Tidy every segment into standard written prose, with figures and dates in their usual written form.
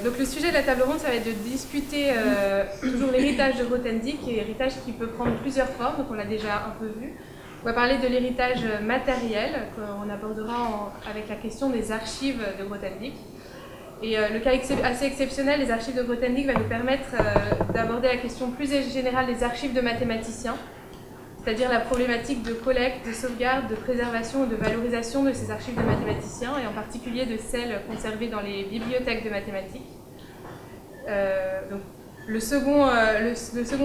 Donc le sujet de la table ronde, ça va être de discuter toujours l'héritage de Grothendieck, et héritage qui peut prendre plusieurs formes, donc on l'a déjà un peu vu. On va parler de l'héritage matériel, qu'on abordera avec la question des archives de Grothendieck. Et le cas assez exceptionnel des archives de Grothendieck va nous permettre d'aborder la question plus générale des archives de mathématiciens, c'est-à-dire la problématique de collecte, de sauvegarde, de préservation et de valorisation de ces archives de mathématiciens, et en particulier de celles conservées dans les bibliothèques de mathématiques. Donc, le second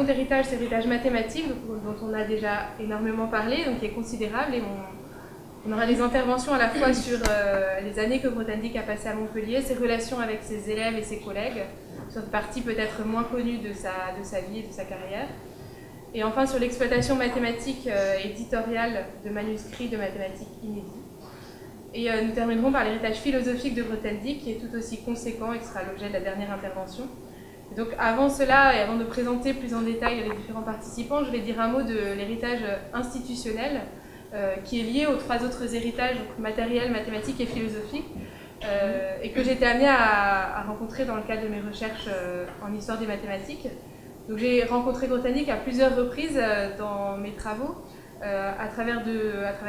héritage, c'est l'héritage mathématique, dont on a déjà énormément parlé, donc qui est considérable, et on aura des interventions à la fois sur les années que Grothendieck a passées à Montpellier, ses relations avec ses élèves et ses collègues, sur une partie peut-être moins connue de sa vie et de sa carrière, et enfin sur l'exploitation mathématique éditoriale de manuscrits de mathématiques inédits. Et nous terminerons par l'héritage philosophique de Grothendieck, qui est tout aussi conséquent et qui sera l'objet de la dernière intervention. Et donc avant cela, et avant de présenter plus en détail les différents participants, je vais dire un mot de l'héritage institutionnel, qui est lié aux trois autres héritages, donc matériel, mathématique et philosophique, et que j'ai été amenée à rencontrer dans le cadre de mes recherches en histoire des mathématiques. Donc j'ai rencontré Grothendieck à plusieurs reprises dans mes travaux, à travers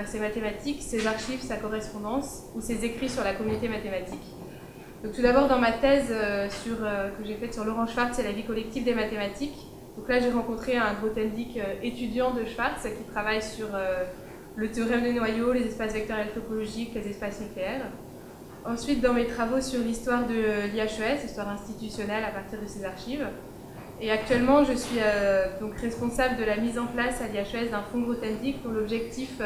ses mathématiques, ses archives, sa correspondance ou ses écrits sur la communauté mathématique. Donc tout d'abord dans ma thèse que j'ai faite sur Laurent Schwartz et la vie collective des mathématiques. Donc là j'ai rencontré un Grothendieck étudiant de Schwartz qui travaille sur le théorème des noyaux, les espaces vectoriels topologiques, les espaces nucléaires. Ensuite dans mes travaux sur l'histoire de l'IHES, histoire institutionnelle à partir de ses archives. Et actuellement, je suis donc responsable de la mise en place à l'IHES d'un fonds Grothendieck dont l'objectif,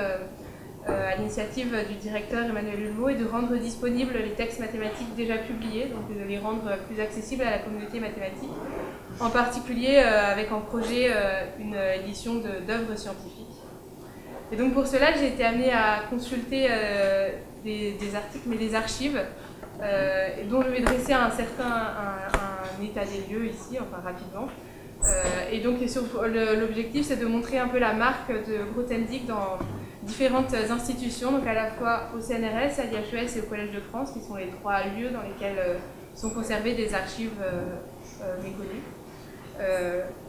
à l'initiative du directeur Emmanuel Hulmeau, est de rendre disponibles les textes mathématiques déjà publiés, donc de les rendre plus accessibles à la communauté mathématique, en particulier avec en projet une édition d'œuvres scientifiques. Et donc pour cela, j'ai été amenée à consulter des articles, mais des archives, dont je vais dresser un état des lieux ici, enfin rapidement. Et donc l'objectif, c'est de montrer un peu la marque de Grothendieck dans différentes institutions, donc à la fois au CNRS, à l'IHES et au Collège de France, qui sont les trois lieux dans lesquels sont conservées des archives méconnues.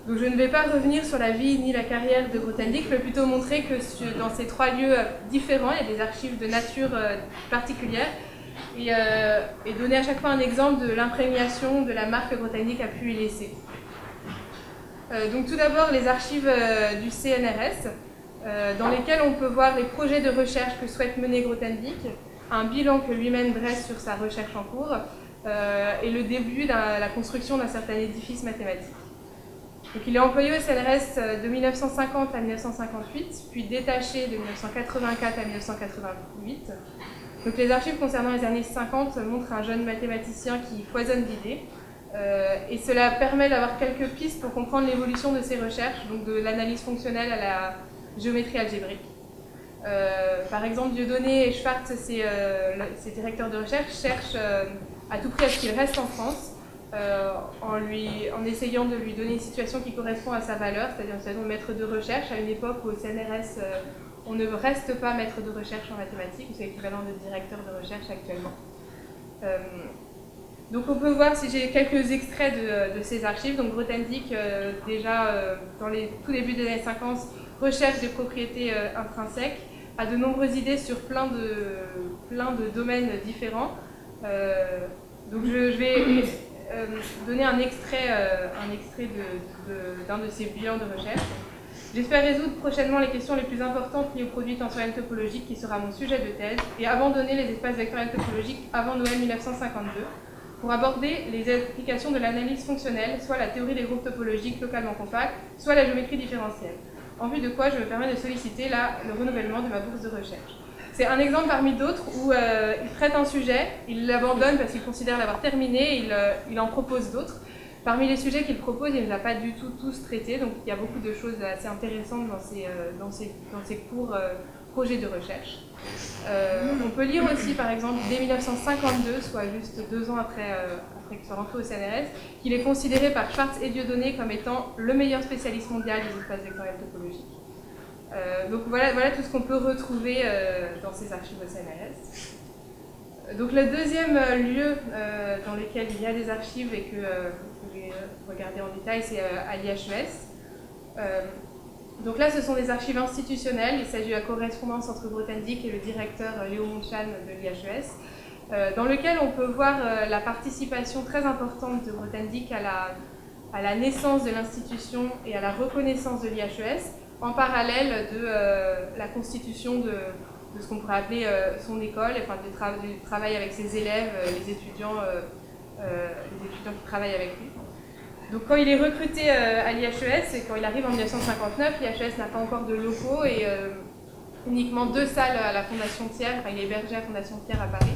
Donc je ne vais pas revenir sur la vie ni la carrière de Grothendieck, mais plutôt montrer que dans ces trois lieux différents, il y a des archives de nature particulière, et donner à chaque fois un exemple de l'imprégnation de la marque que Grothendieck a pu y laisser. Donc tout d'abord les archives du CNRS, dans lesquelles on peut voir les projets de recherche que souhaite mener Grothendieck, un bilan que lui-même dresse sur sa recherche en cours, et le début de la construction d'un certain édifice mathématique. Donc il est employé au CNRS de 1950 à 1958, puis détaché de 1984 à 1988. Donc les archives concernant les années 50 montrent un jeune mathématicien qui foisonne d'idées, et cela permet d'avoir quelques pistes pour comprendre l'évolution de ses recherches, donc de l'analyse fonctionnelle à la géométrie algébrique. Par exemple, Dieudonné et Schwartz, ses directeurs de recherche, cherchent à tout prix à ce qu'il reste en France, en essayant de lui donner une situation qui correspond à sa valeur, c'est-à-dire une situation de maître de recherche, à une époque où au CNRS, on ne reste pas maître de recherche en mathématiques, c'est l'équivalent de directeur de recherche actuellement. Donc on peut voir, si j'ai quelques extraits de ces archives, donc Grothendieck, déjà dans les tout débuts des années 50, recherche des propriétés intrinsèques, a de nombreuses idées sur plein de domaines différents. Donc je vais donner un extrait d'un de ces bilans de recherche. J'espère résoudre prochainement les questions les plus importantes liées aux produits tensoriels topologiques, qui sera mon sujet de thèse, et abandonner les espaces vectoriels topologiques avant Noël 1952, pour aborder les applications de l'analyse fonctionnelle, soit la théorie des groupes topologiques localement compacts, soit la géométrie différentielle. En vue de quoi je me permets de solliciter le renouvellement de ma bourse de recherche. C'est un exemple parmi d'autres où il traite un sujet, il l'abandonne parce qu'il considère l'avoir terminé, et il en propose d'autres. Parmi les sujets qu'il propose, il ne les a pas du tout tous traités, donc il y a beaucoup de choses assez intéressantes dans ces courts projets de recherche. On peut lire aussi, par exemple, dès 1952, soit juste 2 ans après qu'il soit rentré au CNRS, qu'il est considéré par Schwartz et Dieudonné comme étant le meilleur spécialiste mondial des espaces vectoriels topologiques. Donc voilà tout ce qu'on peut retrouver dans ces archives au CNRS. Donc le deuxième lieu dans lequel il y a des archives et que vous pouvez regarder en détail, c'est à l'IHES. Donc là, ce sont des archives institutionnelles. Il s'agit de la correspondance entre Grothendieck et le directeur Léo Montchan de l'IHES, dans lequel on peut voir la participation très importante de Grothendieck à la naissance de l'institution et à la reconnaissance de l'IHES, en parallèle de la constitution de ce qu'on pourrait appeler son école, enfin du travail avec ses élèves, les étudiants qui travaillent avec lui. Donc quand il est recruté à l'IHES et quand il arrive en 1959, l'IHES n'a pas encore de locaux et uniquement 2 salles à la Fondation Thiers, enfin il est hébergé à la Fondation Thiers à Paris.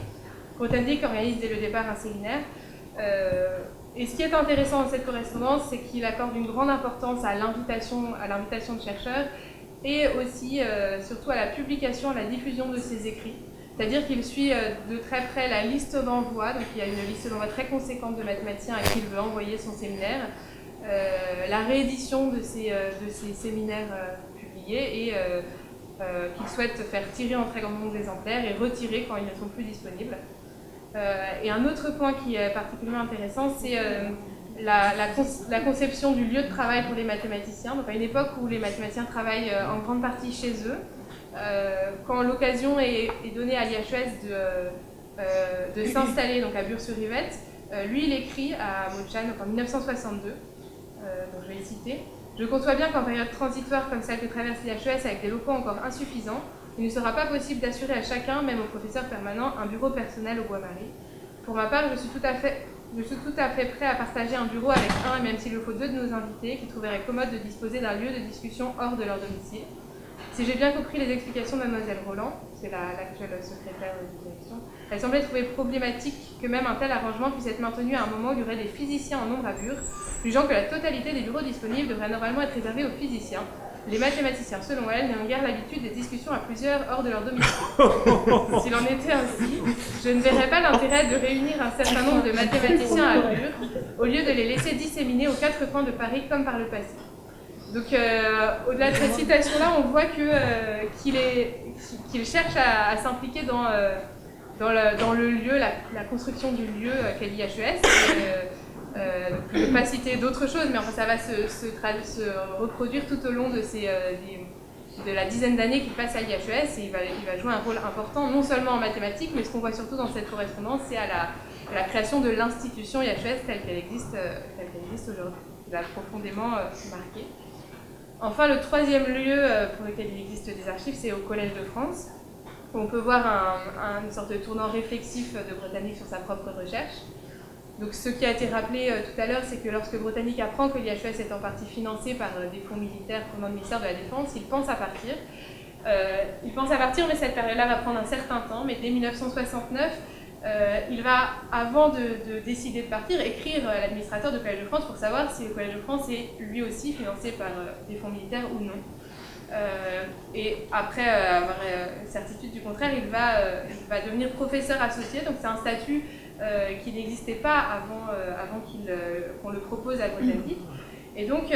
Grothendieck organise dès le départ un séminaire. Et ce qui est intéressant dans cette correspondance, c'est qu'il accorde une grande importance à l'invitation de chercheurs et aussi, surtout, à la publication, à la diffusion de ses écrits. C'est-à-dire qu'il suit de très près la liste d'envoi, donc il y a une liste d'envoi très conséquente de mathématiciens à qui il veut envoyer son séminaire, la réédition de ces séminaires publiés et qu'il souhaite faire tirer en très grand nombre d'exemplaires et retirer quand ils ne sont plus disponibles. Et un autre point qui est particulièrement intéressant, c'est la conception du lieu de travail pour les mathématiciens. Donc à une époque où les mathématiciens travaillent en grande partie chez eux, quand l'occasion est donnée à l'IHES de s'installer donc à Bures-sur-Yvette, lui il écrit à Montchan en 1962, donc je vais le citer. Je conçois bien qu'en période transitoire comme celle que traverse l'IHES avec des locaux encore insuffisants, il ne sera pas possible d'assurer à chacun, même au professeur permanent, un bureau personnel au Bois-Marie. Pour ma part, je suis tout à fait prêt à partager un bureau avec un, et même s'il le faut 2 de nos invités, qui trouveraient commode de disposer d'un lieu de discussion hors de leur domicile. Si j'ai bien compris les explications de Mlle Roland, c'est l'actuelle secrétaire de direction, elle semblait trouver problématique que même un tel arrangement puisse être maintenu à un moment où il y aurait des physiciens en nombre à Bures, jugeant que la totalité des bureaux disponibles devrait normalement être réservée aux physiciens. Les mathématiciens, selon elle, n'ont guère l'habitude des discussions à plusieurs hors de leur domicile. S'il en était ainsi, je ne verrais pas l'intérêt de réunir un certain nombre de mathématiciens à Bures, au lieu de les laisser disséminer aux 4 coins de Paris comme par le passé. Donc, au-delà de cette citation-là, on voit qu'il cherche à s'impliquer dans le lieu, la construction du lieu qu'est l'IHES. Je ne vais pas citer d'autres choses, mais enfin, ça va se reproduire tout au long de la dizaine d'années qu'il passe à l'IHES, et il va jouer un rôle important, non seulement en mathématiques, mais ce qu'on voit surtout dans cette correspondance, c'est à la création de l'institution IHES telle qu'elle existe aujourd'hui. Il l'a profondément marqué. Enfin, le troisième lieu pour lequel il existe des archives, c'est au Collège de France, où on peut voir une sorte de tournant réflexif de Grothendieck sur sa propre recherche. Donc, ce qui a été rappelé tout à l'heure, c'est que lorsque Grothendieck apprend que l'IHES est en partie financé par des fonds militaires provenant du ministère de la Défense, il pense à partir. Mais cette période-là va prendre un certain temps. Mais dès 1969, il va, avant de décider de partir, écrire à l'administrateur du Collège de France pour savoir si le Collège de France est lui aussi financé par des fonds militaires ou non. Et après avoir certitude du contraire, il va devenir professeur associé. Donc, c'est un statut qui n'existait pas avant qu'on le propose à Grothendieck. Et donc,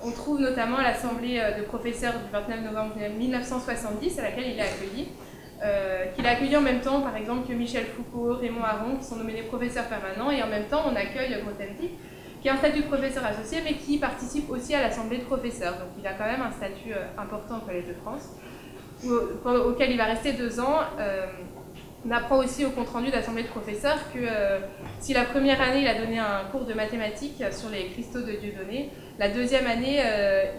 on trouve notamment à l'Assemblée de professeurs du 29 novembre 1970, à laquelle il est accueilli, qu'il a accueilli en même temps, par exemple, que Michel Foucault, Raymond Aron, qui sont nommés professeurs permanents, et en même temps, on accueille Grothendieck, qui a un statut de professeur associé, mais qui participe aussi à l'Assemblée de professeurs. Donc, il a quand même un statut important au Collège de France, auquel il va rester 2 ans. On apprend aussi au compte-rendu d'Assemblée de professeurs que si la première année, il a donné un cours de mathématiques sur les cristaux de Dieudonné, la deuxième année,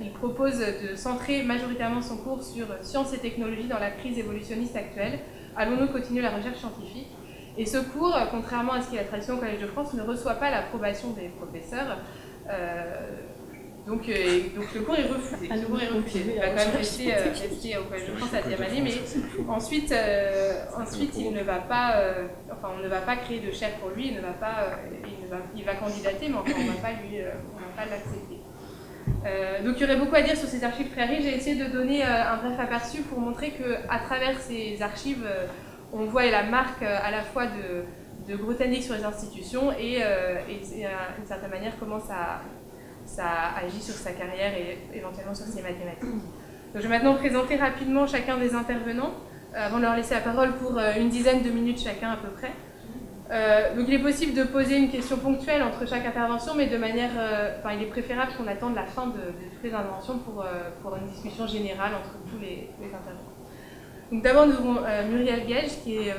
il propose de centrer majoritairement son cours sur sciences et technologies dans la crise évolutionniste actuelle. Allons-nous continuer la recherche scientifique? Et ce cours, contrairement à ce qui est la tradition au Collège de France, ne reçoit pas l'approbation des professeurs. Donc le cours est refusé. Il va quand même rester au Collège de France la 10e année, mais ensuite il ne va pas, on ne va pas créer de chaire pour lui, il va candidater, mais enfin, on ne va pas l'accepter. Donc il y aurait beaucoup à dire sur ces archives très riches. J'ai essayé de donner un bref aperçu pour montrer qu'à travers ces archives, on voit la marque à la fois de Grothendieck sur les institutions et d'une certaine manière comment ça agit sur sa carrière et éventuellement sur ses mathématiques. Donc, je vais maintenant présenter rapidement chacun des intervenants. avant de leur laisser la parole pour une dizaine de minutes chacun à peu près. Donc il est possible de poser une question ponctuelle entre chaque intervention, mais de manière, il est préférable qu'on attende la fin de toutes les interventions pour une discussion générale entre tous les intervenants. Donc d'abord nous aurons Muriel Gage, qui est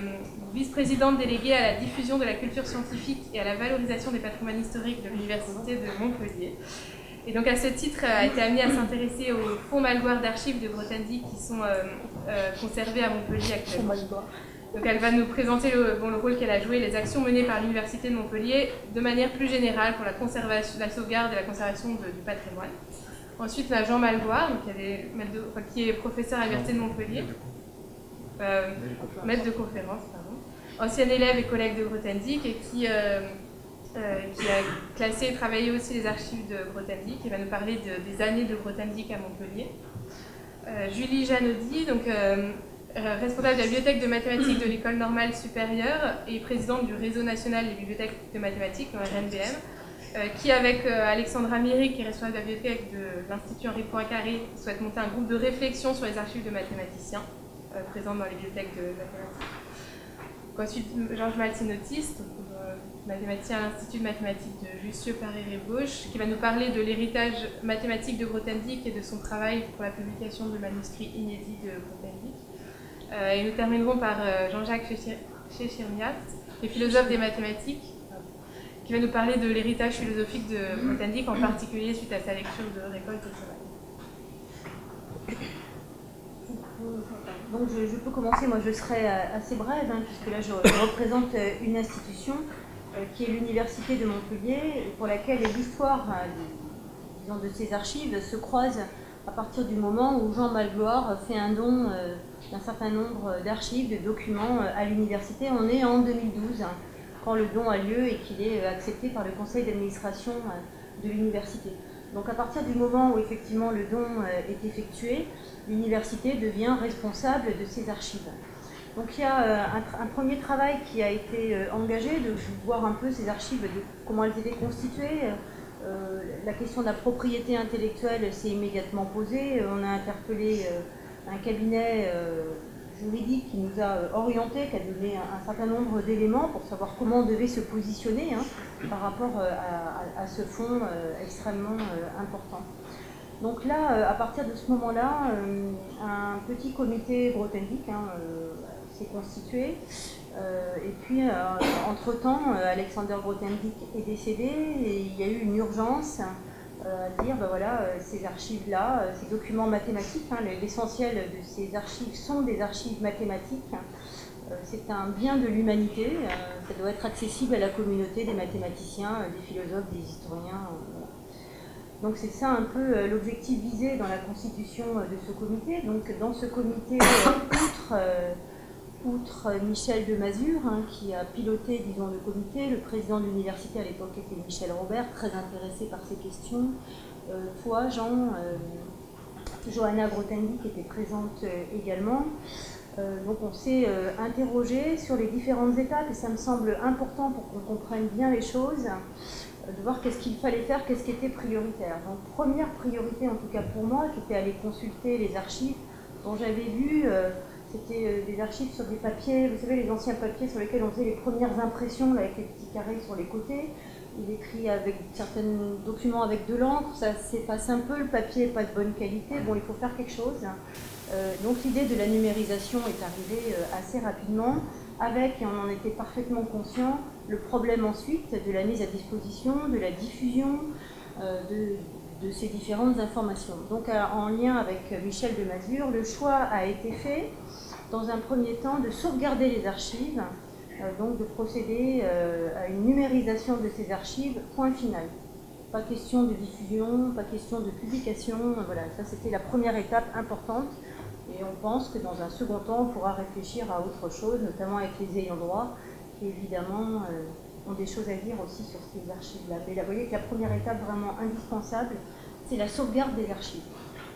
vice-présidente déléguée à la diffusion de la culture scientifique et à la valorisation des patrimoines historiques de l'Université de Montpellier. Et donc à ce titre, a été amenée à s'intéresser aux fonds Malgoire d'archives de Grothendieck qui sont conservés à Montpellier actuellement. Donc elle va nous présenter le rôle qu'elle a joué, les actions menées par l'Université de Montpellier de manière plus générale pour la conservation, la sauvegarde et la conservation du patrimoine. Ensuite, on a Jean Malgoire, donc qui est professeur à l'Université de Montpellier, maître de conférence, ancien élève et collègue de Grothendieck et qui a classé et travaillé aussi les archives de Grothendieck et va nous parler des années de Grothendieck à Montpellier. Julie Janaudy, donc responsable de la bibliothèque de mathématiques de l'École normale supérieure et présidente du réseau national des bibliothèques de mathématiques, RNBM, qui avec Alexandra Méry, qui est responsable de la bibliothèque de l'Institut Henri Poincaré, souhaite monter un groupe de réflexion sur les archives de mathématiciens présentes dans les bibliothèques de mathématiques. Ensuite, Georges Maltinotis, mathématicien à l'Institut de mathématiques de Jussieu Paris-Rébauche, qui va nous parler de l'héritage mathématique de Grothendieck et de son travail pour la publication de manuscrits inédits de Grothendieck. Et nous terminerons par Jean-Jacques Chechirmiat, le philosophe des mathématiques, qui va nous parler de l'héritage philosophique de Grothendieck, en particulier suite à sa lecture de Récolte et Travail. Donc je peux commencer, moi je serai assez brève, puisque là je représente une institution qui est l'Université de Montpellier, pour laquelle l'histoire de ses archives se croise à partir du moment où Jean Malgoire fait un don d'un certain nombre d'archives, de documents à l'université. On est en 2012, quand le don a lieu et qu'il est accepté par le conseil d'administration de l'université. Donc à partir du moment où effectivement le don est effectué, l'université devient responsable de ses archives. Donc il y a un premier travail qui a été engagé, de voir un peu ces archives, comment elles étaient constituées. La question de la propriété intellectuelle s'est immédiatement posée. On a interpellé un cabinet juridique qui nous a orientés, qui a donné un certain nombre d'éléments pour savoir comment on devait se positionner par rapport à ce fonds extrêmement important. Donc là, à partir de ce moment-là, un petit comité Grothendieck s'est constitué. Et puis, entre-temps, Alexander Grothendieck est décédé et il y a eu une urgence à dire, ces archives-là, ces documents mathématiques, l'essentiel de ces archives sont des archives mathématiques. C'est un bien de l'humanité, ça doit être accessible à la communauté des mathématiciens, des philosophes, des historiens. Donc c'est ça un peu l'objectif visé dans la constitution de ce comité. Donc dans ce comité, outre Michel de Mazure, qui a piloté, disons, le comité, le président de l'université à l'époque était Michel Robert, très intéressé par ces questions. Toi, Jean, Johanna Grothendieck était présente également. Donc on s'est interrogé sur les différentes étapes et ça me semble important pour qu'on comprenne bien les choses, de voir qu'est-ce qu'il fallait faire, qu'est-ce qui était prioritaire. Donc première priorité, en tout cas pour moi, qui était aller consulter les archives dont j'avais vu, c'était des archives sur des papiers, vous savez, les anciens papiers sur lesquels on faisait les premières impressions, là, avec les petits carrés sur les côtés. Il écrit avec certains documents avec de l'encre, ça s'efface un peu, le papier n'est pas de bonne qualité, bon, il faut faire quelque chose. Donc l'idée de la numérisation est arrivée assez rapidement, avec, et on en était parfaitement conscient, le problème ensuite de la mise à disposition, de la diffusion de ces différentes informations. Donc en lien avec Michel de Mazure, le choix a été fait, dans un premier temps, de sauvegarder les archives, donc de procéder à une numérisation de ces archives, point final. Pas question de diffusion, pas question de publication, voilà, ça c'était la première étape importante. Et on pense que dans un second temps, on pourra réfléchir à autre chose, notamment avec les ayants droit, qui évidemment ont des choses à dire aussi sur ces archives-là. Mais là, vous voyez que la première étape vraiment indispensable, c'est la sauvegarde des archives.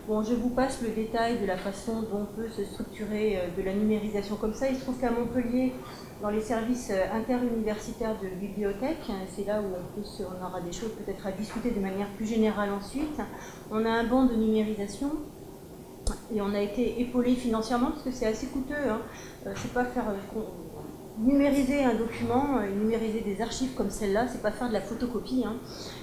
Bon, je vous passe le détail de la façon dont on peut se structurer de la numérisation comme ça. Il se trouve qu'à Montpellier, dans les services interuniversitaires de bibliothèque, c'est là où on aura des choses peut-être à discuter de manière plus générale ensuite, on a un banc de numérisation Et on a été épaulé financièrement parce que c'est assez coûteux. Hein. C'est pas faire numériser un document, numériser des archives comme celle-là, c'est pas faire de la photocopie. Hein.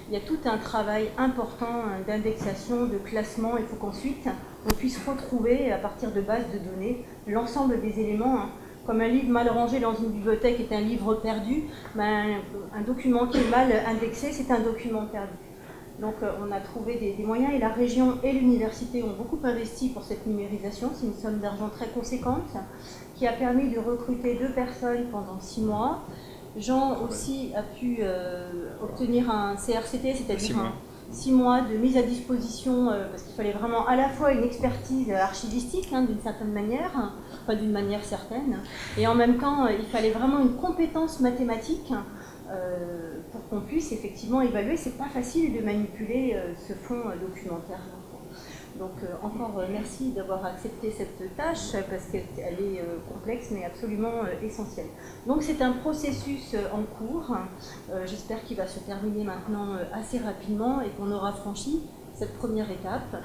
Il y a tout un travail important d'indexation, de classement. Il faut qu'ensuite on puisse retrouver à partir de bases de données l'ensemble des éléments. Hein. Comme un livre mal rangé dans une bibliothèque est un livre perdu, ben, un document qui est mal indexé, c'est un document perdu. Donc on a trouvé des moyens et la région et l'université ont beaucoup investi pour cette numérisation. C'est une somme d'argent très conséquente qui a permis de recruter 2 personnes pendant 6 mois. Jean aussi a pu obtenir un CRCT, c'est-à-dire 6 mois de mise à disposition, parce qu'il fallait vraiment à la fois une expertise archivistique, hein, d'une certaine manière, pas d'une manière certaine, et en même temps il fallait vraiment une compétence mathématique pour qu'on puisse effectivement évaluer. C'est pas facile de manipuler ce fonds documentaire. Donc encore merci d'avoir accepté cette tâche parce qu'elle est complexe mais absolument essentielle. Donc c'est un processus en cours. J'espère qu'il va se terminer maintenant assez rapidement et qu'on aura franchi cette première étape.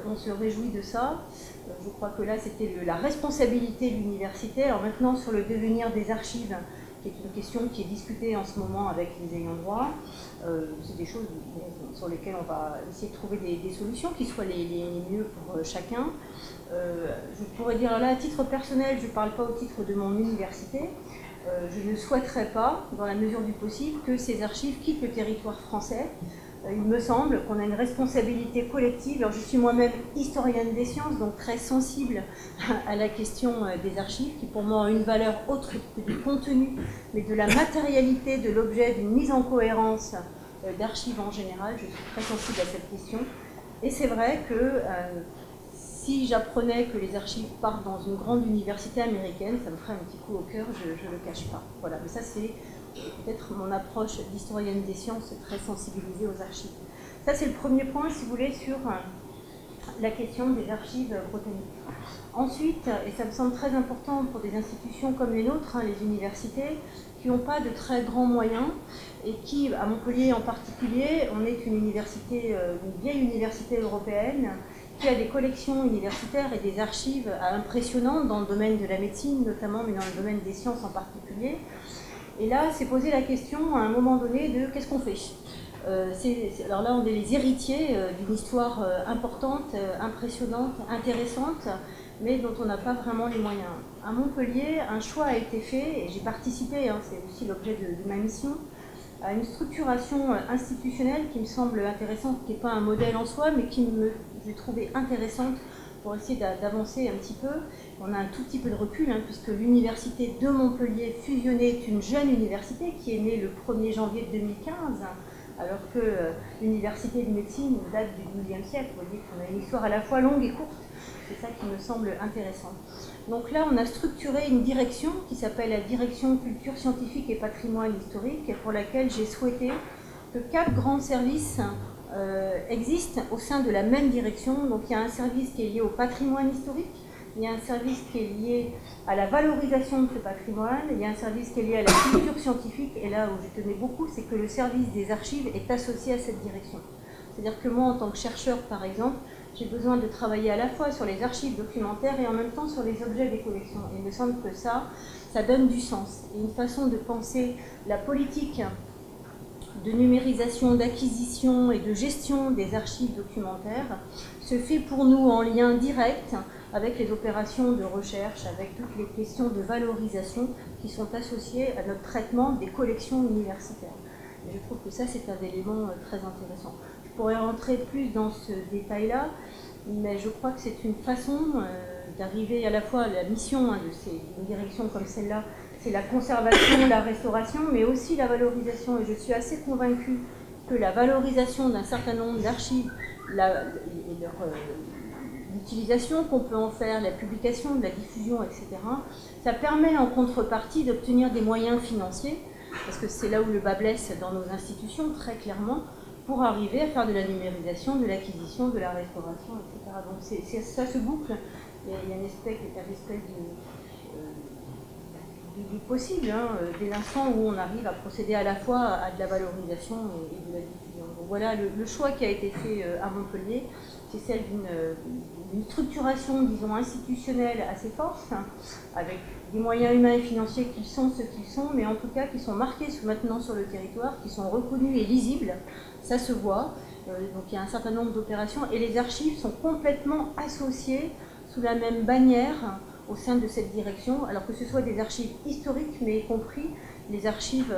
On se réjouit de ça. Je crois que là c'était la responsabilité de l'université. Alors maintenant sur le devenir des archives, qui est une question qui est discutée en ce moment avec les ayants droit. C'est des choses sur lesquelles on va essayer de trouver des solutions qui soient les mieux pour chacun. Je pourrais dire là, à titre personnel, je ne parle pas au titre de mon université, je ne souhaiterais pas, dans la mesure du possible, que ces archives quittent le territoire français. Il me semble qu'on a une responsabilité collective. Alors, je suis moi-même historienne des sciences, donc très sensible à la question des archives, qui pour moi ont une valeur autre que du contenu, mais de la matérialité de l'objet, d'une mise en cohérence d'archives en général. Je suis très sensible à cette question. Et c'est vrai que si j'apprenais que les archives partent dans une grande université américaine, ça me ferait un petit coup au cœur, je ne le cache pas. Voilà, mais ça c'est peut-être mon approche d'historienne des sciences très sensibilisée aux archives. Ça c'est le premier point, si vous voulez, sur la question des archives botaniques. Ensuite, et ça me semble très important pour des institutions comme les nôtres, hein, les universités, qui n'ont pas de très grands moyens et qui, à Montpellier en particulier, on est une université, une vieille université européenne, qui a des collections universitaires et des archives impressionnantes dans le domaine de la médecine notamment, mais dans le domaine des sciences en particulier. Et là, s'est posé la question à un moment donné de qu'est-ce qu'on fait. Alors là, on est les héritiers d'une histoire importante, impressionnante, intéressante, mais dont on n'a pas vraiment les moyens. À Montpellier, un choix a été fait, et j'ai participé, hein, c'est aussi l'objet de ma mission, à une structuration institutionnelle qui me semble intéressante, qui n'est pas un modèle en soi, mais qui j'ai trouvé intéressante pour essayer d'avancer un petit peu. On a un tout petit peu de recul, hein, puisque l'université de Montpellier fusionnée est une jeune université qui est née le 1er janvier 2015, alors que l'université de médecine date du XIIe siècle. Vous voyez qu'on a une histoire à la fois longue et courte. C'est ça qui me semble intéressant. Donc là, on a structuré une direction qui s'appelle la Direction Culture Scientifique et Patrimoine Historique, pour laquelle j'ai souhaité que 4 grands services existent au sein de la même direction. Donc il y a un service qui est lié au patrimoine historique, il y a un service qui est lié à la valorisation de ce patrimoine, il y a un service qui est lié à la culture scientifique, et là où je tenais beaucoup, c'est que le service des archives est associé à cette direction. C'est-à-dire que moi, en tant que chercheur, par exemple, j'ai besoin de travailler à la fois sur les archives documentaires et en même temps sur les objets des collections. Et il me semble que ça donne du sens. Et une façon de penser la politique de numérisation, d'acquisition et de gestion des archives documentaires se fait pour nous en lien direct avec les opérations de recherche, avec toutes les questions de valorisation qui sont associées à notre traitement des collections universitaires. Et je trouve que ça, c'est un élément très intéressant. Je pourrais rentrer plus dans ce détail-là, mais je crois que c'est une façon d'arriver à la fois à la mission d'une direction comme celle-là, c'est la conservation, la restauration, mais aussi la valorisation. Et je suis assez convaincue que la valorisation d'un certain nombre d'archives, l'utilisation qu'on peut en faire, la publication, la diffusion, etc., ça permet en contrepartie d'obtenir des moyens financiers, parce que c'est là où le bas blesse dans nos institutions, très clairement, pour arriver à faire de la numérisation, de l'acquisition, de la restauration, etc. Donc ça se boucle. Il y a une espèce du possible, hein, dès l'instant où on arrive à procéder à la fois à de la valorisation et de la diffusion. Donc voilà, le choix qui a été fait à Montpellier, c'est celle d'une structuration, disons, institutionnelle assez forte, avec des moyens humains et financiers qui sont ce qu'ils sont, mais en tout cas qui sont marqués maintenant sur le territoire, qui sont reconnus et lisibles, ça se voit. Donc il y a un certain nombre d'opérations, et les archives sont complètement associées sous la même bannière au sein de cette direction, alors que ce soit des archives historiques, mais y compris les archives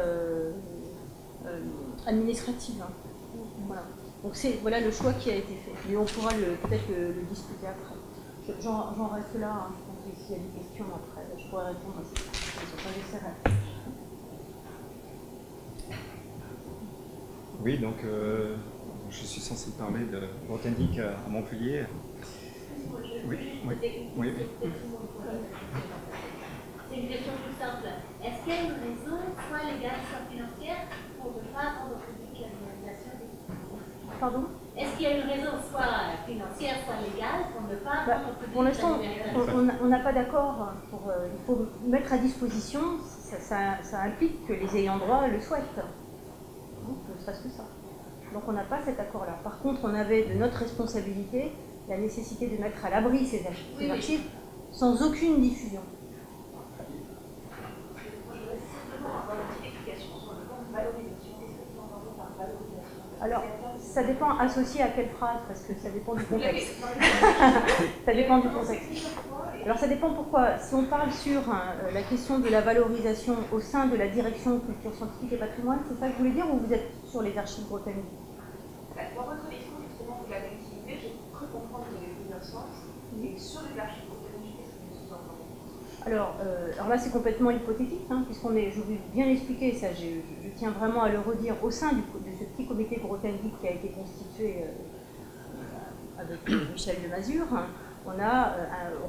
administratives. Voilà. Donc c'est voilà le choix qui a été fait. Mais on pourra peut-être le discuter après. J'en reste là. Hein. Je pense que s'il y a des questions après, je pourrais répondre à ces questions. J'essaierai. Oui, donc je suis censé parler de Grothendieck à Montpellier. Oui, oui, oui. C'est une question plus simple. Est-ce qu'il y a une raison, soit légale, soit financière, pour ne pas rendre publique la numérisation des... Pardon ? Est-ce qu'il y a une raison, soit financière, soit légale, pour ne pas rendre publique pour l'instant, la numérisation ? on n'a pas d'accord. Il faut mettre à disposition, ça implique que les ayants droit le souhaitent. Donc, ne serait-ce que ça. Donc on n'a pas cet accord-là. Par contre, on avait de notre responsabilité la nécessité de mettre à l'abri ces archives sans aucune diffusion. Alors, ça dépend associé à quelle phrase, parce que ça dépend du contexte. Ça dépend du contexte. Alors, ça dépend pourquoi. Si on parle sur la question de la valorisation au sein de la direction culture scientifique et patrimoine, c'est ça que vous voulez dire, ou vous êtes sur les archives Grothendieck? Dans votre discours, justement, vous l'avez utilisé, j'ai cru comprendre que vous avez plusieurs sens, et sur les archives Grothendieck, qu'est-ce que vous sous-entendez? Alors là, c'est complètement hypothétique, hein, puisqu'on est, je vais bien l'expliquer, ça, je tiens vraiment à le redire, au sein de ce petit comité Grothendieck qui a été constitué avec Michel de Mazure, on a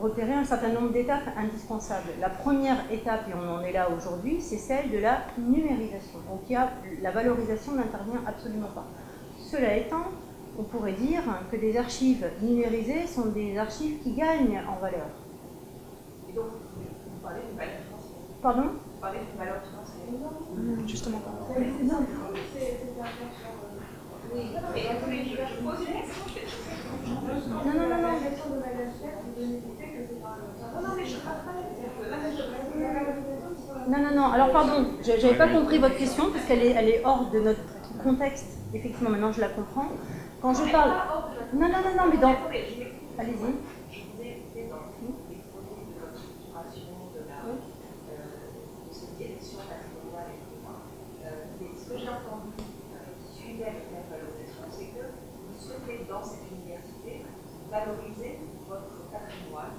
repéré un certain nombre d'étapes indispensables. La première étape, et on en est là aujourd'hui, c'est celle de la numérisation. Donc la valorisation n'intervient absolument pas. Cela étant, on pourrait dire que des archives numérisées sont des archives qui gagnent en valeur. Et donc, vous parlez d'une valeur financière. Pardon ? Vous parlez d'une valeur financière. Justement pas. Non, mais attendez, je pose une question. Non. Non, mais je ne parle pas. Non. Alors pardon, j'avais pas compris votre question parce qu'elle est hors de notre contexte. Effectivement, maintenant je la comprends. Quand je parle. Non, mais dans. Allez-y. Je vous ai écouté dans les projets de la structuration, de cette direction patrimoniale et tout. Mais ce que j'ai entendu, qui suivait avec la valorisation, c'est que vous souhaitez, dans cette université, valoriser votre patrimoine.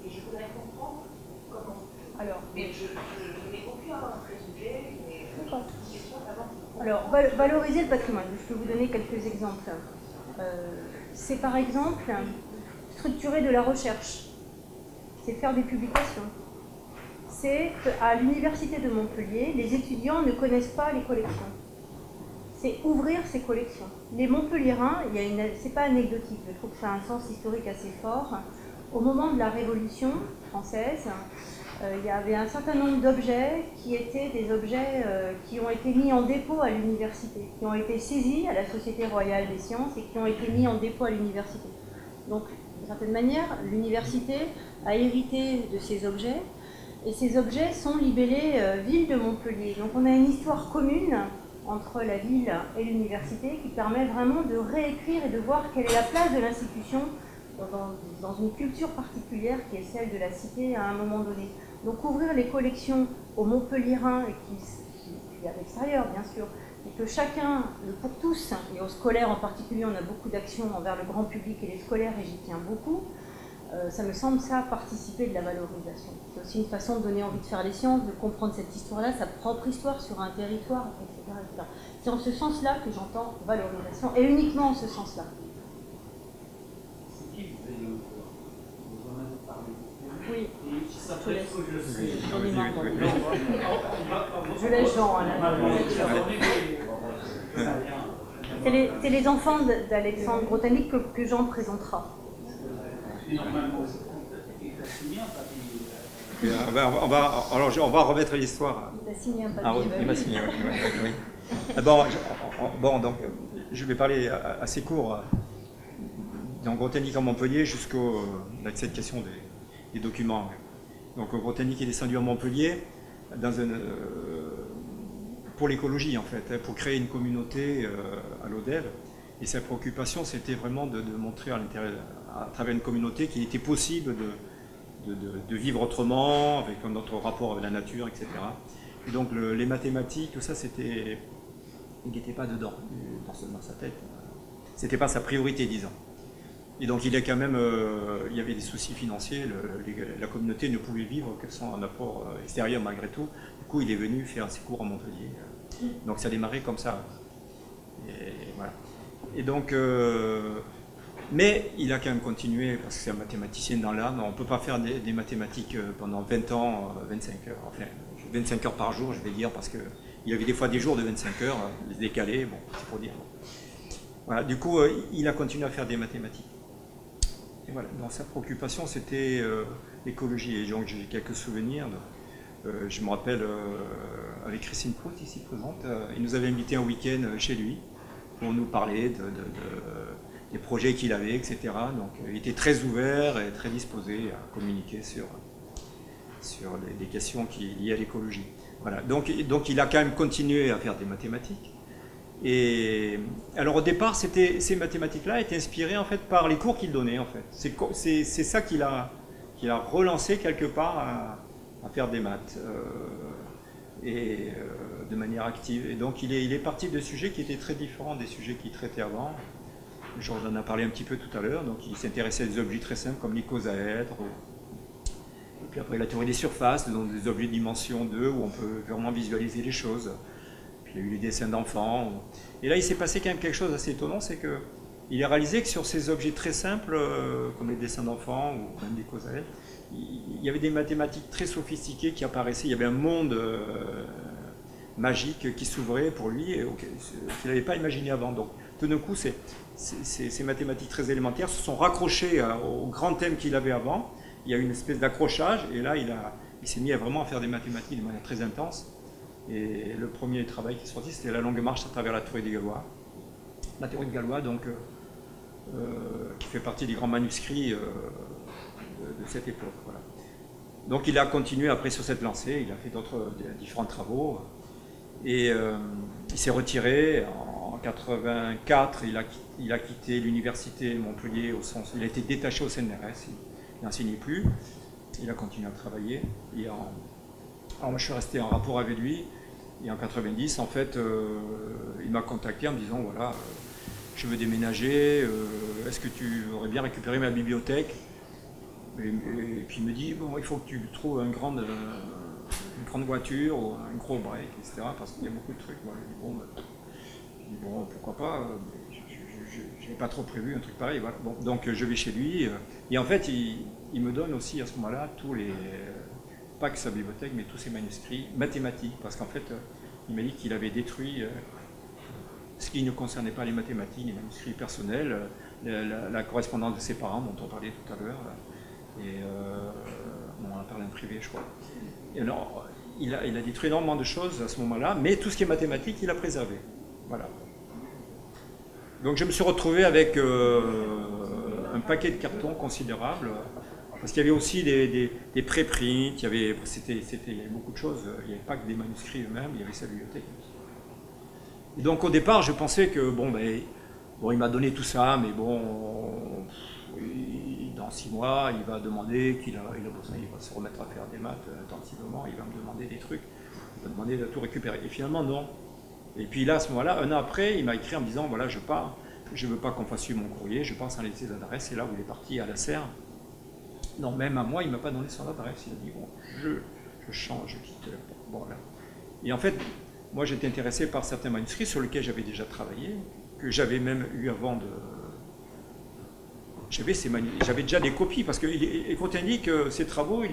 Et je voudrais comprendre comment. Alors. Mais je n'ai aucun préjugé, mais une question d'abord. Alors, valoriser le patrimoine, je peux vous donner quelques exemples. C'est par exemple structurer de la recherche, c'est faire des publications. C'est qu'à l'université de Montpellier, les étudiants ne connaissent pas les collections. C'est ouvrir ces collections. Les Montpelliérains, c'est pas anecdotique, je trouve que ça a un sens historique assez fort. Au moment de la Révolution française, il y avait un certain nombre d'objets qui étaient des objets qui ont été mis en dépôt à l'université, qui ont été saisis à la Société royale des sciences et qui ont été mis en dépôt à l'université. Donc, d'une certaine manière, l'université a hérité de ces objets et ces objets sont libellés ville de Montpellier. Donc, on a une histoire commune entre la ville et l'université qui permet vraiment de réécrire et de voir quelle est la place de l'institution dans une culture particulière qui est celle de la cité à un moment donné. Donc ouvrir les collections aux Montpelliérains et à l'extérieur bien sûr, et que chacun, pour tous, et aux scolaires en particulier, on a beaucoup d'actions envers le grand public et les scolaires et j'y tiens beaucoup, ça me semble ça participer de la valorisation. C'est aussi une façon de donner envie de faire les sciences, de comprendre cette histoire-là, sa propre histoire sur un territoire, etc. etc. C'est en ce sens-là que j'entends valorisation, et uniquement en ce sens-là. Oui, je laisse. Je laisse Jean. C'est les enfants d'Alexandre Grothendieck que Jean présentera. On va remettre l'histoire. Il a signé un papier. Il m'a signé, oui. Donc, je vais parler assez court. Donc, Grothendieck à Montpellier jusqu'au cette question des documents. Donc, Grothendieck est descendu à Montpellier pour l'écologie, en fait, pour créer une communauté à l'Odève. Et sa préoccupation, c'était vraiment de montrer à travers une communauté qu'il était possible de vivre autrement, avec notre rapport avec la nature, etc. Et donc les mathématiques, tout ça, il n'était pas dedans, dans sa tête. C'était pas sa priorité, disons. Et donc il y avait des soucis financiers, la communauté ne pouvait vivre que sans un apport extérieur malgré tout. Du coup, il est venu faire ses cours à Montpellier. Donc ça a démarré comme ça. Et voilà. Et donc, mais il a quand même continué, parce que c'est un mathématicien dans l'âme, on ne peut pas faire des mathématiques pendant 20 ans, 25 heures, enfin 25 heures par jour, je vais dire, parce qu'il y avait des fois des jours de 25 heures, décalés, bon, c'est pour dire. Voilà, du coup, il a continué à faire des mathématiques. Et voilà, donc sa préoccupation, c'était l'écologie, et donc j'ai quelques souvenirs. Je me rappelle, avec Christine Proust, ici présente, il nous avait invité un week-end chez lui, pour nous parler des projets qu'il avait, etc. Donc il était très ouvert et très disposé à communiquer sur des questions liées à l'écologie. Voilà. Donc il a quand même continué à faire des mathématiques. Et alors au départ, ces mathématiques-là étaient inspirées en fait par les cours qu'il donnait en fait. C'est ça qu'il a relancé quelque part à faire des maths. De manière active. Et donc il est parti de sujets qui étaient très différents des sujets qu'il traitait avant. Georges en a parlé un petit peu tout à l'heure, donc il s'intéressait à des objets très simples comme l'icosaèdre. Et puis après la théorie des surfaces, donc des objets de dimension 2 où on peut vraiment visualiser les choses. Puis il y a eu les dessins d'enfants. Et là il s'est passé quand même quelque chose d'assez étonnant, c'est qu'il a réalisé que sur ces objets très simples, comme les dessins d'enfants ou même l'icosaèdre, il y avait des mathématiques très sophistiquées qui apparaissaient. Il y avait un monde magique qui s'ouvrait pour lui et qu'il n'avait pas imaginé avant. Donc tout d'un coup, ces mathématiques très élémentaires se sont raccrochées au grand thème qu'il avait avant. Il y a eu une espèce d'accrochage et là il s'est mis vraiment à faire des mathématiques de manière très intense. Et le premier travail qui est sorti, c'était la longue marche à travers la théorie des Galois. La théorie de Galois, donc, qui fait partie des grands manuscrits de cette époque. Voilà. Donc il a continué après sur cette lancée, il a fait différents travaux. Et il s'est retiré en 1984, il a quitté l'université Montpellier au sens, il a été détaché au CNRS, il n'enseignait plus, il a continué à travailler. Alors moi je suis resté en rapport avec lui, et en 1990 en fait il m'a contacté en me disant voilà, je veux déménager, est-ce que tu aurais bien récupéré ma bibliothèque? Et puis il me dit bon, il faut que tu trouves une grande voiture ou un gros break, etc. Parce qu'il y a beaucoup de trucs. Moi, je dis bon, pourquoi pas, je n'ai pas trop prévu un truc pareil. Voilà. Bon, donc je vais chez lui, et en fait il me donne aussi à ce moment-là tous les, pas que sa bibliothèque, mais tous ses manuscrits mathématiques, parce qu'en fait il m'a dit qu'il avait détruit ce qui ne concernait pas les mathématiques, les manuscrits personnels, la correspondance de ses parents dont on parlait tout à l'heure, et on en a parlé en privé je crois. Et alors, il a détruit énormément de choses à ce moment-là, mais tout ce qui est mathématique, il a préservé. Voilà. Donc je me suis retrouvé avec un paquet de cartons considérable, parce qu'il y avait aussi des préprints, il y avait beaucoup de choses, il n'y avait pas que des manuscrits eux-mêmes, il y avait sa bibliothèque. Et donc au départ, je pensais que, bon, il m'a donné tout ça, mais bon, dans 6 mois, il va demander il va se remettre à faire des maths intensivement, il va me demander des trucs, il va me demander de tout récupérer. Et finalement, non. Et puis là, à ce moment-là, un an après, il m'a écrit en me disant, voilà, je pars, je ne veux pas qu'on fasse suivre mon courrier, je pense en laisser l'adresse, c'est là où il est parti à la serre. Non, même à moi, il ne m'a pas donné son adresse, il a dit, bon, je change, je quitte. Bon, là. Et en fait, moi j'étais intéressé par certains manuscrits sur lesquels j'avais déjà travaillé, que j'avais même eu avant de... J'avais déjà des copies, parce que Grothendieck, ses travaux,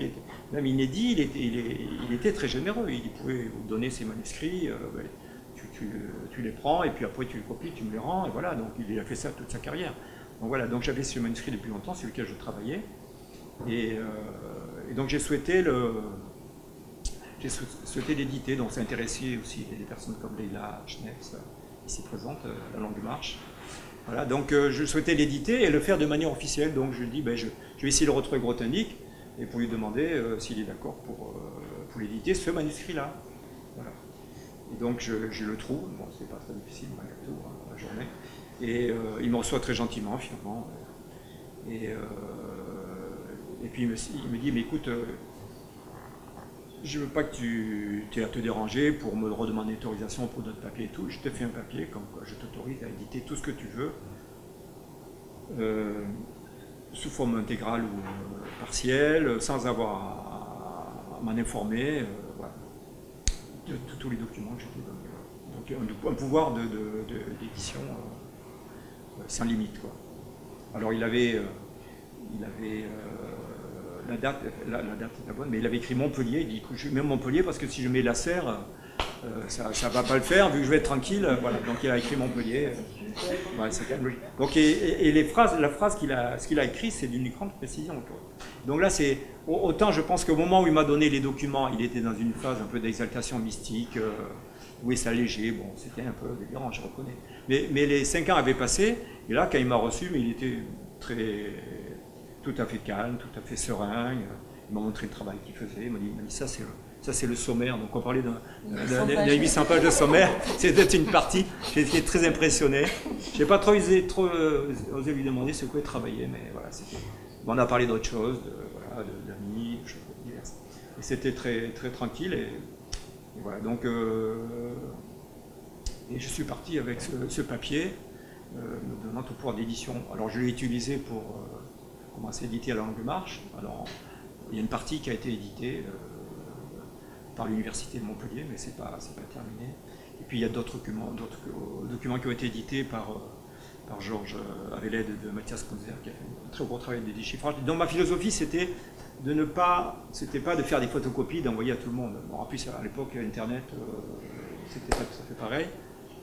même inédits, il était très généreux. Il pouvait vous donner ses manuscrits, tu les prends, et puis après tu les copies, tu me les rends, et voilà. Donc il a fait ça toute sa carrière. Donc voilà, donc j'avais ce manuscrit depuis longtemps, sur lequel je travaillais. Et donc j'ai souhaité j'ai souhaité l'éditer, donc ça intéressait aussi des personnes comme Leila Schneps, ici présente, La Longue Marche. Voilà, donc je souhaitais l'éditer et le faire de manière officielle, donc je dis, ben, je vais essayer de retrouver Grothendieck et pour lui demander s'il est d'accord pour l'éditer, ce manuscrit-là. Voilà. Et donc je le trouve, bon, c'est pas très difficile malgré tout, hein, la journée, et il me reçoit très gentiment finalement. Et puis il me dit, mais écoute, je veux pas que tu aies à te déranger pour me redemander l'autorisation pour d'autres papiers et tout. Je te fais un papier comme quoi je t'autorise à éditer tout ce que tu veux, sous forme intégrale ou partielle, sans avoir à m'en informer, voilà, de tous les documents que je te donne. Donc un pouvoir d'édition sans limite, quoi. Alors il avait la date est la bonne, mais il avait écrit Montpellier. Il dit, écoute, je mets Montpellier parce que si je mets la Serre, ça ne va pas le faire, vu que je vais être tranquille. Voilà, donc il a écrit Montpellier. Ouais, c'est quand même logique. Donc, et la phrase ce qu'il a écrit, c'est d'une grande précision. Donc là, c'est autant je pense qu'au moment où il m'a donné les documents, il était dans une phase un peu d'exaltation mystique, où il s'allégeait. Bon, c'était un peu délirant, je reconnais. Mais les 5 ans avaient passé, et là, quand il m'a reçu, mais il était tout à fait calme, tout à fait serein. Il m'a montré le travail qu'il faisait. Il m'a dit ça c'est le sommaire. Donc on parlait d'un 800 pages de sommaire. C'était une partie. J'ai été très impressionné. Je n'ai pas trop osé lui demander ce quoi il travaillait, mais voilà. On a parlé d'autres choses, d'amis, de choses diverses. Et c'était très, très tranquille. Et voilà. Donc, et je suis parti avec ce papier, me donnant tout pouvoir d'édition. Alors je l'ai utilisé pour commencer à éditer à La Longue Marche. Alors, il y a une partie qui a été éditée par l'Université de Montpellier, mais c'est pas terminé. Et puis il y a d'autres documents qui ont été édités par Georges avec l'aide de Mathias Kunzer, qui a fait un très gros travail de déchiffrage. Donc ma philosophie, c'était pas de faire des photocopies, d'envoyer à tout le monde. Bon, en plus, à l'époque, Internet, c'était pas tout à fait pareil.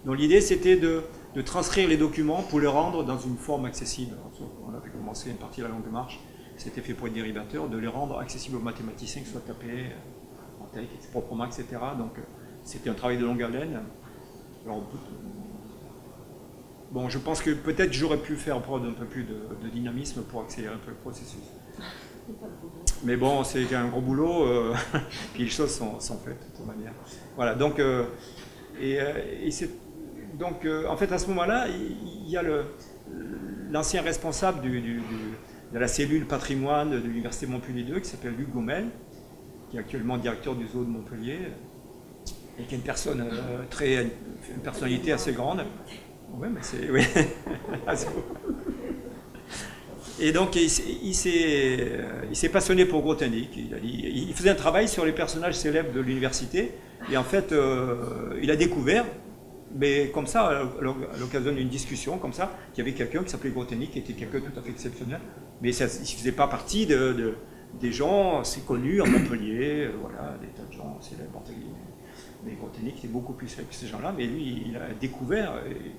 Donc l'idée, c'était de transcrire les documents pour les rendre dans une forme accessible. On avait commencé une partie de La Longue Marche, c'était fait pour les dérivateurs, de les rendre accessibles aux mathématiciens, qui soient tapés en texte, proprement, etc. Donc c'était un travail de longue haleine. Alors, bon, je pense que peut-être j'aurais pu faire preuve d'un peu plus de dynamisme pour accélérer un peu le processus. Mais bon, c'est un gros boulot, puis les choses sont faites de toute manière. Voilà, donc, en fait, à ce moment-là, il y a l'ancien responsable de la cellule patrimoine de l'Université Montpellier 2, qui s'appelle Luc Gomel, qui est actuellement directeur du zoo de Montpellier, et qui est une personnalité assez grande. Oui, mais c'est... Oui. Et donc, il s'est passionné pour Grothendieck. Il faisait un travail sur les personnages célèbres de l'université, et en fait, il a découvert, mais comme ça, à l'occasion d'une discussion, comme ça, qu'il y avait quelqu'un qui s'appelait Grothendieck, qui était quelqu'un tout à fait exceptionnel, mais il ne faisait pas partie des gens assez connus en Montpellier, voilà, des tas de gens célèbres, entre guillemets. Mais Grothendieck était beaucoup plus célèbre que ces gens-là, mais lui, il a découvert, et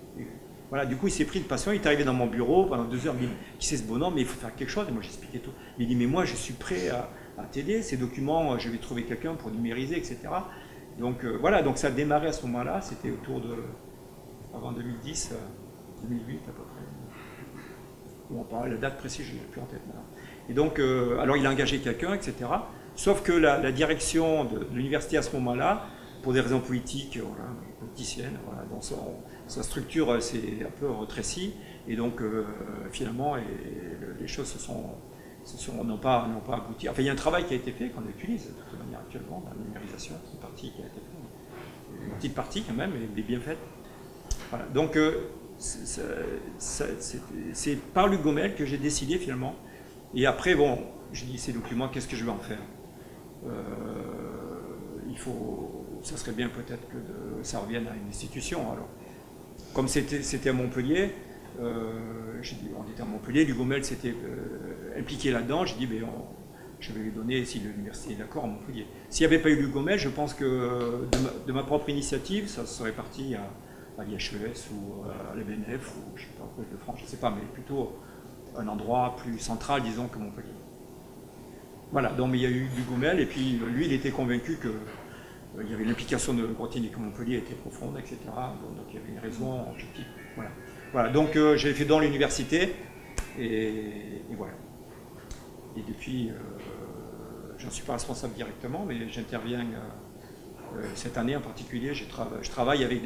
voilà, du coup, il s'est pris de passion, il est arrivé dans mon bureau pendant 2 heures, il me dit, qui c'est ce bonhomme, mais il faut faire quelque chose, et moi j'expliquais tout. Il dit, mais moi je suis prêt à t'aider, ces documents, je vais trouver quelqu'un pour numériser, etc. Donc voilà, donc ça a démarré à ce moment-là, c'était avant 2010, 2008 à peu près. Bon, la date précise, je n'ai plus en tête maintenant. Et donc, alors il a engagé quelqu'un, etc. Sauf que la direction de l'université à ce moment-là, pour des raisons politiques, voilà, politiciennes, voilà, donc sa structure s'est un peu rétrécie, et donc finalement, les choses n'ont pas abouti. Enfin, il y a un travail qui a été fait, qu'on utilise de toute manière actuellement, dans la numérisation, c'est une partie qui a été faite, une petite partie quand même, mais bien faite. Voilà. Donc, c'est par Luc Gomel que j'ai décidé finalement. Et après, bon, j'ai dit, ces documents, qu'est-ce que je vais en faire? Ça serait bien peut-être que ça revienne à une institution. Alors, comme c'était à Montpellier, j'ai dit, on était à Montpellier, Luc Gomel s'était impliqué là-dedans, j'ai dit, ben, je vais lui donner, si l'université est d'accord, à Montpellier. S'il n'y avait pas eu Luc Gomel, je pense que de ma propre initiative, ça serait parti à l'IHES ou à la BNF, ou je ne sais pas, au Collège de France, je ne sais pas, mais plutôt un endroit plus central, disons, que Montpellier. Voilà, donc il y a eu Luc Gomel, et puis lui, il était convaincu il y avait l'implication de Grothendieck à Montpellier était profonde, etc. Donc il y avait une raison objective. Voilà. Donc j'ai fait dans l'université et voilà. Et depuis, je n'en suis pas responsable directement, mais j'interviens cette année en particulier. Je travaille avec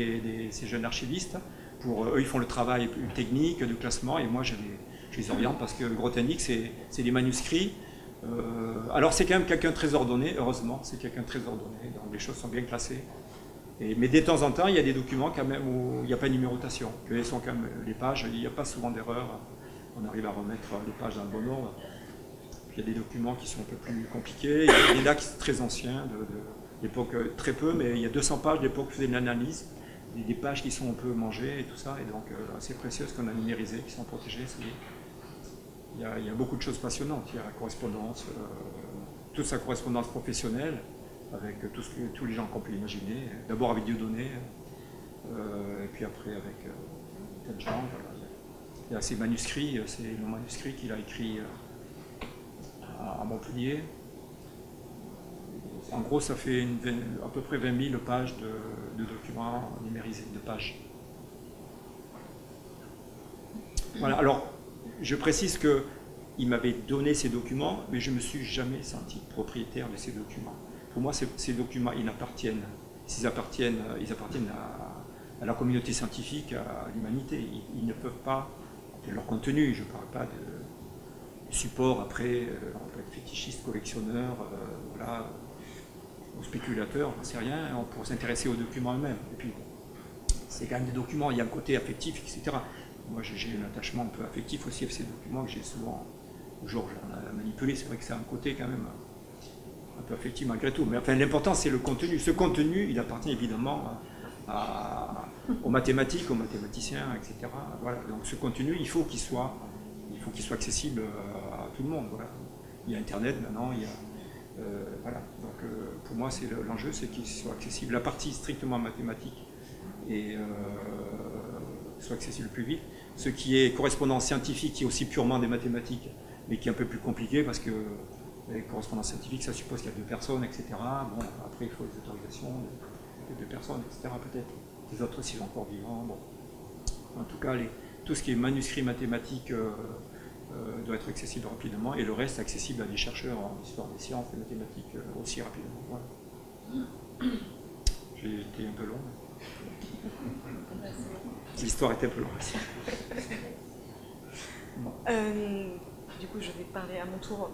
ces jeunes archivistes. Pour eux, ils font le travail plus technique de classement et moi je les oriente parce que Grothendieck, c'est des manuscrits. Alors c'est quand même quelqu'un de très ordonné, heureusement, c'est quelqu'un de très ordonné, donc les choses sont bien classées. Mais de temps en temps, il y a des documents quand même où il n'y a pas de numérotation, que sont quand même les pages, il n'y a pas souvent d'erreur, on arrive à remettre les pages dans le bon ordre. Puis il y a des documents qui sont un peu plus compliqués, il y a des dates très anciens, de l'époque très peu, mais il y a 200 pages d'époque qui faisaient de l'analyse, des pages qui sont un peu mangées et tout ça, et donc assez précieuses qu'on a numérisées, qui sont protégées. Il y a beaucoup de choses passionnantes. Il y a la correspondance, toute sa correspondance professionnelle, avec tous les gens qu'on peut imaginer. D'abord avec Dieudonné, et puis après avec tel gens. Voilà. Il y a ces manuscrits, c'est le manuscrit qu'il a écrit à Montpellier. En gros, ça fait à peu près 20 000 pages de documents numérisés, de pages. Voilà, alors, je précise qu'il m'avait donné ces documents, mais je ne me suis jamais senti propriétaire de ces documents. Pour moi, ces documents, ils appartiennent à la communauté scientifique, à l'humanité. Ils ne peuvent pas, de leur contenu, je ne parle pas de support, après, on peut être fétichiste, collectionneur, voilà, ou spéculateur, j'en sais rien, on pourrait s'intéresser aux documents eux-mêmes. Et puis, c'est quand même des documents, il y a un côté affectif, etc. Moi, j'ai un attachement un peu affectif aussi à ces documents que j'ai souvent, Georges en a manipulé, c'est vrai que c'est un côté quand même un peu affectif malgré tout. Mais enfin, l'important, c'est le contenu. Ce contenu, il appartient évidemment aux mathématiques, aux mathématiciens, etc. Voilà. Donc ce contenu, il faut qu'il soit accessible à tout le monde. Voilà. Il y a Internet maintenant, il y a... voilà. Donc pour moi, l'enjeu, c'est qu'il soit accessible. La partie strictement mathématique et soit accessible plus vite. Ce qui est correspondance scientifique, qui est aussi purement des mathématiques, mais qui est un peu plus compliqué parce que les correspondances scientifiques, ça suppose qu'il y a 2 personnes, etc. Bon, après, il faut les autorisations de 2 personnes, etc. Peut-être. Les autres, s'ils sont encore vivants. Bon. En tout cas, tout ce qui est manuscrit mathématique doit être accessible rapidement et le reste accessible à des chercheurs en histoire des sciences et mathématiques aussi rapidement. Voilà. J'ai été un peu long. L'histoire était un peu longue aussi. Bon. Du coup, je vais parler à mon tour,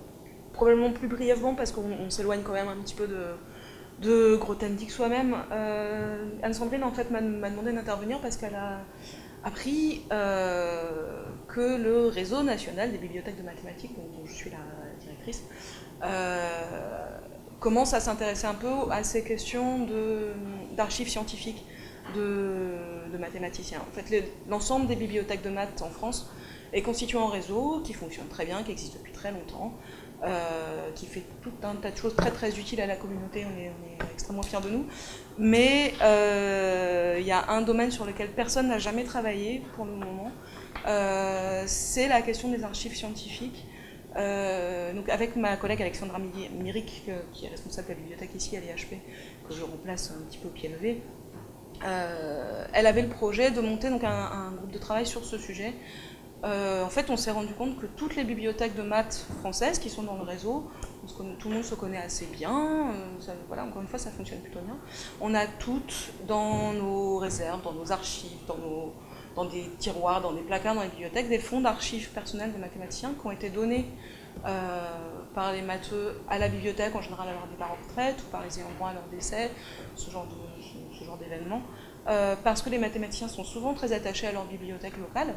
probablement plus brièvement, parce qu'on s'éloigne quand même un petit peu de Grothendieck soi-même. Anne-Sandrine, en fait, m'a demandé d'intervenir parce qu'elle a appris que le réseau national des bibliothèques de mathématiques, dont je suis la directrice, commence à s'intéresser un peu à ces questions d'archives scientifiques de mathématiciens. En fait, l'ensemble des bibliothèques de maths en France est constitué en réseau, qui fonctionne très bien, qui existe depuis très longtemps, qui fait tout un tas de choses très très utiles à la communauté, on est extrêmement fiers de nous. Mais il y a un domaine sur lequel personne n'a jamais travaillé pour le moment, c'est la question des archives scientifiques. Donc avec ma collègue Alexandra Miric, qui est responsable de la bibliothèque ici à l'IHP, que je remplace un petit peu au pied levé, elle avait le projet de monter donc un groupe de travail sur ce sujet. En fait, on s'est rendu compte que toutes les bibliothèques de maths françaises qui sont dans le réseau, tout le monde se connaît assez bien, voilà, encore une fois, ça fonctionne plutôt bien. On a toutes dans nos réserves, dans nos archives, dans des tiroirs, dans des placards, dans les bibliothèques, des fonds d'archives personnelles des mathématiciens qui ont été donnés par les matheux à la bibliothèque, en général à leur départ en retraite, ou par les ayants droit à leur décès, ce genre d'événements, parce que les mathématiciens sont souvent très attachés à leur bibliothèque locale.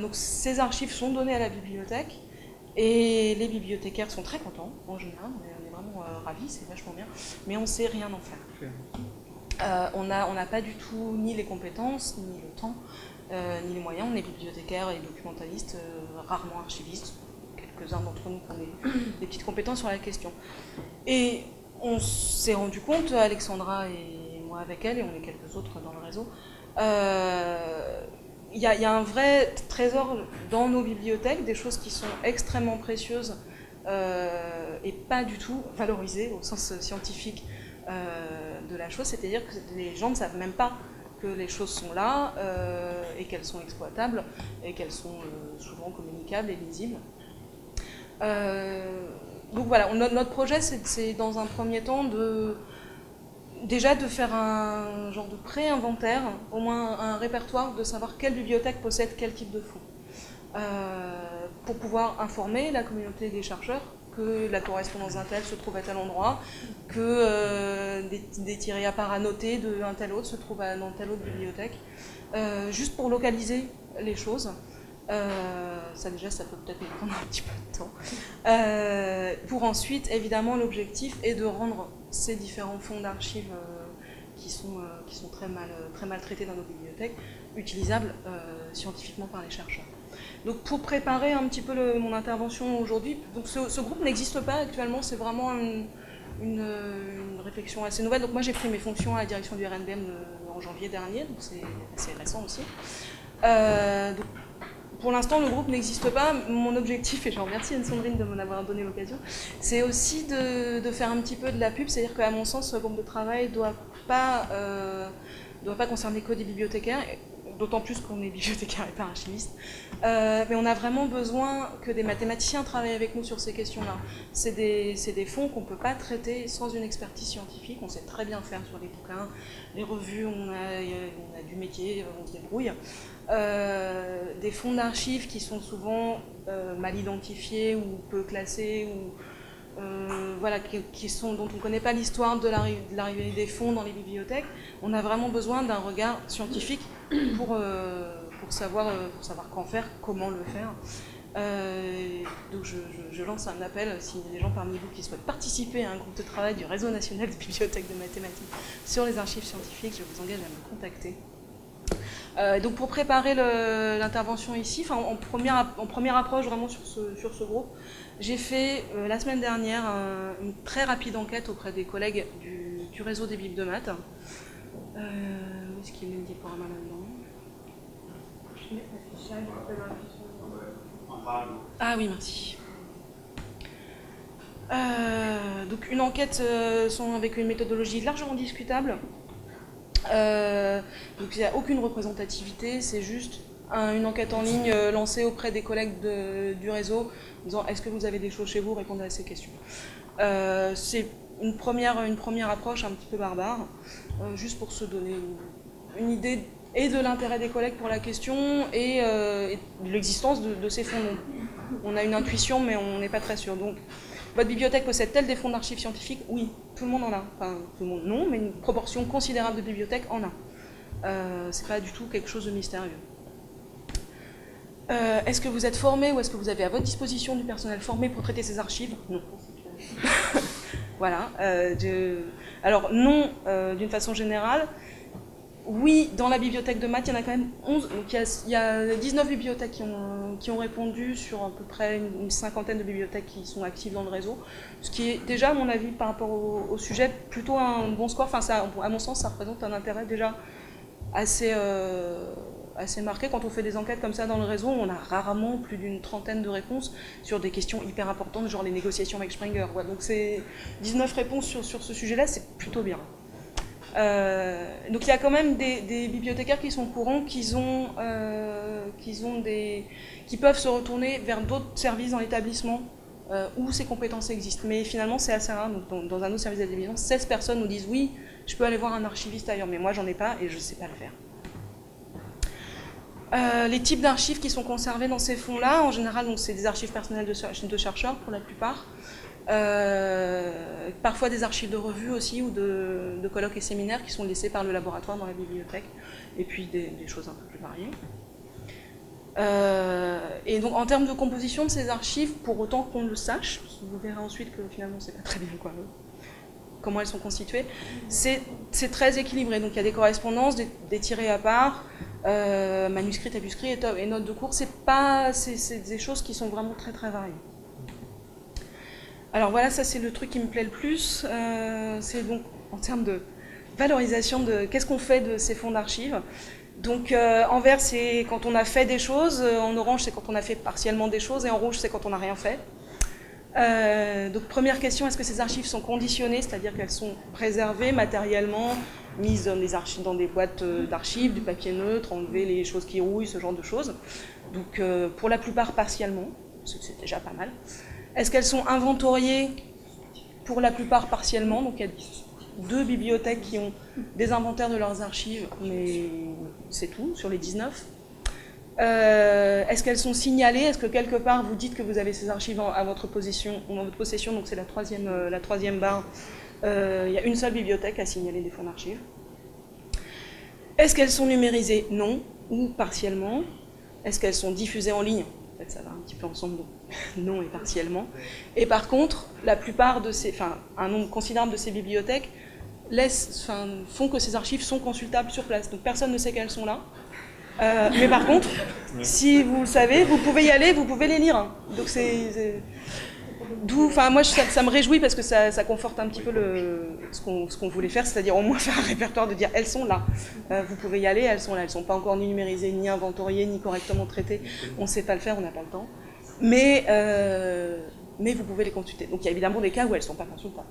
Donc ces archives sont données à la bibliothèque et les bibliothécaires sont très contents en général, on est vraiment ravis, c'est vachement bien, mais on ne sait rien en faire. On n'a pas du tout ni les compétences, ni le temps, ni les moyens. On est bibliothécaires et documentalistes, rarement archivistes, quelques-uns d'entre nous qui ont des petites compétences sur la question. Et on s'est rendu compte, Alexandra et moi avec elle, et on est quelques autres dans le réseau, il y a un vrai trésor dans nos bibliothèques, des choses qui sont extrêmement précieuses et pas du tout valorisées au sens scientifique de la chose, c'est-à-dire que les gens ne savent même pas que les choses sont là et qu'elles sont exploitables et qu'elles sont souvent communicables et lisibles. Donc voilà, notre projet, c'est dans un premier temps déjà de faire un genre de pré-inventaire, au moins un répertoire de savoir quelle bibliothèque possède quel type de fonds, pour pouvoir informer la communauté des chercheurs que la correspondance d'un tel se trouve à tel endroit, que des tirés à part à noter d'un tel autre se trouvent dans telle autre bibliothèque, juste pour localiser les choses. Ça déjà, ça peut peut-être nous prendre un petit peu de temps. Pour ensuite, évidemment, l'objectif est de rendre ces différents fonds d'archives qui sont très mal traités dans nos bibliothèques, utilisables scientifiquement par les chercheurs. Donc pour préparer un petit peu mon intervention aujourd'hui, donc ce groupe n'existe pas actuellement, c'est vraiment une réflexion assez nouvelle. Donc moi j'ai pris mes fonctions à la direction du RNBM en janvier dernier, donc c'est assez récent aussi. Donc, pour l'instant, le groupe n'existe pas. Mon objectif, et je remercie Anne-Sandrine de m'en avoir donné l'occasion, c'est aussi de faire un petit peu de la pub. C'est-à-dire qu'à mon sens, ce groupe de travail ne doit pas concerner que des bibliothécaires, d'autant plus qu'on est bibliothécaire et pas archiviste. Mais on a vraiment besoin que des mathématiciens travaillent avec nous sur ces questions-là. C'est des fonds qu'on ne peut pas traiter sans une expertise scientifique. On sait très bien faire sur les bouquins, les revues, on a du métier, on se débrouille. Des fonds d'archives qui sont souvent mal identifiés ou peu classés, ou voilà, dont on ne connaît pas l'histoire de l'arrivée des fonds dans les bibliothèques. On a vraiment besoin d'un regard scientifique pour savoir qu'en faire, comment le faire. Donc je lance un appel, s'il y a des gens parmi vous qui souhaitent participer à un groupe de travail du Réseau national des bibliothèques de mathématiques sur les archives scientifiques, je vous engage à me contacter. Donc pour préparer l'intervention ici, en première approche vraiment sur ce groupe, j'ai fait la semaine dernière une très rapide enquête auprès des collègues du réseau des bibles de maths. Où est-ce qu'il est le diaporama là-dedans? Je vais mettre l'affichage de l'intuition. Ah oui, merci. Donc une enquête avec une méthodologie largement discutable. Donc il n'y a aucune représentativité, c'est juste une enquête en ligne lancée auprès des collègues du réseau, en disant est-ce que vous avez des choses chez vous, répondez à ces questions. C'est une première approche un petit peu barbare, juste pour se donner une idée et de l'intérêt des collègues pour la question et de l'existence de ces fonds. Donc, on a une intuition, mais on n'est pas très sûr. Donc, votre bibliothèque possède-t-elle des fonds d'archives scientifiques? Oui, tout le monde en a. Enfin, tout le monde non, mais une proportion considérable de bibliothèques en a. C'est pas du tout quelque chose de mystérieux. Est-ce que vous êtes formé ou est-ce que vous avez à votre disposition du personnel formé pour traiter ces archives? Non. Voilà. Alors non, d'une façon générale. Oui, dans la bibliothèque de maths, il y en a quand même 11. Donc il y a 19 bibliothèques qui ont répondu sur à peu près une cinquantaine de bibliothèques qui sont actives dans le réseau. Ce qui est déjà, à mon avis, par rapport au sujet, plutôt un bon score. Enfin, à mon sens, ça représente un intérêt déjà assez marqué. Quand on fait des enquêtes comme ça dans le réseau, on a rarement plus d'une trentaine de réponses sur des questions hyper importantes, genre les négociations avec Springer. Ouais, donc c'est 19 réponses sur ce sujet-là, c'est plutôt bien. Donc il y a quand même des bibliothécaires qui sont au courant, qui peuvent se retourner vers d'autres services dans l'établissement où ces compétences existent. Mais finalement c'est assez rare. Donc, dans un autre service d'établissement, 16 personnes nous disent oui, je peux aller voir un archiviste ailleurs, mais moi j'en ai pas et je ne sais pas le faire. Les types d'archives qui sont conservés dans ces fonds-là, en général, c'est des archives personnelles de chercheurs pour la plupart. Parfois des archives de revues aussi ou de colloques et séminaires qui sont laissés par le laboratoire dans la bibliothèque, et puis des choses un peu plus variées. Et donc en termes de composition de ces archives, pour autant qu'on le sache, parce que vous verrez ensuite que finalement c'est pas très bien comment elles sont constituées, c'est très équilibré. Donc il y a des correspondances, des tirés à part, manuscrits, tapuscrits et notes de cours. C'est des choses qui sont vraiment très très variées. Alors voilà, ça c'est le truc qui me plaît le plus, c'est donc en termes de valorisation de qu'est-ce qu'on fait de ces fonds d'archives. Donc en vert c'est quand on a fait des choses, en orange c'est quand on a fait partiellement des choses et en rouge c'est quand on n'a rien fait. Donc première question, est-ce que ces archives sont conditionnées, c'est-à-dire qu'elles sont préservées matériellement, mises dans des boîtes d'archives, du papier neutre, enlever les choses qui rouillent, ce genre de choses. Donc pour la plupart partiellement, c'est déjà pas mal. Est-ce qu'elles sont inventoriées? Pour la plupart partiellement, donc il y a 2 bibliothèques qui ont des inventaires de leurs archives, mais c'est tout, sur les 19. Est-ce qu'elles sont signalées? Est-ce que quelque part vous dites que vous avez ces archives à votre possession, donc c'est la troisième barre. Il y a une seule bibliothèque à signaler des fonds d'archives. Est-ce qu'elles sont numérisées? Non, ou partiellement. Est-ce qu'elles sont diffusées en ligne? En fait, ça va un petit peu ensemble, donc non et partiellement. Et par contre, la plupart de un nombre considérable de ces bibliothèques font que ces archives sont consultables sur place. Donc personne ne sait qu'elles sont là. Mais par contre, si vous le savez, vous pouvez y aller, vous pouvez les lire. Donc moi ça me réjouit parce que ça conforte un petit peu ce qu'on voulait faire, c'est-à-dire au moins faire un répertoire de dire elles sont là. Vous pouvez y aller, elles sont là. Elles ne sont pas encore ni numérisées, ni inventoriées, ni correctement traitées. On ne sait pas le faire, on n'a pas le temps. Mais vous pouvez les consulter. Donc il y a évidemment des cas où elles ne sont pas consultables.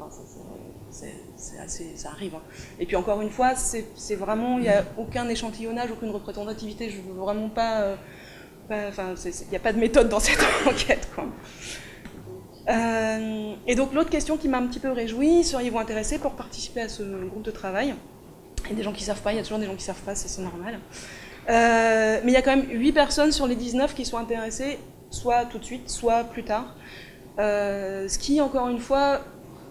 Ça arrive. Et puis encore une fois, c'est vraiment, il n'y a aucun échantillonnage, aucune représentativité. Je veux vraiment pas. Il n'y a pas de méthode dans cette enquête, quoi. Et donc l'autre question qui m'a un petit peu réjouie, seriez-vous intéressé pour participer à ce groupe de travail? Il y a des gens qui ne savent pas, il y a toujours des gens qui ne savent pas, c'est normal. Mais il y a quand même 8 personnes sur les 19 qui sont intéressées, soit tout de suite, soit plus tard. Ce qui, encore une fois,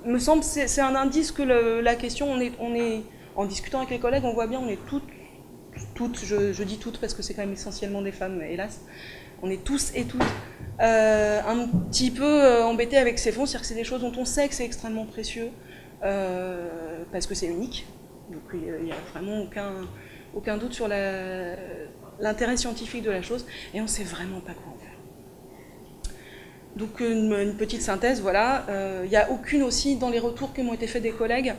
me semble, c'est un indice que la question, on est, en discutant avec les collègues, on voit bien, on est toutes, je dis toutes parce que c'est quand même essentiellement des femmes, hélas, on est tous et toutes un petit peu embêtés avec ces fonds, c'est-à-dire que c'est des choses dont on sait que c'est extrêmement précieux, parce que c'est unique, donc il n'y a vraiment aucun doute sur l'intérêt scientifique de la chose, et on ne sait vraiment pas quoi en faire. Donc une petite synthèse, voilà. Il n'y a aucune aussi, dans les retours qui m'ont été faits des collègues,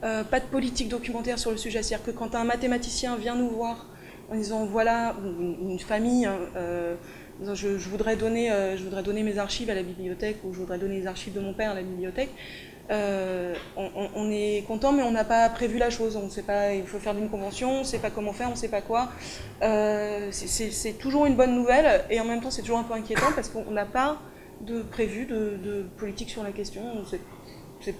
pas de politique documentaire sur le sujet. C'est-à-dire que quand un mathématicien vient nous voir en disant, voilà, une famille, je voudrais donner mes archives à la bibliothèque, ou je voudrais donner les archives de mon père à la bibliothèque, on est content, mais on n'a pas prévu la chose. On ne sait pas, il faut faire une convention, on ne sait pas comment faire, on ne sait pas quoi. C'est toujours une bonne nouvelle, et en même temps c'est toujours un peu inquiétant parce qu'on n'a pas de prévu de politique sur la question.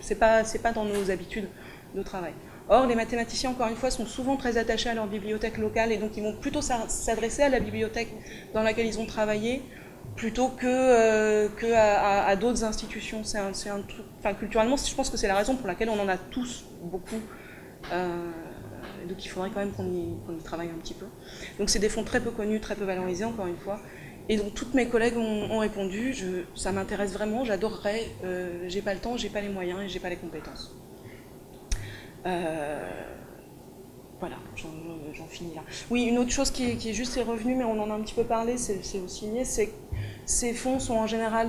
C'est pas dans nos habitudes de travail. Or, les mathématiciens, encore une fois, sont souvent très attachés à leur bibliothèque locale, et donc ils vont plutôt s'adresser à la bibliothèque dans laquelle ils ont travaillé, plutôt à d'autres institutions. C'est un truc, culturellement, je pense que c'est la raison pour laquelle on en a tous beaucoup. Donc il faudrait quand même qu'on y travaille un petit peu. Donc c'est des fonds très peu connus, très peu valorisés, encore une fois. Et donc toutes mes collègues ont répondu, ça m'intéresse vraiment, j'adorerais, j'ai pas le temps, j'ai pas les moyens et j'ai pas les compétences. Voilà, j'en finis là. Oui, une autre chose qui est juste est revenue, mais on en a un petit peu parlé, c'est aussi lié, c'est que ces fonds sont en général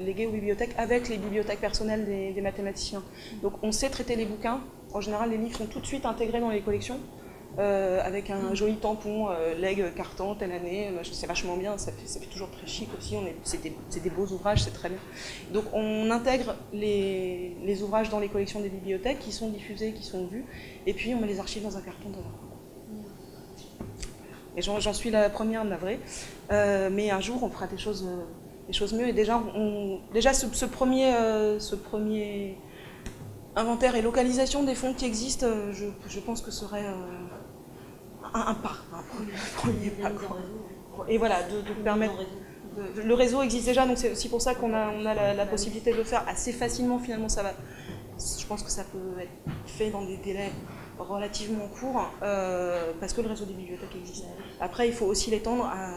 légués aux bibliothèques avec les bibliothèques personnelles des mathématiciens. Donc on sait traiter les bouquins, en général les livres sont tout de suite intégrés dans les collections, avec un joli tampon, legs carton, telle année, c'est vachement bien, ça fait toujours très chic aussi, c'est des beaux ouvrages, c'est très bien. Donc on intègre les ouvrages dans les collections des bibliothèques qui sont diffusés, qui sont vus, et puis on met les archives dans un carton dans un coin. Et j'en suis la première navrée, mais un jour on fera des choses mieux, et déjà ce premier inventaire et localisation des fonds qui existent, je pense que serait un premier pas. Et voilà, de permettre. Le réseau existe déjà, donc c'est aussi pour ça qu'on a la possibilité de le faire assez facilement. Finalement, ça va. Je pense que ça peut être fait dans des délais relativement courts, parce que le réseau des bibliothèques existe. Après, il faut aussi l'étendre à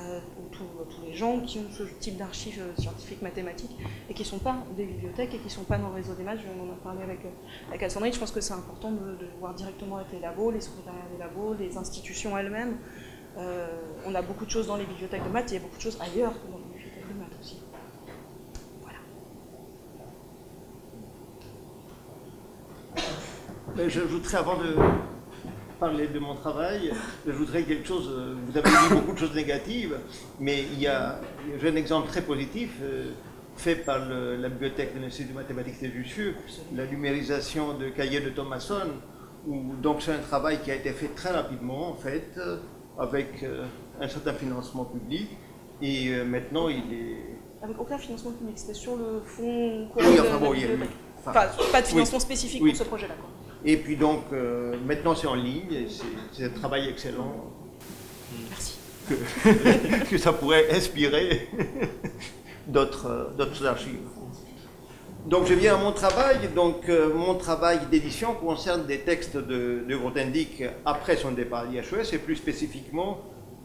tous les gens qui ont ce type d'archives scientifiques, mathématiques, et qui ne sont pas des bibliothèques et qui ne sont pas dans le réseau des maths. On en a parlé avec Alexandrine. Je pense que c'est important de voir directement avec les labos, les secrétariats des labos, les institutions elles-mêmes. On a beaucoup de choses dans les bibliothèques de maths, il y a beaucoup de choses ailleurs que dans les bibliothèques de maths aussi. Voilà. J'ajouterais, avant de parler de mon travail, j'ajouterais quelque chose. Vous avez dit beaucoup de choses négatives, mais j'ai un exemple très positif. fait par la bibliothèque de l'Institut de mathématiques et Jussieu, la numérisation de cahiers de Thomasson, donc c'est un travail qui a été fait très rapidement, en fait, avec un certain financement public, et maintenant il est... Avec aucun financement public, c'était sur le fonds Oui, enfin bon, il y a eu... Enfin, pas de financement oui, spécifique oui. pour ce projet-là. Et puis donc, maintenant c'est en ligne, et c'est un travail excellent. Merci. Que ça pourrait inspirer d'autres archives. Donc je viens à mon travail. Donc mon travail d'édition concerne des textes de Grothendieck après son départ à l'IHES, et plus spécifiquement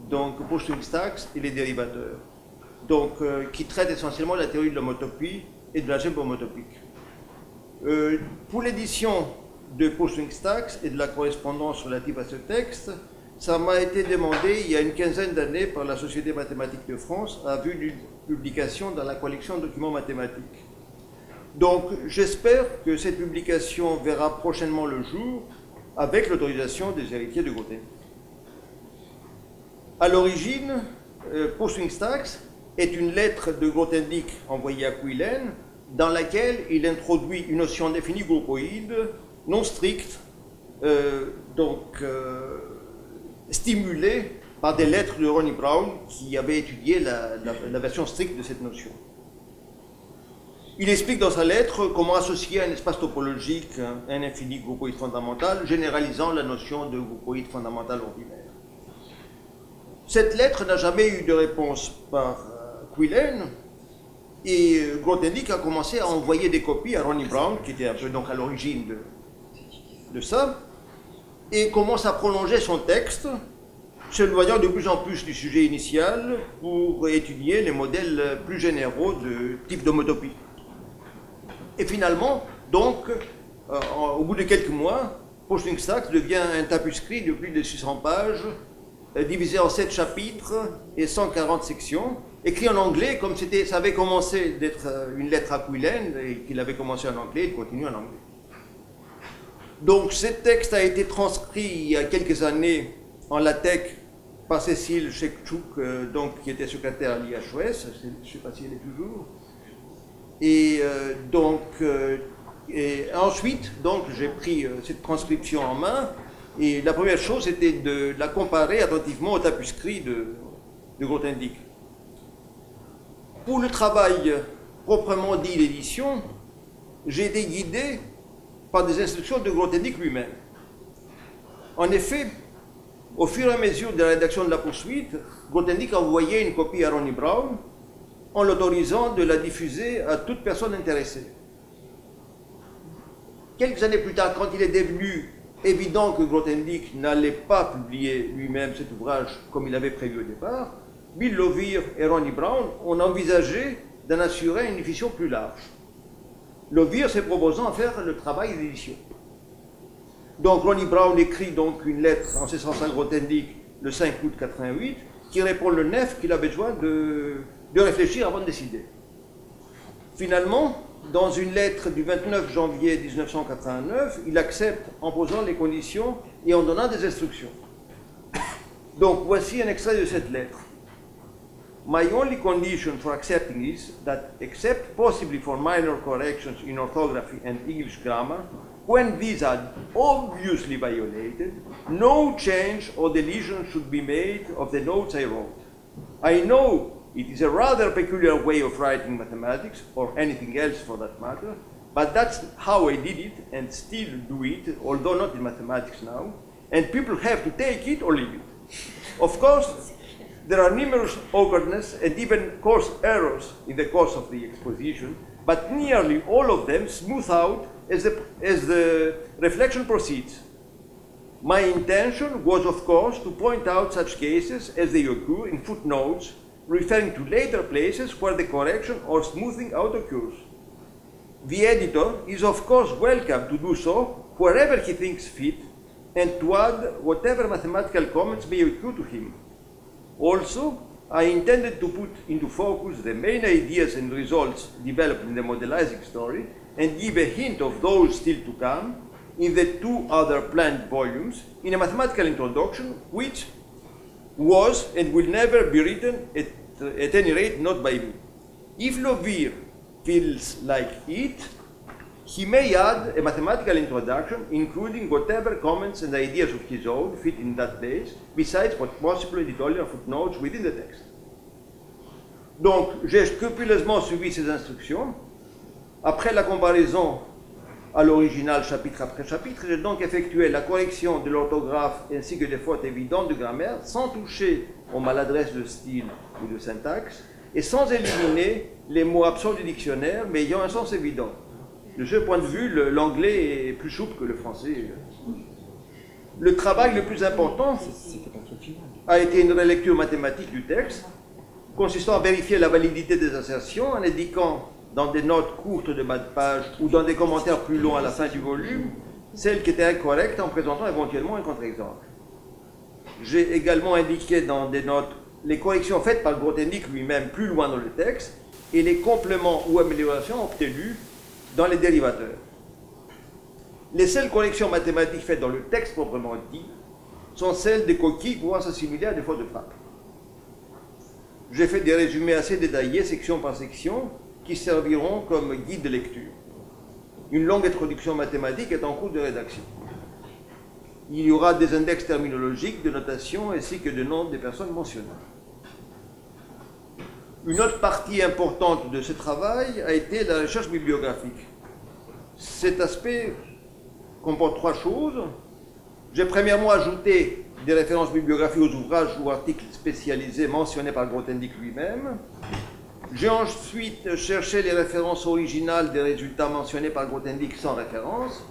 donc Post-Stacks et les dérivateurs. Donc qui traitent essentiellement de la théorie de l'homotopie et de l'algèbre homotopique. Pour l'édition de Post-Stacks et de la correspondance relative à ce texte, ça m'a été demandé il y a une quinzaine d'années par la Société mathématique de France à vue d'une publication dans la collection de documents mathématiques. Donc j'espère que cette publication verra prochainement le jour avec l'autorisation des héritiers de Grothendieck. À l'origine, Post-Stacks est une lettre de Grothendieck envoyée à Quillen dans laquelle il introduit une notion définie groupoïde non stricte, stimulée par des lettres de Ronnie Brown qui avait étudié la version stricte de cette notion. Il explique dans sa lettre comment associer à un espace topologique un infini groupoïde fondamental, généralisant la notion de groupoïde fondamental ordinaire. Cette lettre n'a jamais eu de réponse par Quillen, et Grothendieck a commencé à envoyer des copies à Ronnie Brown, qui était un peu donc à l'origine de ça, et commence à prolonger son texte, s'éloignant de plus en plus du sujet initial pour étudier les modèles plus généraux de type d'homotopie. Et finalement, donc, au bout de quelques mois, Post-Stacks devient un tapuscrit de plus de 600 pages, divisé en 7 chapitres et 140 sections, écrit en anglais, comme ça avait commencé d'être une lettre à Quillen, et qu'il avait commencé en anglais, il continue en anglais. Donc, ce texte a été transcrit il y a quelques années en LaTeX par Cécile Chekchouk, qui était secrétaire à l'IHES, je ne sais pas si elle est toujours. Et ensuite, j'ai pris cette transcription en main, et la première chose, c'était de la comparer attentivement au tapuscrit de Grothendieck. Pour le travail proprement dit d'édition, j'ai été guidé par des instructions de Grothendieck lui-même. En effet, au fur et à mesure de la rédaction de la poursuite, Grothendieck a envoyé une copie à Ronnie Brown en l'autorisant de la diffuser à toute personne intéressée. Quelques années plus tard, quand il est devenu évident que Grothendieck n'allait pas publier lui-même cet ouvrage comme il avait prévu au départ, Bill Lovier et Ronnie Brown ont envisagé d'en assurer une diffusion plus large. Lovier s'est proposant à faire le travail d'édition. Donc Ronnie Brown écrit donc une lettre en ce sens à Grothendieck le 5 août 1988 qui répond le 9 qu'il a besoin de réfléchir avant de décider. Finalement, dans une lettre du 29 janvier 1989, il accepte en posant les conditions et en donnant des instructions. Donc voici un extrait de cette lettre. My only condition for accepting is that, except possibly for minor corrections in orthography and English grammar, when these are obviously violated, no change or deletion should be made of the notes I wrote. I know it is a rather peculiar way of writing mathematics, or anything else for that matter, but that's how I did it and still do it, although not in mathematics now, and people have to take it or leave it. Of course, there are numerous awkwardness and even coarse errors in the course of the exposition, but nearly all of them smooth out as the reflection proceeds. My intention was, of course, to point out such cases as they occur in footnotes, referring to later places where the correction or smoothing out occurs. The editor is, of course, welcome to do so wherever he thinks fit, and to add whatever mathematical comments may occur to him. Also, I intended to put into focus the main ideas and results developed in the modelizing story and give a hint of those still to come in the 2 other planned volumes in a mathematical introduction which was and will never be written, at any rate not by me. If Lovier feels like it, he may add a mathematical introduction, including whatever comments and ideas of his own fit in that place, besides what possible editorial footnotes within the text. Donc, j'ai scrupuleusement suivi ces instructions. Après la comparaison à l'original chapitre après chapitre, j'ai donc effectué la correction de l'orthographe ainsi que des fautes évidentes de grammaire sans toucher aux maladresses de style ou de syntaxe et sans éliminer les mots absents du dictionnaire mais ayant un sens évident. De ce point de vue, l'anglais est plus souple que le français. Le travail le plus important a été une relecture mathématique du texte, consistant à vérifier la validité des assertions en indiquant dans des notes courtes de bas de page ou dans des commentaires plus longs à la fin du volume, celles qui étaient incorrectes en présentant éventuellement un contre-exemple. J'ai également indiqué dans des notes les corrections faites par Grothendieck lui-même plus loin dans le texte et les compléments ou améliorations obtenus dans les dérivateurs. Les seules corrections mathématiques faites dans le texte proprement dit sont celles des coquilles pouvant s'assimiler à des fautes de frappe. J'ai fait des résumés assez détaillés, section par section, qui serviront comme guide de lecture. Une longue introduction mathématique est en cours de rédaction. Il y aura des index terminologiques, de notation, ainsi que de noms des personnes mentionnées. Une autre partie importante de ce travail a été la recherche bibliographique. Cet aspect comporte trois choses. J'ai premièrement ajouté des références bibliographiques aux ouvrages ou articles spécialisés mentionnés par Grothendieck lui-même. J'ai ensuite cherché les références originales des résultats mentionnés par Grothendieck sans référence.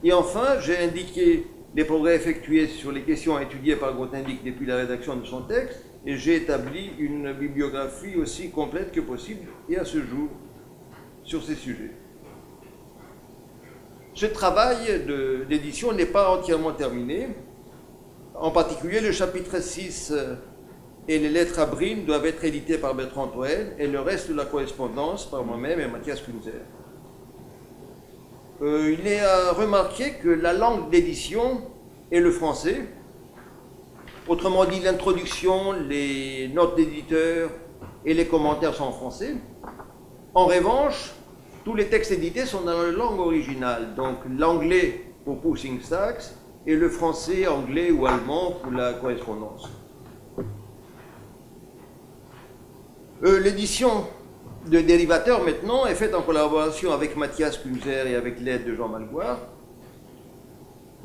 Et enfin, j'ai indiqué les progrès effectués sur les questions étudiées par Grothendieck depuis la rédaction de son texte, et j'ai établi une bibliographie aussi complète que possible, et à ce jour, sur ces sujets. Ce travail d'édition n'est pas entièrement terminé. En particulier, le chapitre 6 et les lettres à Brine doivent être édités par Bertrand Toel et le reste de la correspondance par moi-même et Mathias Kunzer. Il est à remarquer que la langue d'édition est le français. Autrement dit, l'introduction, les notes d'éditeur et les commentaires sont en français. En revanche, tous les textes édités sont dans la langue originale, donc l'anglais pour Pushing Stacks et le français, anglais ou allemand pour la correspondance. L'édition de dérivateurs maintenant est faite en collaboration avec Mathias Kunzer et avec l'aide de Jean Malgoire.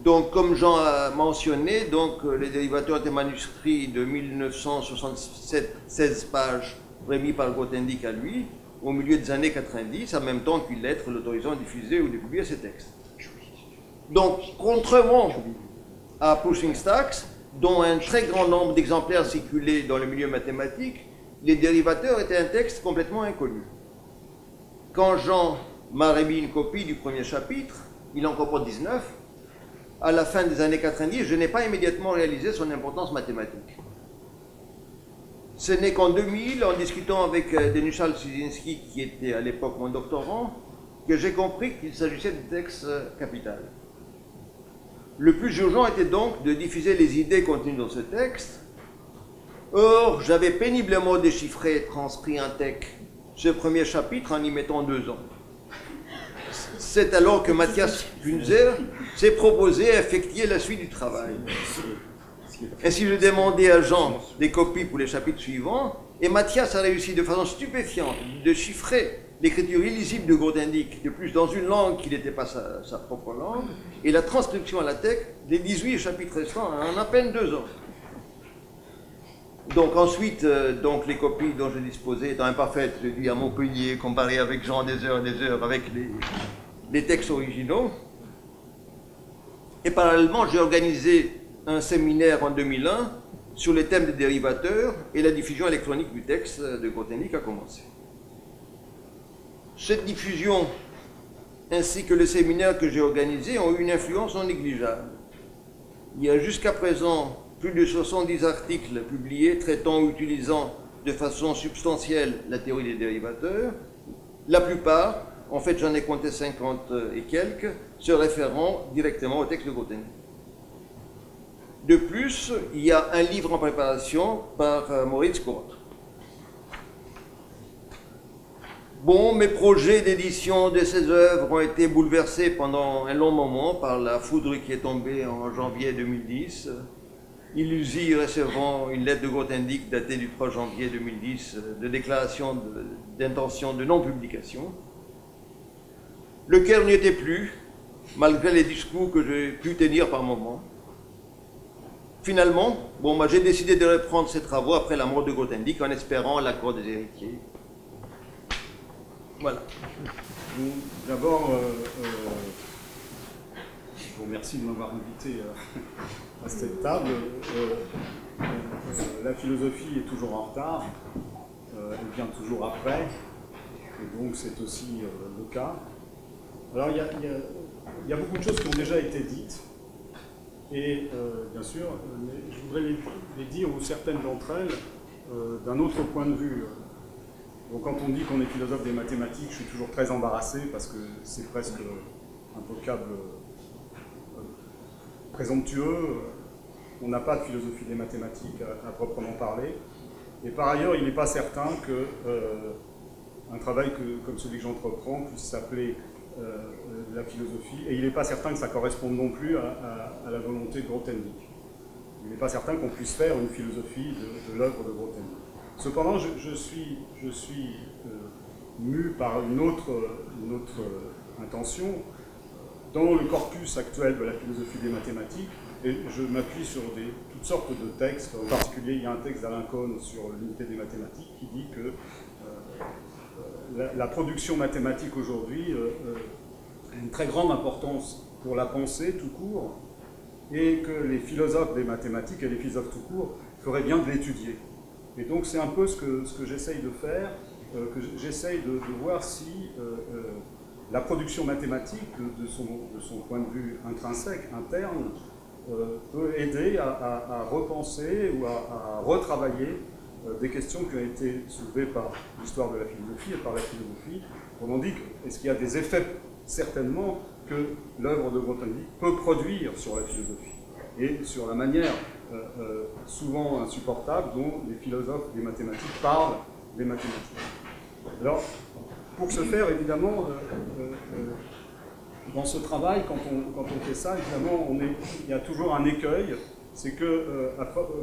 Donc, comme Jean a mentionné, donc, les dérivateurs étaient manuscrits de 1967, 16 pages, remis par Grothendieck à lui, au milieu des années 90, en même temps qu'une lettre l'autorisant à diffuser ou de publier ses textes. Donc, contrairement à Pushing Stacks, dont un très grand nombre d'exemplaires circulaient dans le milieu mathématique, les dérivateurs étaient un texte complètement inconnu. Quand Jean m'a remis une copie du premier chapitre, il en comporte 19, à la fin des années 90, je n'ai pas immédiatement réalisé son importance mathématique. Ce n'est qu'en 2000, en discutant avec Denushal Suzinski, qui était à l'époque mon doctorant, que j'ai compris qu'il s'agissait de texte capital. Le plus urgent était donc de diffuser les idées contenues dans ce texte. Or, j'avais péniblement déchiffré et transcrit un texte, ce premier chapitre, en y mettant 2 ans. C'est alors que Mathias Kunzer s'est proposé à effectuer la suite du travail. Ainsi, je demandais à Jean des copies pour les chapitres suivants, et Mathias a réussi de façon stupéfiante de chiffrer l'écriture illisible de Grothendieck, de plus dans une langue qui n'était pas sa propre langue, et la transcription à la tech des 18 chapitres restants en à peine 2 ans. Donc ensuite, les copies dont je disposais étant imparfaites, je dis à Montpellier, comparé avec Jean des heures avec les textes originaux. Et parallèlement, j'ai organisé un séminaire en 2001 sur les thèmes des dérivateurs et la diffusion électronique du texte de Grothendieck a commencé. Cette diffusion ainsi que le séminaire que j'ai organisé ont eu une influence non négligeable. Il y a jusqu'à présent plus de 70 articles publiés traitant ou utilisant de façon substantielle la théorie des dérivateurs. La plupart, en fait j'en ai compté 50 et quelques, se référant directement au texte de Grothendieck. De plus, il y a un livre en préparation par Moritz Kort. Bon, mes projets d'édition de ces œuvres ont été bouleversés pendant un long moment par la foudre qui est tombée en janvier 2010. Illusie recevant une lettre de Grothendieck datée du 3 janvier 2010 de déclaration d'intention de non-publication. Le cœur n'y était plus, malgré les discours que j'ai pu tenir par moments. Finalement, bon, j'ai décidé de reprendre ces travaux après la mort de Grothendieck en espérant l'accord des héritiers. Voilà. D'abord, je vous remercie de m'avoir invité à cette table. La philosophie est toujours en retard, elle vient toujours après, et donc c'est aussi le cas. Alors il y a beaucoup de choses qui ont déjà été dites, et bien sûr, je voudrais les dire, ou certaines d'entre elles, d'un autre point de vue. Donc quand on dit qu'on est philosophe des mathématiques, je suis toujours très embarrassé parce que c'est presque un vocable présomptueux. On n'a pas de philosophie des mathématiques à proprement parler. Et par ailleurs, il n'est pas certain qu'un travail comme celui que j'entreprends puisse s'appeler la philosophie. Et il n'est pas certain que ça corresponde non plus à la volonté de Grothendieck. Il n'est pas certain qu'on puisse faire une philosophie de l'œuvre de Grothendieck. Cependant, je suis mu par une autre intention. Dans le corpus actuel de la philosophie des mathématiques, et je m'appuie sur toutes sortes de textes, en particulier il y a un texte d'Alain Kohn sur l'unité des mathématiques qui dit que la production mathématique aujourd'hui a une très grande importance pour la pensée tout court, et que les philosophes des mathématiques et les philosophes tout court feraient bien de l'étudier. Et donc c'est un peu ce que j'essaye de faire, que j'essaye de voir si la production mathématique, de son point de vue intrinsèque, interne, peut aider à repenser ou à retravailler des questions qui ont été soulevées par l'histoire de la philosophie et par la philosophie. Autrement dit, est-ce qu'il y a des effets, certainement, que l'œuvre de Grothendieck peut produire sur la philosophie et sur la manière souvent insupportable dont les philosophes des mathématiques parlent des mathématiques. Alors, pour ce faire, évidemment, dans ce travail, quand on fait ça, évidemment, il y a toujours un écueil, c'est que,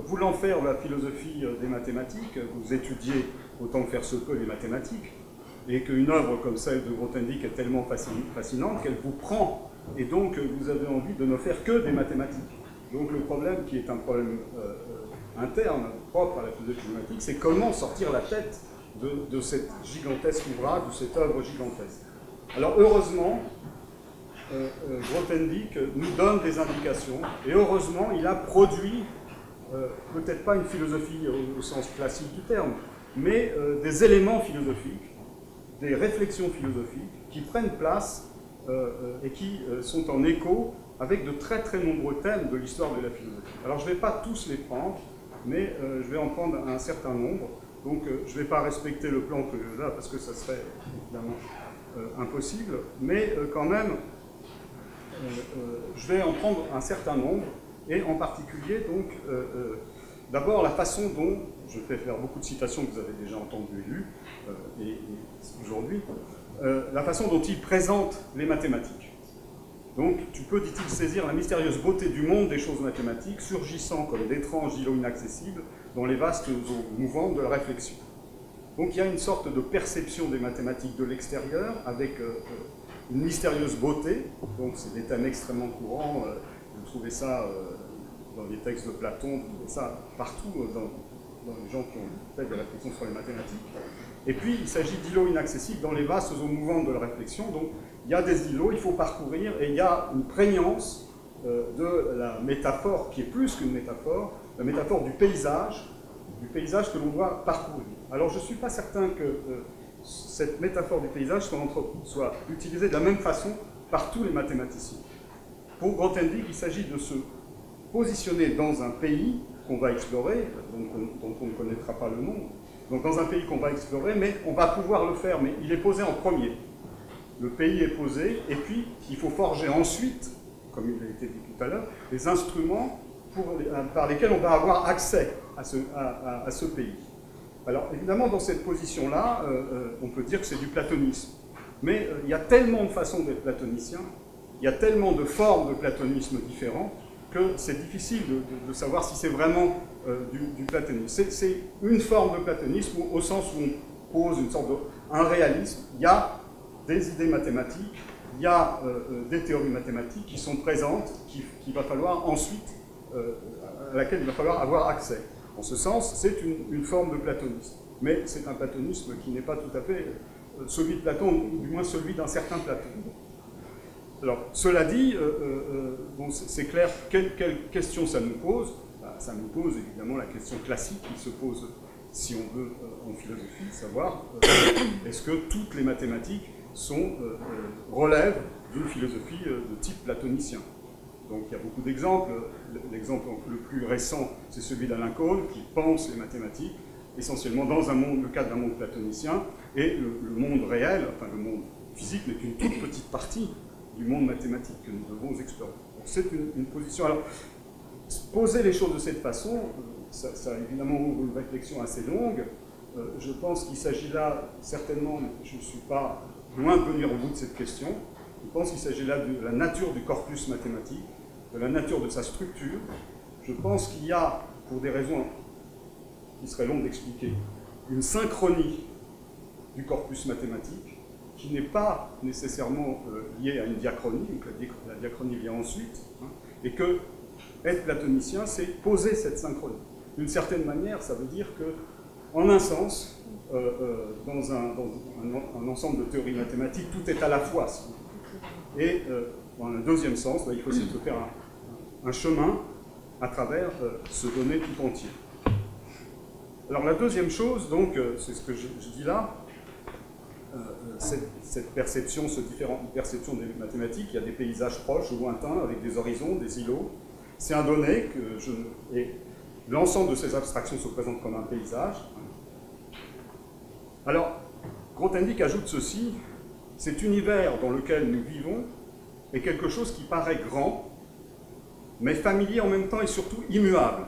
voulant faire la philosophie des mathématiques, vous étudiez autant que faire se peut les mathématiques, et qu'une œuvre comme celle de Grothendieck est tellement fascinante qu'elle vous prend, et donc vous avez envie de ne faire que des mathématiques. Donc le problème, qui est un problème interne, propre à la philosophie mathématique, c'est comment sortir la tête de cette gigantesque ouvrage, de cette œuvre gigantesque. Alors heureusement, Grothendieck nous donne des indications, et heureusement, il a produit, peut-être pas une philosophie au sens classique du terme, mais des éléments philosophiques, des réflexions philosophiques qui prennent place et qui sont en écho avec de très très nombreux thèmes de l'histoire de la philosophie. Alors je ne vais pas tous les prendre, mais je vais en prendre un certain nombre. Donc je ne vais pas respecter le plan que j'ai là, parce que ça serait évidemment impossible, mais quand même, je vais en prendre un certain nombre, et en particulier, donc, d'abord la façon dont, je vais faire beaucoup de citations que vous avez déjà entendues et lues, et aujourd'hui, la façon dont il présente les mathématiques. Donc, tu peux, dit-il, saisir la mystérieuse beauté du monde des choses mathématiques, surgissant comme d'étranges îlots inaccessibles dans les vastes eaux mouvantes de la réflexion. Donc, il y a une sorte de perception des mathématiques de l'extérieur, avec une mystérieuse beauté. Donc, c'est des thèmes extrêmement courants. Vous trouvez ça dans les textes de Platon, vous trouvez ça partout dans les gens qui ont fait des réflexions sur les mathématiques. Et puis, il s'agit d'îlots inaccessibles dans les vastes eaux mouvantes de la réflexion. Donc, il y a des îlots, il faut parcourir, et il y a une prégnance de la métaphore, qui est plus qu'une métaphore, la métaphore du paysage que l'on doit parcourir. Alors, je ne suis pas certain que cette métaphore du paysage soit utilisée de la même façon par tous les mathématiciens. Pour Grothendieck, il s'agit de se positionner dans un pays qu'on va explorer, dont on ne connaîtra pas le nom, donc dans un pays qu'on va explorer, mais on va pouvoir le faire, mais il est posé en premier. Le pays est posé, et puis il faut forger ensuite, comme il a été dit tout à l'heure, les instruments par lesquels on va avoir accès à ce pays. Alors évidemment, dans cette position-là, on peut dire que c'est du platonisme. Mais il y a tellement de façons d'être platonicien, il y a tellement de formes de platonisme différentes, que c'est difficile de savoir si c'est vraiment du platonisme. C'est une forme de platonisme au sens où on pose une sorte un réalisme. Il y a des idées mathématiques, il y a des théories mathématiques qui sont présentes, qu'il va falloir ensuite, à laquelle il va falloir avoir accès. En ce sens, c'est une forme de platonisme. Mais c'est un platonisme qui n'est pas tout à fait celui de Platon, ou du moins celui d'un certain Platon. Alors, cela dit, bon, c'est clair, quelle question ça nous pose? Ça nous pose évidemment la question classique qui se pose, si on veut, en philosophie, savoir est-ce que toutes les mathématiques relèvent d'une philosophie de type platonicien. Donc il y a beaucoup d'exemples. L'exemple le plus récent, c'est celui d'Alain Cole, qui pense les mathématiques essentiellement dans le cadre d'un monde platonicien, et le monde réel, enfin le monde physique, n'est qu'une toute petite partie du monde mathématique que nous devons explorer. C'est une position. Alors, poser les choses de cette façon, ça évidemment ouvre une réflexion assez longue. Je pense qu'il s'agit là, certainement, je ne suis pas loin de venir au bout de cette question, je pense qu'il s'agit là de la nature du corpus mathématique, de la nature de sa structure. Je pense qu'il y a, pour des raisons qui seraient longues d'expliquer, une synchronie du corpus mathématique qui n'est pas nécessairement liée à une diachronie, donc la diachronie vient ensuite, hein, et que être platonicien, c'est poser cette synchronie. D'une certaine manière, ça veut dire que, en un sens, dans un ensemble de théories mathématiques, tout est à la fois. Et dans un deuxième sens, il faut essayer de faire un chemin à travers ce donné tout entier. Alors la deuxième chose, donc, c'est ce que je dis là, cette perception, ce différent de perception des mathématiques, il y a des paysages proches, lointains, avec des horizons, des îlots. C'est un donné et l'ensemble de ces abstractions se présente comme un paysage. Alors, Grothendieck ajoute ceci: cet univers dans lequel nous vivons est quelque chose qui paraît grand, mais familier en même temps et surtout immuable.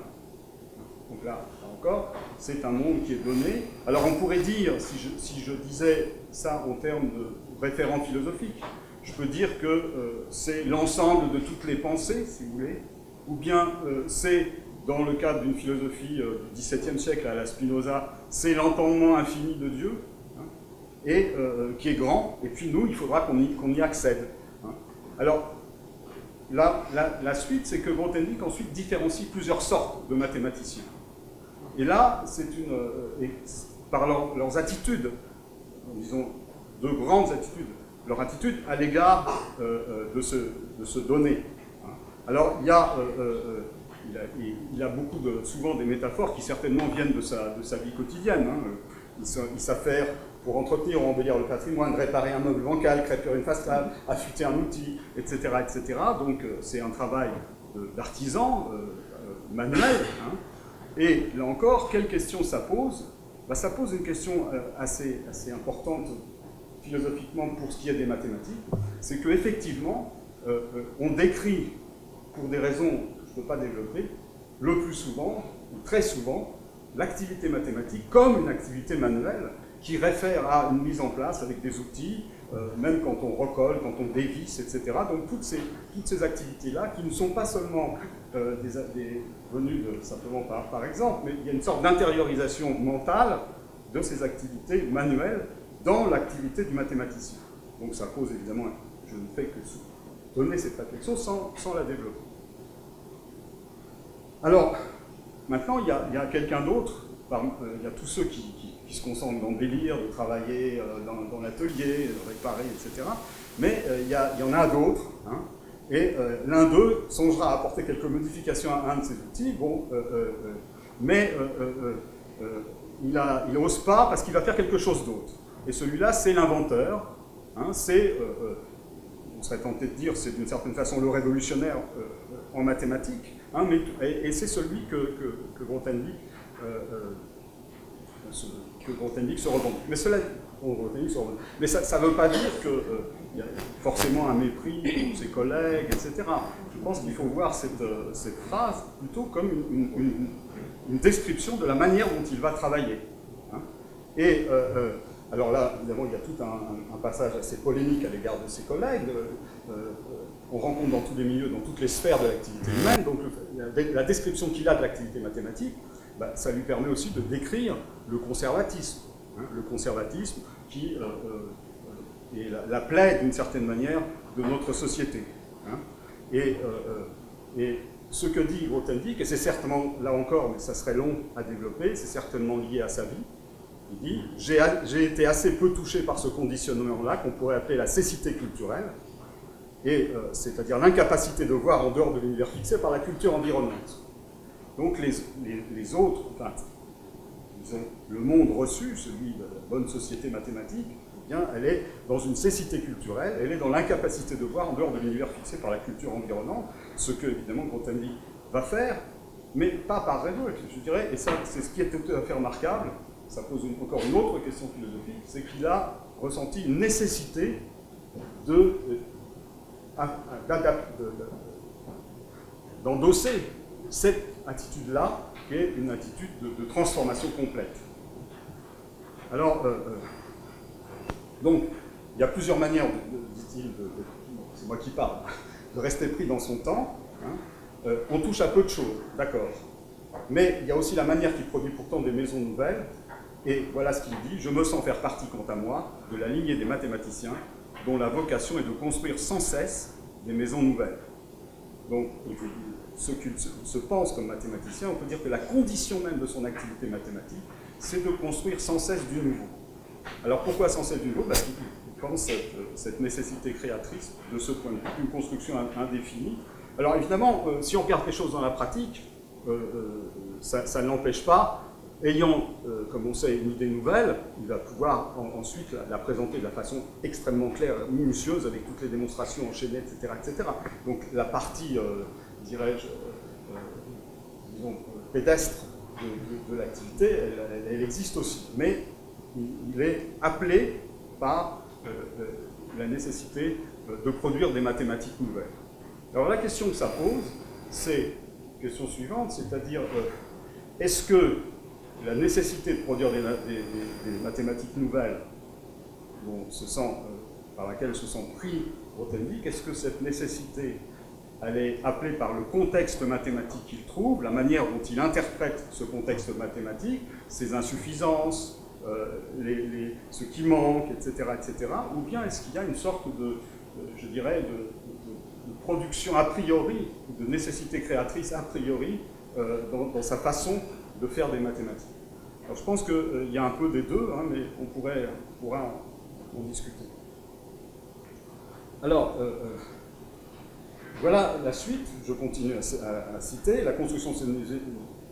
Donc là encore, c'est un monde qui est donné. Alors on pourrait dire, si je disais ça en termes de référent philosophique, je peux dire que c'est l'ensemble de toutes les pensées, si vous voulez, ou bien c'est, dans le cadre d'une philosophie du XVIIe siècle à la Spinoza, c'est l'entendement infini de Dieu, hein, et qui est grand, et puis nous, il faudra qu'on y accède. Hein. Alors, la suite, c'est que Grothendieck ensuite différencie plusieurs sortes de mathématiciens. Et là, c'est par leurs attitudes, disons, de grandes attitudes, leur attitude à l'égard de ce donné. Hein. Alors, il a beaucoup souvent des métaphores qui certainement viennent de sa vie quotidienne. Hein. Il s'affaire pour entretenir ou embellir le patrimoine, réparer un meuble bancal, crépir une façade, affûter un outil, etc. etc. Donc c'est un travail d'artisan, manuel. Hein. Et là encore, quelle question ça pose? Ça pose une question assez importante philosophiquement pour ce qui est des mathématiques. C'est qu'effectivement, on décrit, pour des raisons que je ne peux pas développer, le plus souvent, ou très souvent, l'activité mathématique comme une activité manuelle qui réfère à une mise en place avec des outils, même quand on recolle, quand on dévisse, etc. Donc toutes ces activités-là, qui ne sont pas seulement venues simplement par exemple, mais il y a une sorte d'intériorisation mentale de ces activités manuelles dans l'activité du mathématicien. Donc ça pose évidemment, je ne fais que donner cette réflexion sans la développer. Alors, maintenant, il y a quelqu'un d'autre, il y a tous ceux qui se concentrent dans le délire, de travailler dans l'atelier, de réparer, etc. Mais il y en a d'autres, hein, et l'un d'eux songera à apporter quelques modifications à un de ces outils, bon, mais il n'ose pas parce qu'il va faire quelque chose d'autre. Et celui-là, c'est l'inventeur, hein, on serait tenté de dire, c'est d'une certaine façon le révolutionnaire en mathématiques, hein, et c'est celui que Grothendieck se revendique. Mais cela, mais ça ne veut pas dire qu'il y a forcément un mépris pour ses collègues, etc. Je pense qu'il faut voir cette phrase plutôt comme une description de la manière dont il va travailler. Hein. Et alors là, évidemment, il y a tout un passage assez polémique à l'égard de ses collègues. On rencontre dans tous les milieux, dans toutes les sphères de l'activité humaine, donc la description qu'il a de l'activité mathématique, bah, ça lui permet aussi de décrire le conservatisme. Hein, le conservatisme qui est la plaie, d'une certaine manière, de notre société. Hein. Et ce que dit Grothendieck, et c'est certainement, là encore, mais ça serait long à développer, c'est certainement lié à sa vie. Il dit « J'ai été assez peu touché par ce conditionnement-là, qu'on pourrait appeler la cécité culturelle, et c'est-à-dire l'incapacité de voir en dehors de l'univers fixé par la culture environnante. » Donc les autres, enfin, disons, le monde reçu, celui de la bonne société mathématique, eh bien, elle est dans une cécité culturelle, elle est dans l'incapacité de voir en dehors de l'univers fixé par la culture environnante, ce que, évidemment, Grothendieck va faire, mais pas par réseau, je dirais, et ça, c'est ce qui est tout à fait remarquable. Ça pose encore une autre question philosophique, c'est qu'il a ressenti une nécessité d'endosser cette attitude-là, qui est une attitude de transformation complète. Alors, donc, il y a plusieurs manières, dit-il, c'est moi qui parle, de rester pris dans son temps. Hein. On touche à peu de choses, d'accord. Mais il y a aussi la manière qui produit pourtant des maisons nouvelles. Et voilà ce qu'il dit, je me sens faire partie, quant à moi, de la lignée des mathématiciens dont la vocation est de construire sans cesse des maisons nouvelles. Donc, ce qu'il se pense comme mathématicien, on peut dire que la condition même de son activité mathématique, c'est de construire sans cesse du nouveau. Alors pourquoi sans cesse du nouveau? Parce qu'il pense cette nécessité créatrice de ce point de vue, une construction indéfinie. Alors évidemment, si on regarde les choses dans la pratique, ça ne l'empêche pas. Ayant, comme on sait, une idée nouvelle, il va pouvoir ensuite la présenter de la façon extrêmement claire, minutieuse, avec toutes les démonstrations enchaînées, etc. etc. Donc la partie, dirais-je, disons, pédestre de l'activité, elle existe aussi. Mais il est appelé par la nécessité de produire des mathématiques nouvelles. Alors la question que ça pose, c'est la question suivante, c'est-à-dire, est-ce que la nécessité de produire des mathématiques nouvelles par laquelle se sent pris Grothendieck, est-ce que cette nécessité, elle est appelée par le contexte mathématique qu'il trouve, la manière dont il interprète ce contexte mathématique, ses insuffisances, ce qui manque, etc., etc., ou bien est-ce qu'il y a une sorte je dirais, de production a priori, de nécessité créatrice a priori dans sa façon de faire des mathématiques. Alors je pense qu'il y a un peu des deux, hein, mais on pourra en discuter. Alors, voilà la suite, je continue à citer. La construction,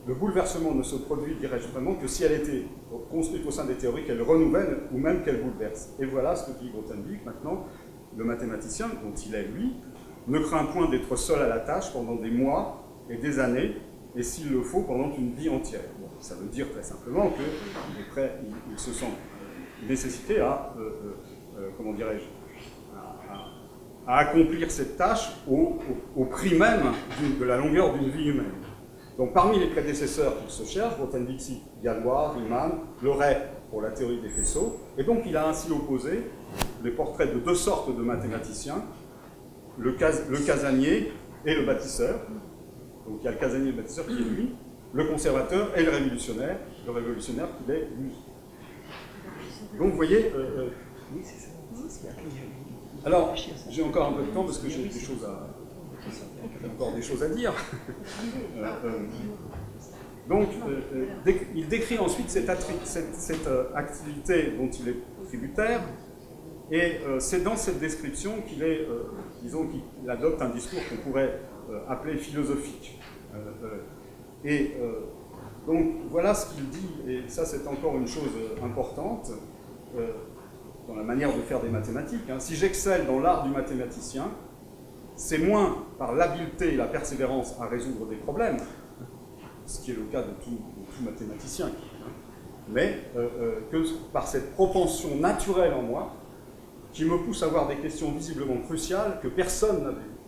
le bouleversement ne se produit, dirais-je vraiment, que si elle était construite au sein des théories, qu'elle renouvelle ou même qu'elle bouleverse. Et voilà ce que dit Grothendieck maintenant, le mathématicien, dont il est lui, ne craint point d'être seul à la tâche pendant des mois et des années, et s'il le faut, pendant une vie entière. Bon, ça veut dire très simplement qu'il se sent nécessité à, comment dirais-je, à accomplir cette tâche au prix même de la longueur d'une vie humaine. Donc parmi les prédécesseurs qu'il se cherche, Grothendieck cite Galois, Riemann, Leray pour la théorie des faisceaux, et donc il a ainsi opposé les portraits de deux sortes de mathématiciens, le casanier et le bâtisseur. Donc il y a le casanier et le bâtisseur qui est lui, le conservateur et le révolutionnaire qui est lui. Donc vous voyez... alors, j'ai encore un peu de temps parce que j'ai encore des choses à dire. Donc, il décrit ensuite cette activité dont il est tributaire, et c'est dans cette description qu'il est, disons, qu'il adopte un discours qu'on pourrait appeler philosophique. Donc, voilà ce qu'il dit, et ça c'est encore une chose importante, dans la manière de faire des mathématiques. Hein. Si j'excelle dans l'art du mathématicien, c'est moins par l'habileté et la persévérance à résoudre des problèmes, ce qui est le cas de tout mathématicien, mais que par cette propension naturelle en moi, qui me pousse à avoir des questions visiblement cruciales que personne n'avait vues.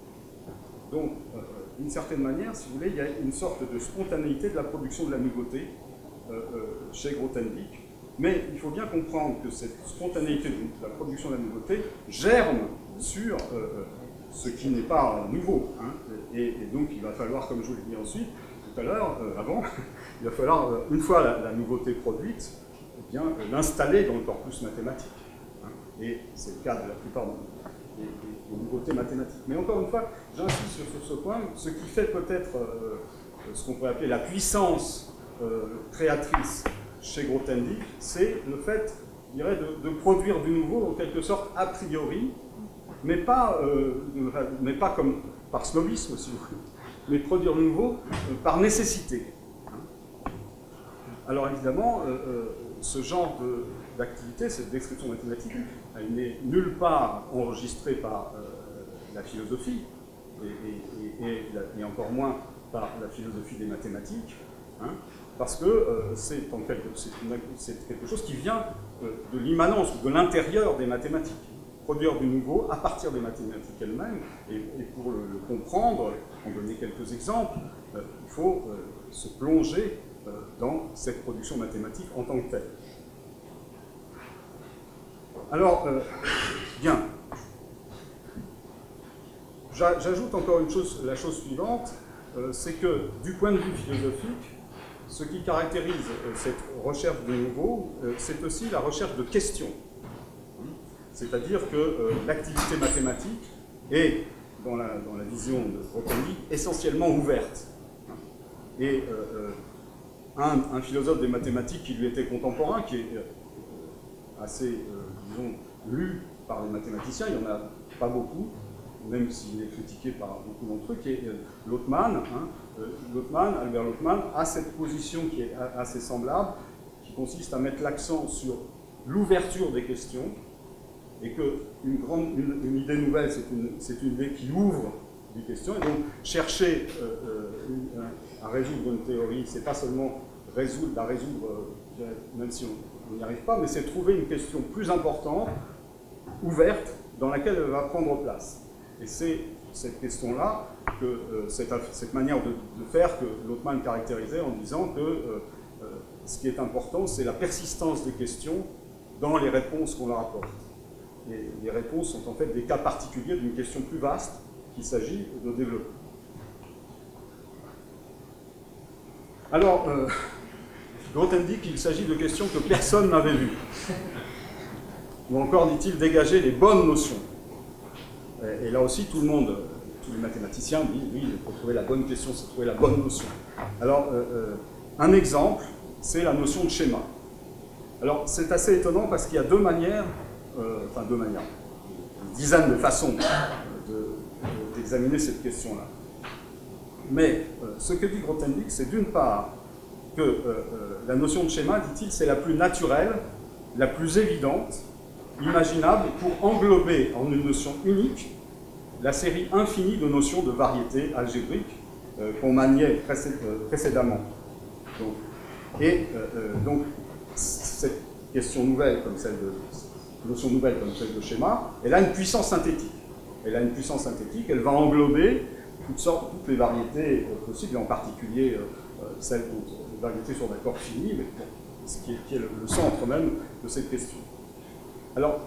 Donc, d'une certaine manière, si vous voulez, il y a une sorte de spontanéité de la production de la nouveauté chez Grothendieck, Mais il faut bien comprendre que cette spontanéité de la production de la nouveauté germe sur ce qui n'est pas nouveau. Hein. Et donc il va falloir, comme je vous l'ai dit ensuite, tout à l'heure, avant, il va falloir, une fois la nouveauté produite, eh bien, l'installer dans le corpus mathématique. Hein. Et c'est le cas de la plupart des nouveautés mathématiques. Mais encore une fois, j'insiste sur ce point, ce qui fait peut-être ce qu'on pourrait appeler la puissance créatrice chez Grothendieck, c'est le fait, je dirais, de produire du nouveau en quelque sorte a priori, mais pas comme par snobisme, si vous voulez, mais produire du nouveau par nécessité. Alors évidemment, ce genre d'activité, cette description mathématique, elle n'est nulle part enregistrée par la philosophie, et encore moins par la philosophie des mathématiques, hein, parce que c'est quelque chose qui vient de l'immanence, de l'intérieur des mathématiques. Produire du nouveau à partir des mathématiques elles-mêmes, et pour le comprendre, en donner quelques exemples, il faut se plonger dans cette production mathématique en tant que telle. Alors, bien. J'ajoute encore une chose, la chose suivante, c'est que du point de vue philosophique, ce qui caractérise cette recherche de nouveau, c'est aussi la recherche de questions. C'est-à-dire que l'activité mathématique est, dans la vision de Grothendieck, essentiellement ouverte. Et un philosophe des mathématiques qui lui était contemporain, qui est assez, disons, lu par les mathématiciens, il n'y en a pas beaucoup, même s'il est critiqué par beaucoup d'entre eux, qui est Lotman. Albert Lotman a cette position qui est assez semblable, qui consiste à mettre l'accent sur l'ouverture des questions, et qu'une idée nouvelle, c'est une idée qui ouvre des questions, et donc chercher à résoudre une théorie, c'est pas seulement la résoudre, même si on n'y arrive pas, mais c'est trouver une question plus importante, ouverte, dans laquelle elle va prendre place. Et c'est cette question-là, cette manière de faire que Lotman caractérisait en disant que ce qui est important, c'est la persistance des questions dans les réponses qu'on leur apporte. Et les réponses sont en fait des cas particuliers d'une question plus vaste qu'il s'agit de développer. Alors, Grothendieck, il s'agit de questions que personne n'avait vues. Ou encore, dit-il, dégager les bonnes notions. Et là aussi, tous les mathématiciens disent, oui, pour trouver la bonne question, c'est trouver la bonne notion. Alors, un exemple, c'est la notion de schéma. Alors, c'est assez étonnant parce qu'il y a deux manières, une dizaine de façons d'examiner cette question-là. Mais ce que dit Grothendieck, c'est d'une part que la notion de schéma, dit-il, c'est la plus naturelle, la plus évidente, imaginable pour englober en une notion unique la série infinie de notions de variété algébrique qu'on maniait précédemment. Donc, cette question nouvelle comme celle notion nouvelle comme celle de schéma, elle a une puissance synthétique. Elle va englober toutes les variétés possibles, et en particulier celles des variétés sur l'accord fini, mais bon, ce qui est le centre même de cette question. Alors,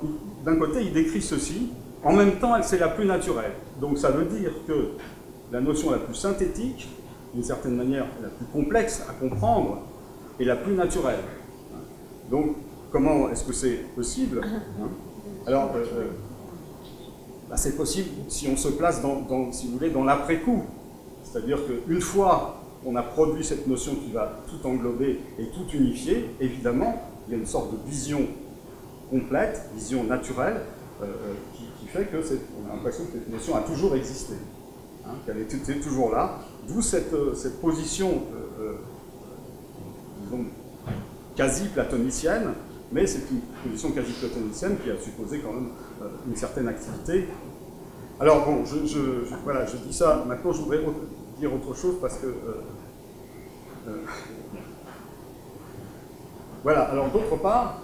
d'un côté, il décrit ceci, en même temps, c'est la plus naturelle. Donc ça veut dire que la notion la plus synthétique, d'une certaine manière la plus complexe à comprendre, est la plus naturelle. Donc, comment est-ce que c'est possible? Alors, c'est possible si on se place si vous voulez, dans l'après-coup. C'est-à-dire qu'une fois qu'on a produit cette notion qui va tout englober et tout unifier, évidemment, il y a une sorte de vision complète, vision naturelle, qui fait que on a l'impression que cette notion a toujours existé, qu'elle était toujours là, d'où cette position, disons, quasi-platonicienne, mais c'est une position quasi-platonicienne qui a supposé quand même une certaine activité. Alors bon, voilà, je dis ça, maintenant je voudrais dire autre chose parce que... voilà, alors d'autre part,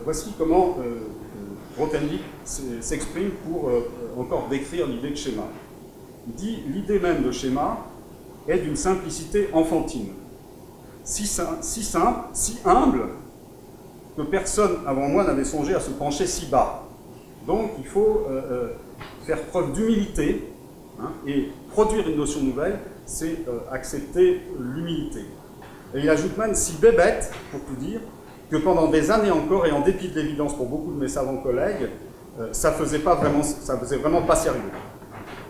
voici comment Grothendieck s'exprime pour encore décrire l'idée de schéma. Il dit « L'idée même de schéma est d'une simplicité enfantine. si simple, si humble, que personne avant moi n'avait songé à se pencher si bas. Donc il faut faire preuve d'humilité, hein, et produire une notion nouvelle, c'est accepter l'humilité. Et il ajoute même si bébête, pour tout dire, que pendant des années encore, et en dépit de l'évidence pour beaucoup de mes savants collègues, ça faisait vraiment pas sérieux.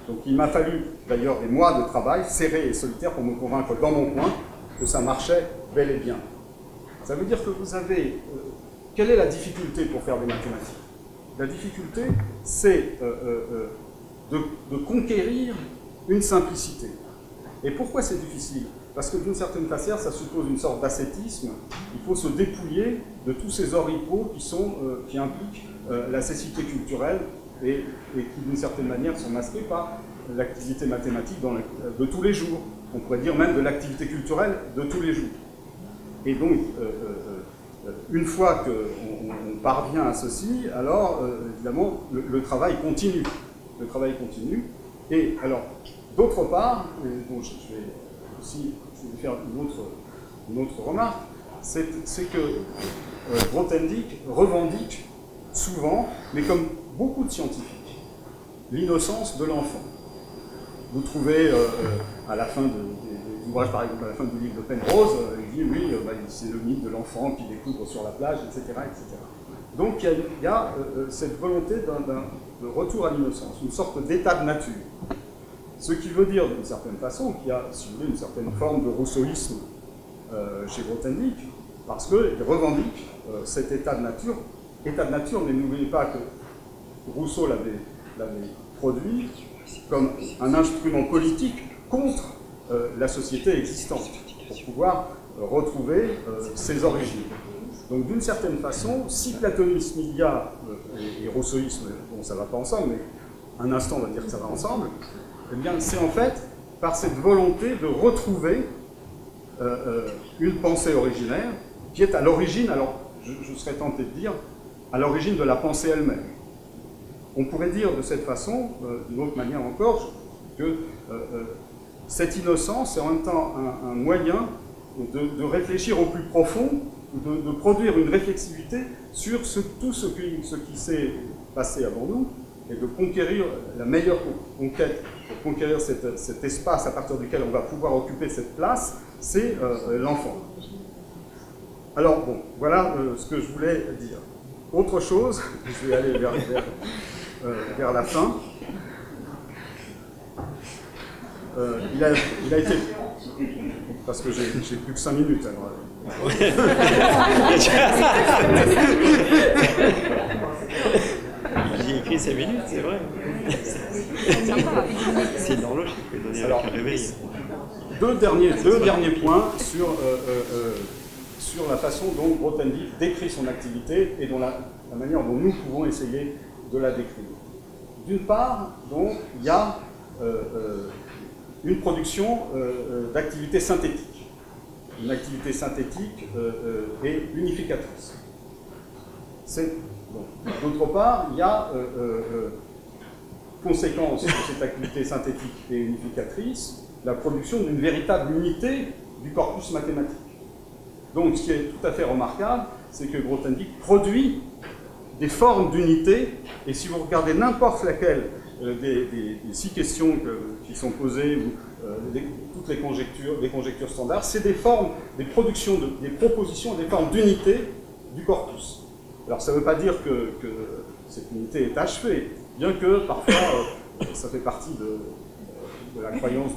Donc il m'a fallu d'ailleurs des mois de travail serré et solitaire pour me convaincre dans mon coin que ça marchait bel et bien. Ça veut dire que vous avez... quelle est la difficulté pour faire des mathématiques? La difficulté, c'est de conquérir une simplicité. Et pourquoi c'est difficile? Parce que d'une certaine façon, ça suppose une sorte d'ascétisme. Il faut se dépouiller de tous ces oripeaux qui impliquent la cécité culturelle et qui, d'une certaine manière, sont masqués par l'activité mathématique de tous les jours. On pourrait dire même de l'activité culturelle de tous les jours. Et donc, une fois qu'on parvient à ceci, alors, évidemment, le travail continue. Le travail continue. Et alors, d'autre part, bon, je vais aussi faire une autre remarque, c'est que Grothendieck revendique souvent, mais comme beaucoup de scientifiques, l'innocence de l'enfant. Vous trouvez à la fin des ouvrages, par exemple, à la fin du livre de Penrose, il dit oui, c'est le mythe de l'enfant qui découvre sur la plage, etc. etc. Donc il y a cette volonté de retour à l'innocence, une sorte d'état de nature. Ce qui veut dire, d'une certaine façon, qu'il y a, si vous voulez, une certaine forme de rousseauisme chez Grothendieck, parce qu'il revendique cet état de nature. État de nature, mais n'oubliez pas que Rousseau l'avait produit comme un instrument politique contre la société existante, pour pouvoir retrouver ses origines. Donc d'une certaine façon, si platonisme il y a, et rousseauisme, bon ça ne va pas ensemble, mais un instant on va dire que ça va ensemble, eh bien c'est en fait par cette volonté de retrouver une pensée originaire qui est à l'origine, alors je serais tenté de dire, à l'origine de la pensée elle-même. On pourrait dire de cette façon, d'une autre manière encore, que cette innocence est en même temps un moyen de réfléchir au plus profond, de produire une réflexivité sur tout ce qui s'est passé avant nous, et de conquérir la meilleure conquête, pour conquérir cet espace à partir duquel on va pouvoir occuper cette place, c'est l'enfant. Alors bon, voilà ce que je voulais dire. Autre chose, je vais aller vers la fin. Il a été... Parce que j'ai plus que 5 minutes, alors... J'ai écrit 5 minutes, c'est vrai. C'est une horloge qui peut donner avec un réveil. Deux derniers points sur la façon dont Grothendieck décrit son activité et dont la manière dont nous pouvons essayer de la décrire. D'une part, donc, il y a une production d'activité synthétique. Une activité synthétique et unificatrice. D'autre part, il y a conséquence de cette activité synthétique et unificatrice, la production d'une véritable unité du corpus mathématique. Donc, ce qui est tout à fait remarquable, c'est que Grothendieck produit des formes d'unité, et si vous regardez n'importe laquelle des 6 questions qui sont posées, ou toutes les conjectures standards, c'est des formes, des productions, des propositions, des formes d'unité du corpus. Alors, ça ne veut pas dire que cette unité est achevée, bien que parfois, ça fait partie de la croyance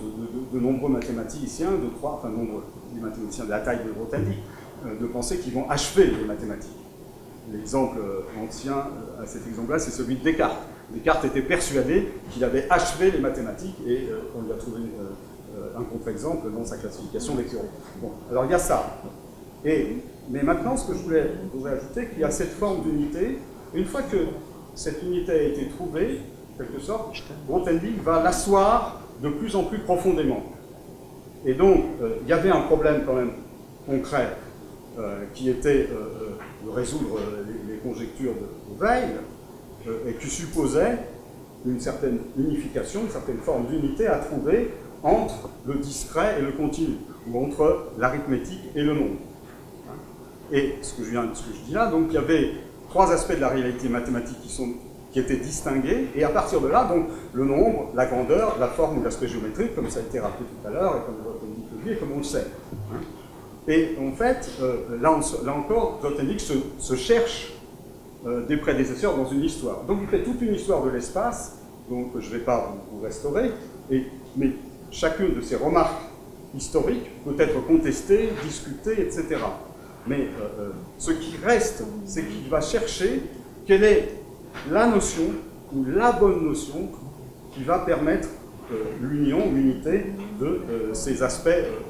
de nombreux mathématiciens, des mathématiciens de la taille de Grothendieck, de penser qu'ils vont achever les mathématiques. L'exemple ancien à cet exemple-là, c'est celui de Descartes. Descartes était persuadé qu'il avait achevé les mathématiques et on lui a trouvé un contre-exemple dans sa classification des théories. Bon, alors il y a ça. Mais maintenant, ce que je voulais ajouter, qu'il y a cette forme d'unité. Une fois que cette unité a été trouvée, en quelque sorte, Grothendieck va l'asseoir de plus en plus profondément. Et donc, il y avait un problème quand même concret qui était de résoudre les conjectures de Weil et qui supposait une certaine unification, une certaine forme d'unité à trouver entre le discret et le continu, ou entre l'arithmétique et le nombre. Et ce que je dis là, donc il y avait trois aspects de la réalité mathématique qui étaient distingués, et à partir de là, donc le nombre, la grandeur, la forme ou l'aspect géométrique, comme ça a été rappelé tout à l'heure, et comme dit Claudier, et comme on le sait. Et en fait, là encore, Grothendieck se cherche des prédécesseurs dans une histoire. Donc il fait toute une histoire de l'espace, donc je ne vais pas vous restaurer, mais chacune de ces remarques historiques peut être contestée, discutée, etc. Mais ce qui reste, c'est qu'il va chercher quelle est la notion, ou la bonne notion, qui va permettre l'union, l'unité de ces aspects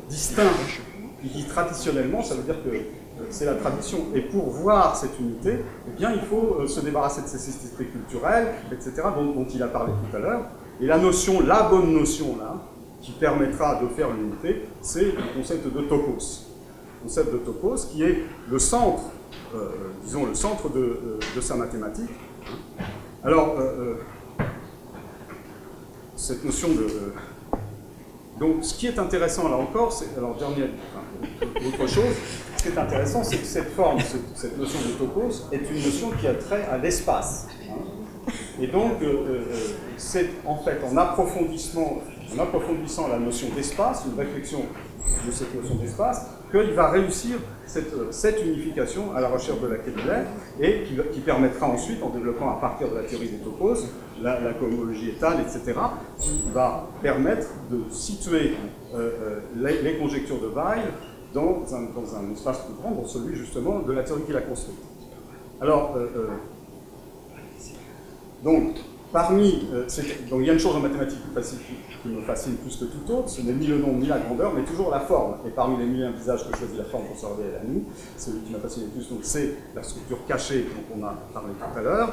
distincts. Il dit traditionnellement, ça veut dire que c'est la tradition. Et pour voir cette unité, eh bien, il faut se débarrasser de ces spécificités culturelles, etc., dont il a parlé tout à l'heure. Et la notion, la bonne notion, là, qui permettra de faire l'unité, c'est le concept de topos. Le concept de topos qui est le centre, disons, le centre de sa mathématique. Alors, cette notion de... donc, ce qui est intéressant, là encore, c'est... Alors, autre chose, ce qui est intéressant, c'est que cette forme, cette notion de topos, est une notion qui a trait à l'espace. Et donc, c'est en fait en approfondissant la notion d'espace, une réflexion de cette notion d'espace, qu'il va réussir cette unification à la recherche de laquelle il est, et qui permettra ensuite, en développant à partir de la théorie des topos, la cohomologie étale, etc., qui va permettre de situer les conjectures de Weil dans un espace plus grand, dans celui justement de la théorie qu'il a construite. Alors, donc, donc il y a une chose en mathématiques qui me fascine plus que tout autre, ce n'est ni le nombre ni la grandeur, mais toujours la forme. Et parmi les milliers visages que choisit la forme pour s'organiser à la nuit, celui qui m'a fasciné le plus, c'est la structure cachée dont on a parlé tout à l'heure.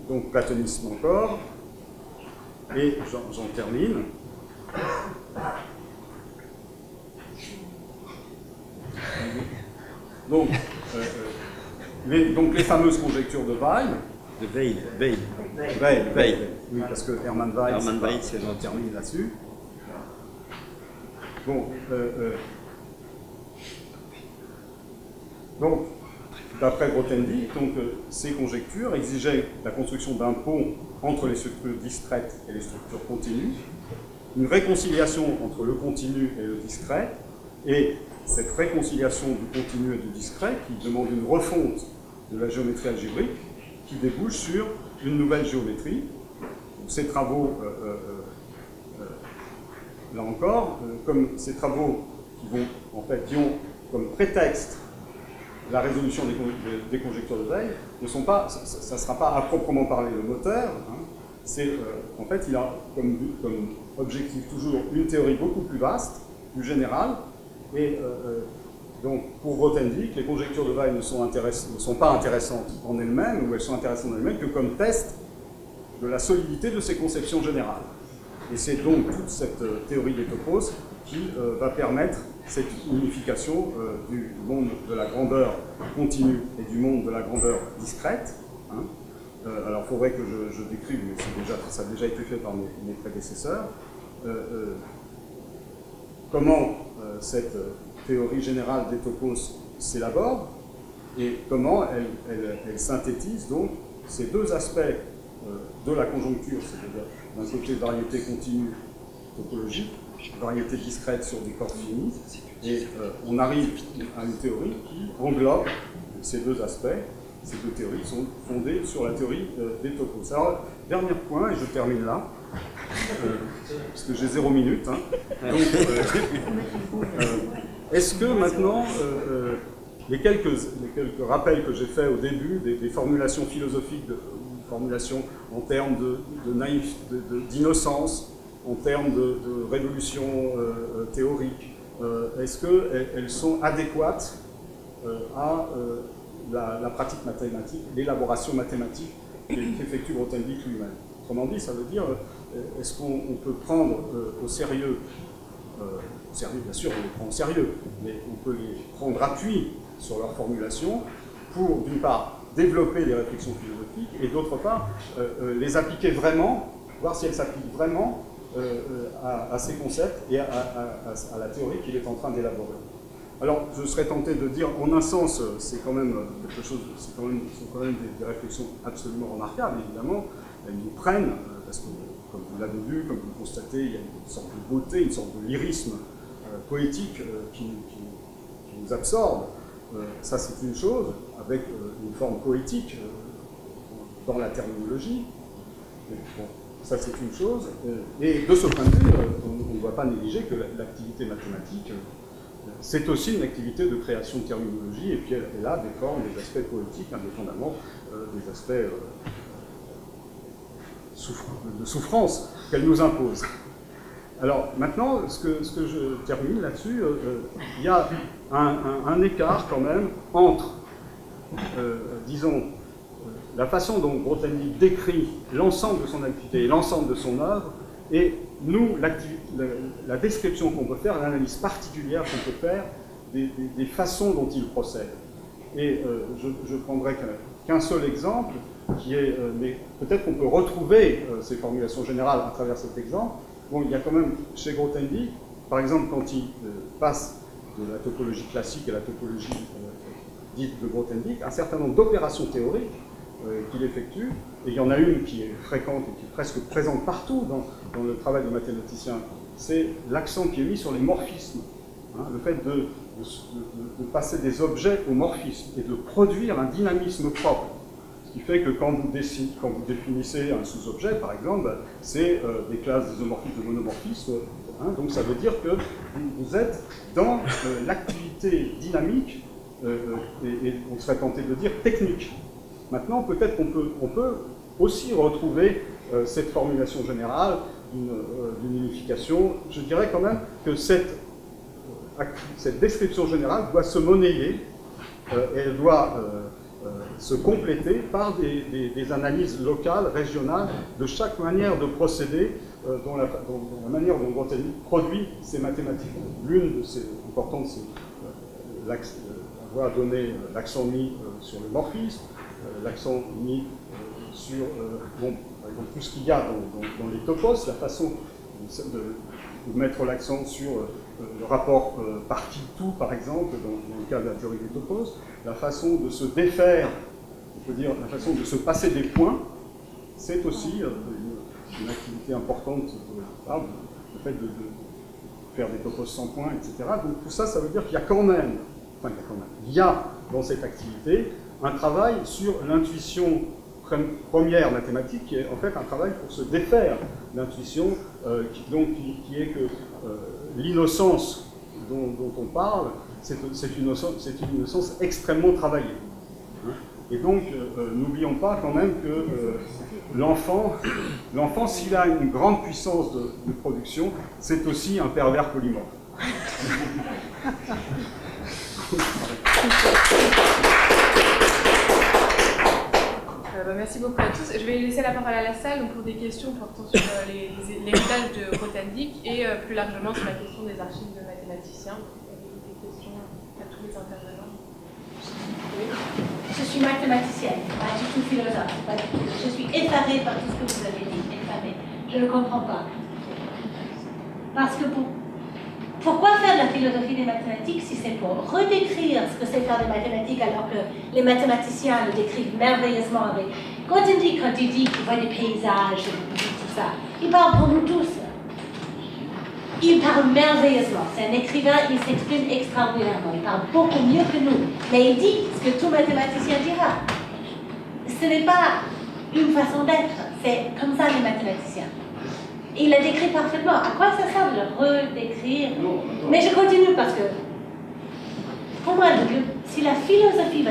Donc platonisme encore. Et j'en termine. Donc, les fameuses conjectures de Weil. De Weil. Oui, parce que Hermann Weil, c'est on termine là-dessus. Bon, donc, d'après Grothendieck, ces conjectures exigeaient la construction d'un pont entre les structures discrètes et les structures continues, une réconciliation entre le continu et le discret, et cette réconciliation du continu et du discret qui demande une refonte de la géométrie algébrique qui débouche sur une nouvelle géométrie. Ces travaux, là encore, comme ces travaux qui ont comme prétexte la résolution des conjectures de Weil, ne sera pas à proprement parler le moteur. En fait, il a comme objectif toujours une théorie beaucoup plus vaste, plus générale, et donc pour Grothendieck, les conjectures de Weil ne sont pas intéressantes en elles-mêmes, ou elles sont intéressantes en elles-mêmes que comme test de la solidité de ces conceptions générales. Et c'est donc toute cette théorie des topos qui va permettre cette unification du monde de la grandeur continue et du monde de la grandeur discrète. Alors il faudrait que je décrive, mais ça a déjà été fait par mes prédécesseurs, comment cette théorie générale des topos s'élabore et comment elle synthétise donc ces deux aspects de la conjoncture, c'est-à-dire d'un côté variété continue topologique, variété discrète sur des cordes finies, et on arrive à une théorie qui englobe ces deux aspects. Ces deux théories sont fondées sur la théorie des topos. Alors, dernier point, et je termine là, parce que j'ai 0 minute. Donc, est-ce que maintenant, les quelques rappels que j'ai faits au début, des formulations philosophiques, formulations en termes d'innocence, en termes de révolution théorique, est-ce qu'elles sont adéquates à la pratique mathématique, l'élaboration mathématique qu'effectue Grothendieck lui-même? Autrement dit, ça veut dire, est-ce qu'on peut prendre au sérieux, bien sûr, on les prend au sérieux, mais on peut les prendre appui sur leur formulation pour, d'une part, développer les réflexions philosophiques et d'autre part, les appliquer vraiment, voir si elles s'appliquent vraiment à ces concepts et à la théorie qu'il est en train d'élaborer. Alors, je serais tenté de dire, en un sens, c'est quand même quelque chose, sont quand même des réflexions absolument remarquables, évidemment. Elles nous prennent, parce que, comme vous l'avez vu, comme vous le constatez, il y a une sorte de beauté, une sorte de lyrisme poétique qui nous absorbe. Ça, c'est une chose, avec une forme poétique dans la terminologie. Bon, ça, c'est une chose. Et de ce point de vue, on ne doit pas négliger que l'activité mathématique, c'est aussi une activité de création de terminologie, et puis elle a des formes, des aspects poétiques, indépendamment des aspects de souffrance qu'elle nous impose. Alors maintenant, ce que je termine là-dessus, il y a un écart quand même entre, disons, la façon dont Grothendieck décrit l'ensemble de son activité et l'ensemble de son œuvre, et nous, la description qu'on peut faire, l'analyse particulière qu'on peut faire des façons dont il procède. Et je prendrai qu'un seul exemple, qui est, mais peut-être qu'on peut retrouver ces formulations générales à travers cet exemple. Bon, il y a quand même, chez Grothendieck, par exemple, quand il passe de la topologie classique à la topologie dite de Grothendieck, un certain nombre d'opérations théoriques qu'il effectue, et il y en a une qui est fréquente et qui est presque présente partout dans le travail des mathématiciens, c'est l'accent qui est mis sur les morphismes, hein, le fait de passer des objets au morphisme et de produire un dynamisme propre. Ce qui fait que quand vous définissez un sous-objet, par exemple, c'est des classes d'isomorphisme, de monomorphisme, hein, donc ça veut dire que vous êtes dans l'activité dynamique, et on serait tenté de dire technique. Maintenant, peut-être qu'on peut aussi retrouver cette formulation générale d'une unification. Je dirais quand même que cette description générale doit se monnayer, et elle doit se compléter par des analyses locales, régionales, de chaque manière de procéder dans la manière dont Grothendieck produit ses mathématiques. L'une de ces importantes, c'est avoir donné l'accent mis sur le morphisme, l'accent mis sur bon, par exemple, tout ce qu'il y a dans les topos, la façon de mettre l'accent sur le rapport partie-tout, par exemple, dans le cas de la théorie des topos, la façon de se défaire, on peut dire la façon de se passer des points, c'est aussi une activité importante, le fait de faire des topos sans points, etc. Donc tout ça, ça veut dire qu'il y a quand même, il y a dans cette activité un travail sur l'intuition première mathématique, qui est en fait un travail pour se défaire l'intuition, qui est que l'innocence dont on parle, c'est une innocence extrêmement travaillée. Hein. Et donc, n'oublions pas quand même que l'enfant, s'il a une grande puissance de production, c'est aussi un pervers polymorphe. Merci beaucoup à tous. Je vais laisser la parole à la salle pour des questions portant sur l'héritage de Grothendieck et plus largement sur la question des archives de mathématiciens. Des questions à tous les intervenants. Oui. Je suis mathématicienne, pas du tout philosophe. Je suis effarée par tout ce que vous avez dit, effarée. Je ne comprends pas. Parce que pourquoi faire de la philosophie des mathématiques si c'est pour redécrire ce que c'est faire des mathématiques alors que les mathématiciens le décrivent merveilleusement avec Grothendieck quand il dit qu'il voit des paysages et tout ça. Il parle pour nous tous. Il parle merveilleusement. C'est un écrivain, il s'exprime extraordinairement. Il parle beaucoup mieux que nous. Mais il dit ce que tout mathématicien dira. Ce n'est pas une façon d'être. C'est comme ça les mathématiciens. Il l'a décrit parfaitement. À quoi ça sert de le redécrire? Mais je continue parce que, pour moi, si la philosophie va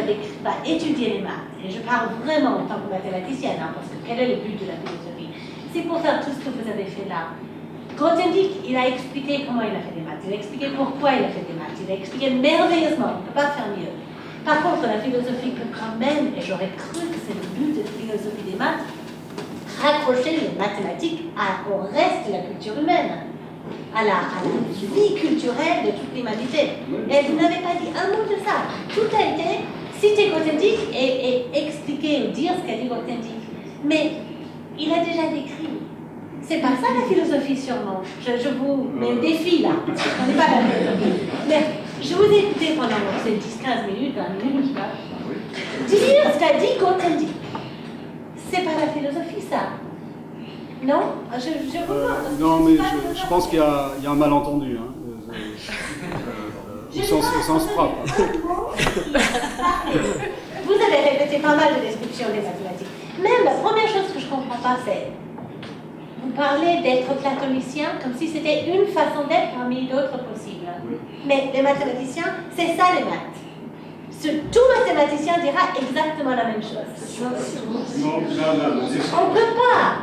étudier les maths, et je parle vraiment en tant que mathématicienne, hein, parce que quel est le but de la philosophie? C'est pour faire tout ce que vous avez fait là. Grothendieck, il a expliqué comment il a fait des maths, il a expliqué pourquoi il a fait des maths, il a expliqué merveilleusement, on ne peut pas faire mieux. Par contre, la philosophie peut quand même, et j'aurais cru que c'est le but de la philosophie des maths, raccrocher les mathématiques au reste de la culture humaine, à la vie culturelle de toute l'humanité. Et vous n'avez pas dit un mot de ça. Tout a été cité Grothendieck et expliqué ou dire ce qu'a dit Grothendieck. Mais il a déjà décrit. C'est pas ça la philosophie sûrement. Je vous mets au défi là. On n'est pas la philosophie. Mais je vous ai écouté pendant ces 10-15 minutes, 20 minutes là. Dire ce qu'a dit Grothendieck. C'est pas la philosophie ça. Non? Je vous vois. Non, mais je pense qu'il y a un malentendu. Hein. Au sens propre. Vous avez répété pas mal de descriptions des mathématiques. Même la première chose que je ne comprends pas, c'est vous parlez d'être platonicien comme si c'était une façon d'être parmi d'autres possibles. Oui. Mais les mathématiciens, c'est ça les maths. Tout mathématicien dira exactement la même chose. Non, On ne peut pas.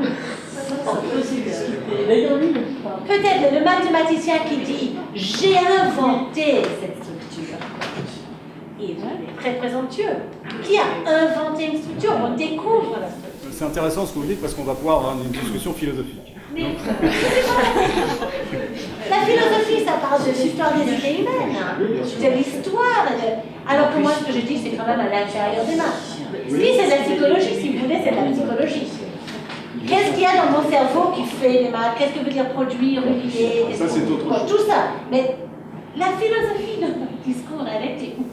Peut-être le mathématicien qui dit « j'ai inventé cette structure ». Il est très présomptueux. Qui a inventé une structure? On découvre la structure. c'est intéressant ce que vous dites parce qu'on va pouvoir avoir une discussion philosophique. Mais la philosophie, ça parle de l'histoire des idées humaines, hein, de l'histoire. Alors que moi, ce que je dis, c'est quand même à l'intérieur des maths. Si c'est de la psychologie, si vous voulez, c'est de la psychologie. Qu'est-ce qu'il y a dans mon cerveau qui fait les maths? Qu'est-ce que veut dire produire, oublier? Ça, c'est autre chose. Tout ça. Mais la philosophie de notre discours, elle était où?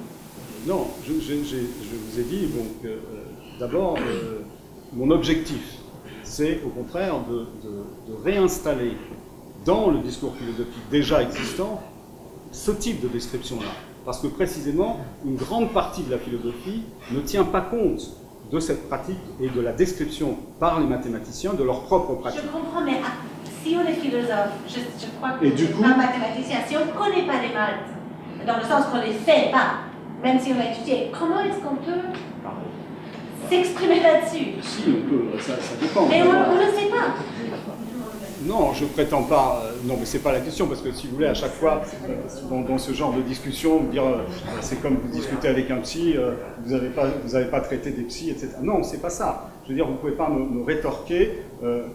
Non, je vous ai dit, donc, d'abord, mon objectif, c'est au contraire de réinstaller dans le discours philosophique déjà existant ce type de description-là. Parce que précisément, une grande partie de la philosophie ne tient pas compte de cette pratique et de la description par les mathématiciens de leur propre pratique. Je comprends, mais si on est philosophe, je crois que Et du c'est coup, pas mathématicien, si on ne connaît pas les maths, dans le sens qu'on ne les fait pas, même si on a étudié, comment est-ce qu'on peut s'exprimer là-dessus? Si, on peut, ça dépend. Mais on ne le sait pas. Non, je prétends pas. Non, mais c'est pas la question, parce que si vous voulez, à chaque fois, dans ce genre de discussion, dire c'est comme vous discutez avec un psy, vous n'avez pas traité des psys, etc. Non, c'est pas ça. Je veux dire, vous ne pouvez pas me rétorquer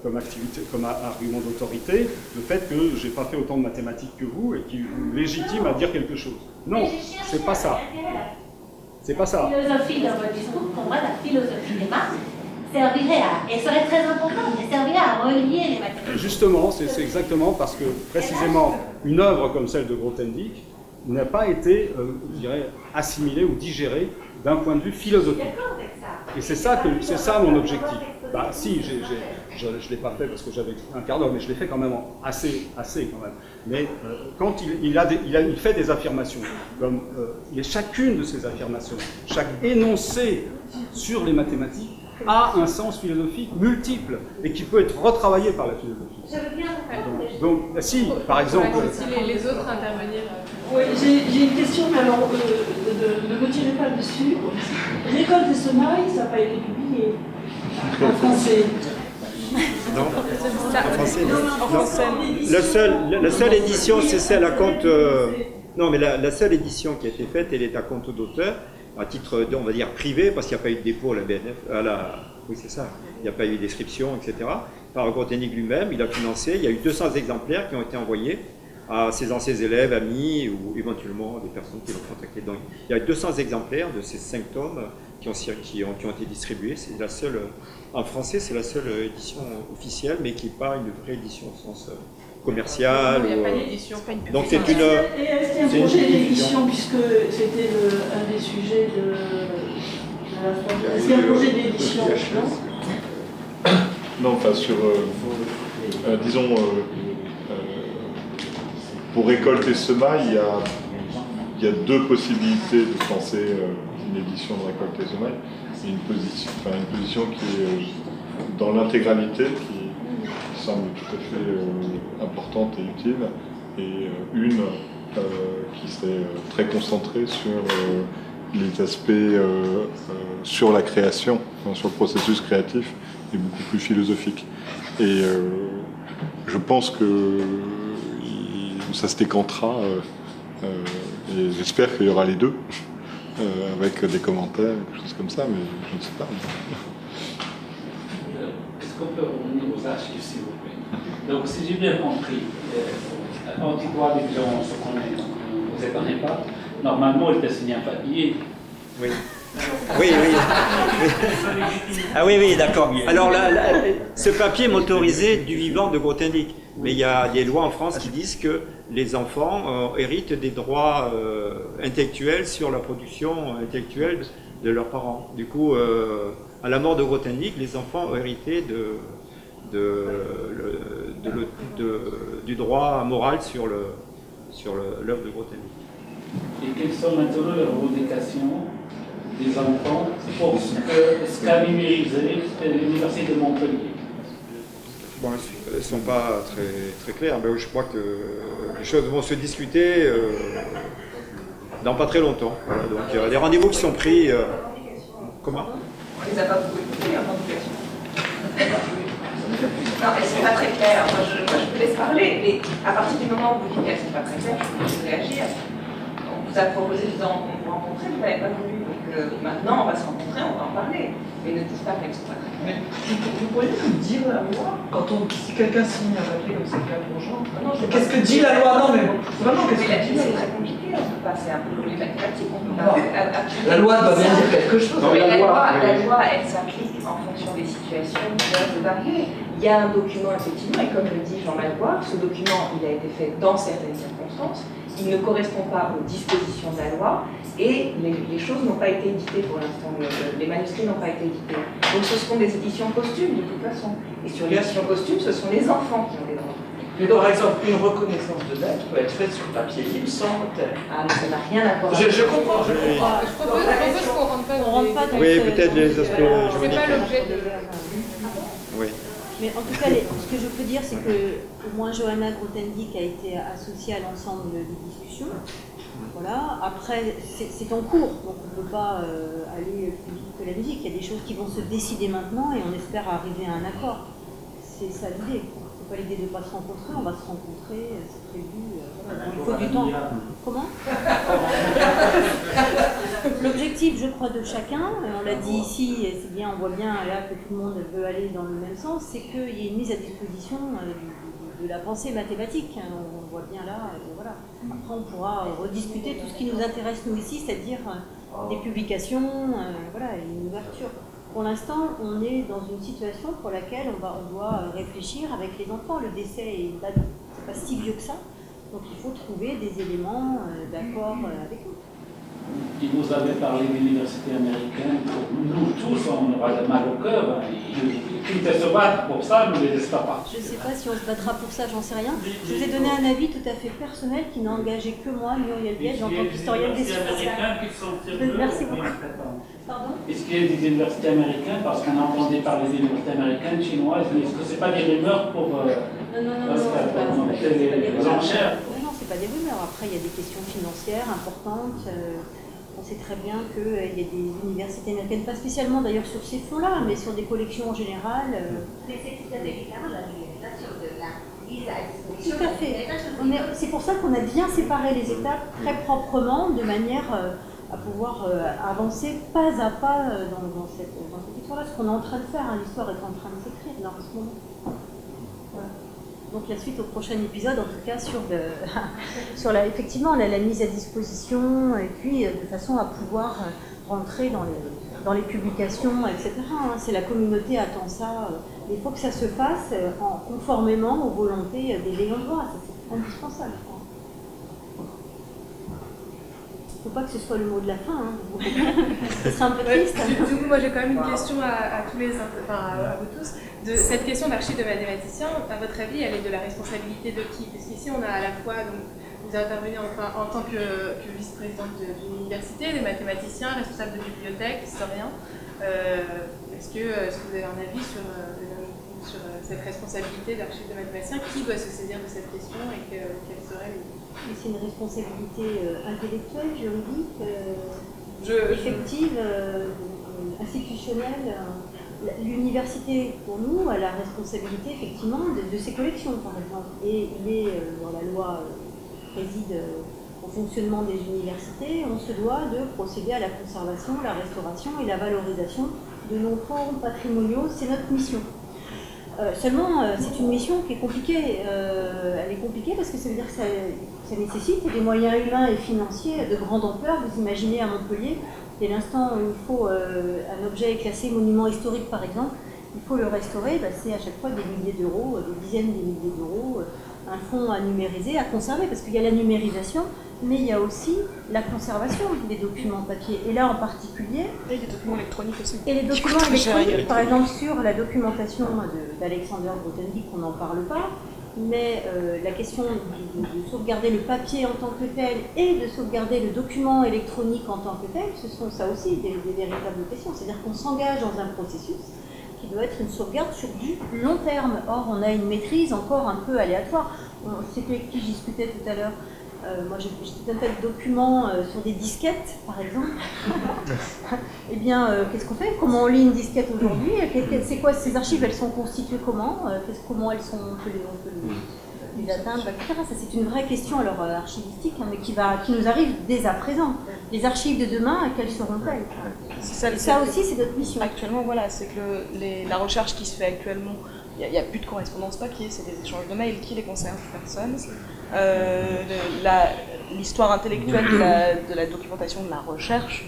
comme argument d'autorité le fait que j'ai pas fait autant de mathématiques que vous et qui vous légitime à dire quelque chose. Non, c'est pas ça. C'est pas ça. La philosophie dans votre discours, pour moi, la philosophie des maths servirait et serait très importante, et servirait à relier les mathématiques. Justement, c'est exactement parce que précisément une œuvre comme celle de Grothendieck n'a pas été, je dirais, assimilée ou digérée d'un point de vue philosophique. Et c'est ça mon objectif. Bah si, je ne l'ai pas fait parce que j'avais un quart d'heure, mais je l'ai fait quand même assez quand même. Mais quand il fait des affirmations, comme chacune de ces affirmations, chaque énoncé sur les mathématiques a un sens philosophique multiple et qui peut être retravaillé par la philosophie. Je veux bien répondre. Donc, si, par exemple... Si les autres intervenir. Oui, j'ai une question, mais alors ne me tirez pas dessus. L'école des semailles, ça n'a pas été publié en français. Non, en français, non. La seule édition, c'est celle à compte... non, mais la seule édition qui a été faite, elle est à compte d'auteur, à titre, on va dire, privé, parce qu'il n'y a pas eu de dépôt à la BNF, oui, c'est ça, il n'y a pas eu de description, etc. Par Grothendieck lui-même, il a financé, il y a eu 200 exemplaires qui ont été envoyés à ses anciens élèves, amis, ou éventuellement des personnes qui l'ont contacté. Donc, il y a 200 exemplaires de ces 5 tomes qui ont été distribués. C'est la seule, en français, c'est la seule édition officielle, mais qui n'est pas une vraie édition au sens commercial. Il n'y a pas d'édition, pas une donc c'est une... Et est-ce qu'il y a un projet d'édition, puisque c'était un des sujets de la formation? Est-ce qu'il y a un projet d'édition? Non, enfin sur... disons... pour récolter semailles, il y a deux possibilités de penser une édition de récolte des semailles. Une position qui est dans l'intégralité, qui semble tout à fait importante et utile, et une qui serait très concentrée sur les aspects sur la création, sur le processus créatif, et beaucoup plus philosophique. Et je pense que ça se décantera, et j'espère qu'il y aura les deux, avec des commentaires, des choses comme ça, mais je ne sais pas. Est-ce qu'on peut revenir aux archives, s'il vous plaît? Donc, si j'ai bien compris, Antiquaire des gens, ce qu'on ne vous connaît pas, normalement, il était signé un papier. Oui. Oui, Ah oui, d'accord. Alors ce papier m'autorisait du vivant de Grothendieck. Mais il y a des lois en France qui disent que les enfants héritent des droits intellectuels sur la production intellectuelle de leurs parents. Du coup, à la mort de Grothendieck, les enfants ont hérité du droit moral sur l'œuvre de Grothendieck. Et quelles sont maintenant les revendications des enfants pour scannumériser l'université de Montpellier? Bon, elles ne sont pas très claires, mais je crois que les choses vont se discuter dans pas très longtemps. Voilà, donc les rendez-vous qui sont pris... comment? On les a pas beaucoup écoutés, en revendication. Non, elles ne sont pas très claires. Moi, je vous laisse parler, mais à partir du moment où vous dites qu'elles ne sont pas très claires, je peux réagir. On vous a proposé de vous rencontrer, vous n'avez pas voulu. Donc maintenant, on va se rencontrer, on va en parler. Mais ne dites pas qu'elles ne sont pas très claires. Vous pourriez nous dire la loi quand si quelqu'un signe un papier comme c'est le cas pour Jean, qu'est-ce que dit la loi? Non, mais vraiment, qu'est-ce que dit? C'est très compliqué, on ne peut pas, c'est un peu comme les mathématiques, on peut pas. La loi doit bien dire quelque chose. Non, mais la loi, elle s'applique en fonction des situations qui peuvent varier. Il y a un document, effectivement, et comme le dit Jean Malboire, ce document, il a été fait dans certaines circonstances, il ne correspond pas aux dispositions de la loi, et les choses n'ont pas été éditées pour l'instant, les manuscrits n'ont pas été édités. Donc ce seront des éditions posthumes, de toute façon. Et sur l'édition posthume, ce sont les enfants qui ont des droits. Mais par exemple, une reconnaissance de dette peut être faite sur papier libre sans notaire. Ah, mais ça n'a rien à voir. Je comprends. Je propose qu'on rentre pas dans Oui, peut-être les aspects juridiques. C'est pas l'objet de... Oui. Mais en tout cas, ce que je peux dire, c'est que au moins Johanna Grothendieck a été associée à l'ensemble des discussions. Voilà. Après, c'est en cours, donc on ne peut pas aller plus vite que la musique. Il y a des choses qui vont se décider maintenant et on espère arriver à un accord. C'est ça l'idée. C'est pas l'idée de ne pas se rencontrer, on va se rencontrer, c'est prévu. Il faut du temps. Comment? L'objectif, je crois, de chacun, on l'a dit ici, et c'est bien, on voit bien là que tout le monde veut aller dans le même sens, c'est qu'il y ait une mise à disposition de la pensée mathématique. On voit bien là, voilà. Après, on pourra rediscuter tout ce qui nous intéresse nous ici, c'est-à-dire des publications, voilà, une ouverture. Pour l'instant, on est dans une situation pour laquelle on doit réfléchir avec les enfants. Le décès c'est pas si vieux que ça, donc il faut trouver des éléments d'accord avec eux. Il nous avait parlé d'université américaine. Nous tous, on aura mal au cœur. Qui se battent pour ça, ne les laisse pas partir. Je ne sais pas si on se battra pour ça, j'en sais rien. Je vous ai donné un avis tout à fait personnel qui n'a engagé que moi, Muriel Biège, en tant qu'historienne des sciences sociales. Merci beaucoup. Pardon? Est-ce qu'il y a des universités américaines? Parce qu'on a entendu parler des universités américaines, chinoises, mais est-ce que ce n'est pas des rumeurs pour... Non, c'est pas des enchères? Non, c'est pas des rumeurs. Après, il y a des questions financières importantes. On sait très bien qu'il y a des universités américaines, pas spécialement d'ailleurs sur ces fonds-là, mais sur des collections en général. Mais c'est tout à fait évident, la sur de la mise à disposition. Tout à fait. C'est pour ça qu'on a bien séparé les étapes très proprement, de manière à pouvoir avancer pas à pas dans cette histoire-là. Ce qu'on est en train de faire, hein, l'histoire est en train de s'écrire là en ce moment. Voilà. Donc la suite au prochain épisode, en tout cas sur effectivement la mise à disposition, et puis de façon à pouvoir rentrer dans les publications, etc. C'est la communauté attend ça. Il faut que ça se fasse conformément aux volontés des ayants droit. C'est indispensable. Il ne faut pas que ce soit le mot de la fin. Ce serait un peu triste. Du coup, moi j'ai quand même une question à tous à vous tous. De cette question d'archive de mathématiciens, à votre avis, elle est de la responsabilité de qui? Parce qu'ici, on a à la fois, donc, vous intervenez en tant que vice-présidente d'une université, des mathématiciens, responsables de bibliothèque, historiens. Est-ce que vous avez un avis sur cette responsabilité d'archive de mathématiciens? Qui doit se saisir de cette question et quelles seraient les... C'est une responsabilité intellectuelle, juridique, effective, institutionnelle. L'université, pour nous, a la responsabilité effectivement de ses collections, par exemple. Et il est dans la loi préside au fonctionnement des universités, on se doit de procéder à la conservation, la restauration et la valorisation de nos fonds patrimoniaux. C'est notre mission. Seulement, c'est une mission qui est compliquée. Elle est compliquée parce que ça veut dire que ça nécessite des moyens humains et financiers de grande ampleur. Vous imaginez à Montpellier, dès l'instant où il faut un objet classé monument historique par exemple, il faut le restaurer, c'est à chaque fois des milliers d'euros, des dizaines de milliers d'euros, un fonds à numériser, à conserver, parce qu'il y a la numérisation, mais il y a aussi la conservation des documents papier. Et là en particulier... Et les documents électroniques aussi. Et les documents électroniques, par exemple sur la documentation d'Alexander Grothendieck, on n'en parle pas, mais la question de sauvegarder le papier en tant que tel et de sauvegarder le document électronique en tant que tel, ce sont ça aussi des véritables questions. C'est-à-dire qu'on s'engage dans un processus qui doit être une sauvegarde sur du long terme. Or, on a une maîtrise encore un peu aléatoire. C'était avec qui je discutais tout à l'heure. Moi, j'ai tout un tas de documents sur des disquettes, par exemple. Eh bien, qu'est-ce qu'on fait? Comment on lit une disquette aujourd'hui? C'est quoi ces archives? Elles sont constituées comment? Comment elles sont? On peut les atteindre, etc. Ça, c'est une vraie question alors archivistique, hein, mais qui nous arrive dès à présent. Les archives de demain, quelles seront-elles? Ça aussi, c'est notre mission. Actuellement, voilà, c'est que la recherche qui se fait actuellement, il n'y a plus de correspondance papier, c'est des échanges de mails. Qui les conserve? Personne. L'histoire intellectuelle de la documentation de la recherche,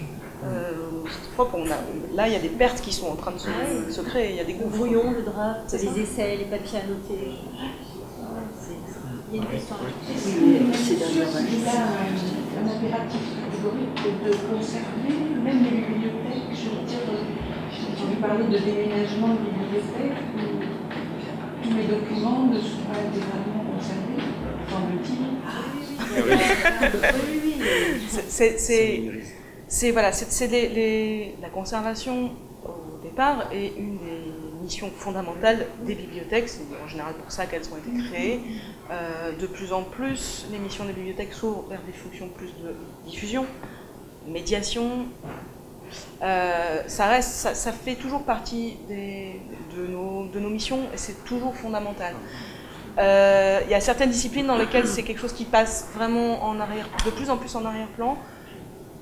là, il y a des pertes qui sont en train de se créer. Il y a des brouillons, le draft, les essais, les papiers annotés. Il y a une question. Il a un impératif catégorique de conserver même les bibliothèques. Je veux dire, j'ai entendu parler de déménagement de bibliothèques où tous les documents ne sont pas intégralement conservés, semble-t-il. La conservation au départ est une des missions fondamentales des bibliothèques. C'est en général pour ça qu'elles ont été créées. De plus en plus, les missions des bibliothèques s'ouvrent vers des fonctions plus de diffusion, médiation. Ça fait toujours partie de nos missions et c'est toujours fondamental. Il y a certaines disciplines dans lesquelles c'est quelque chose qui passe vraiment de plus en plus en arrière-plan.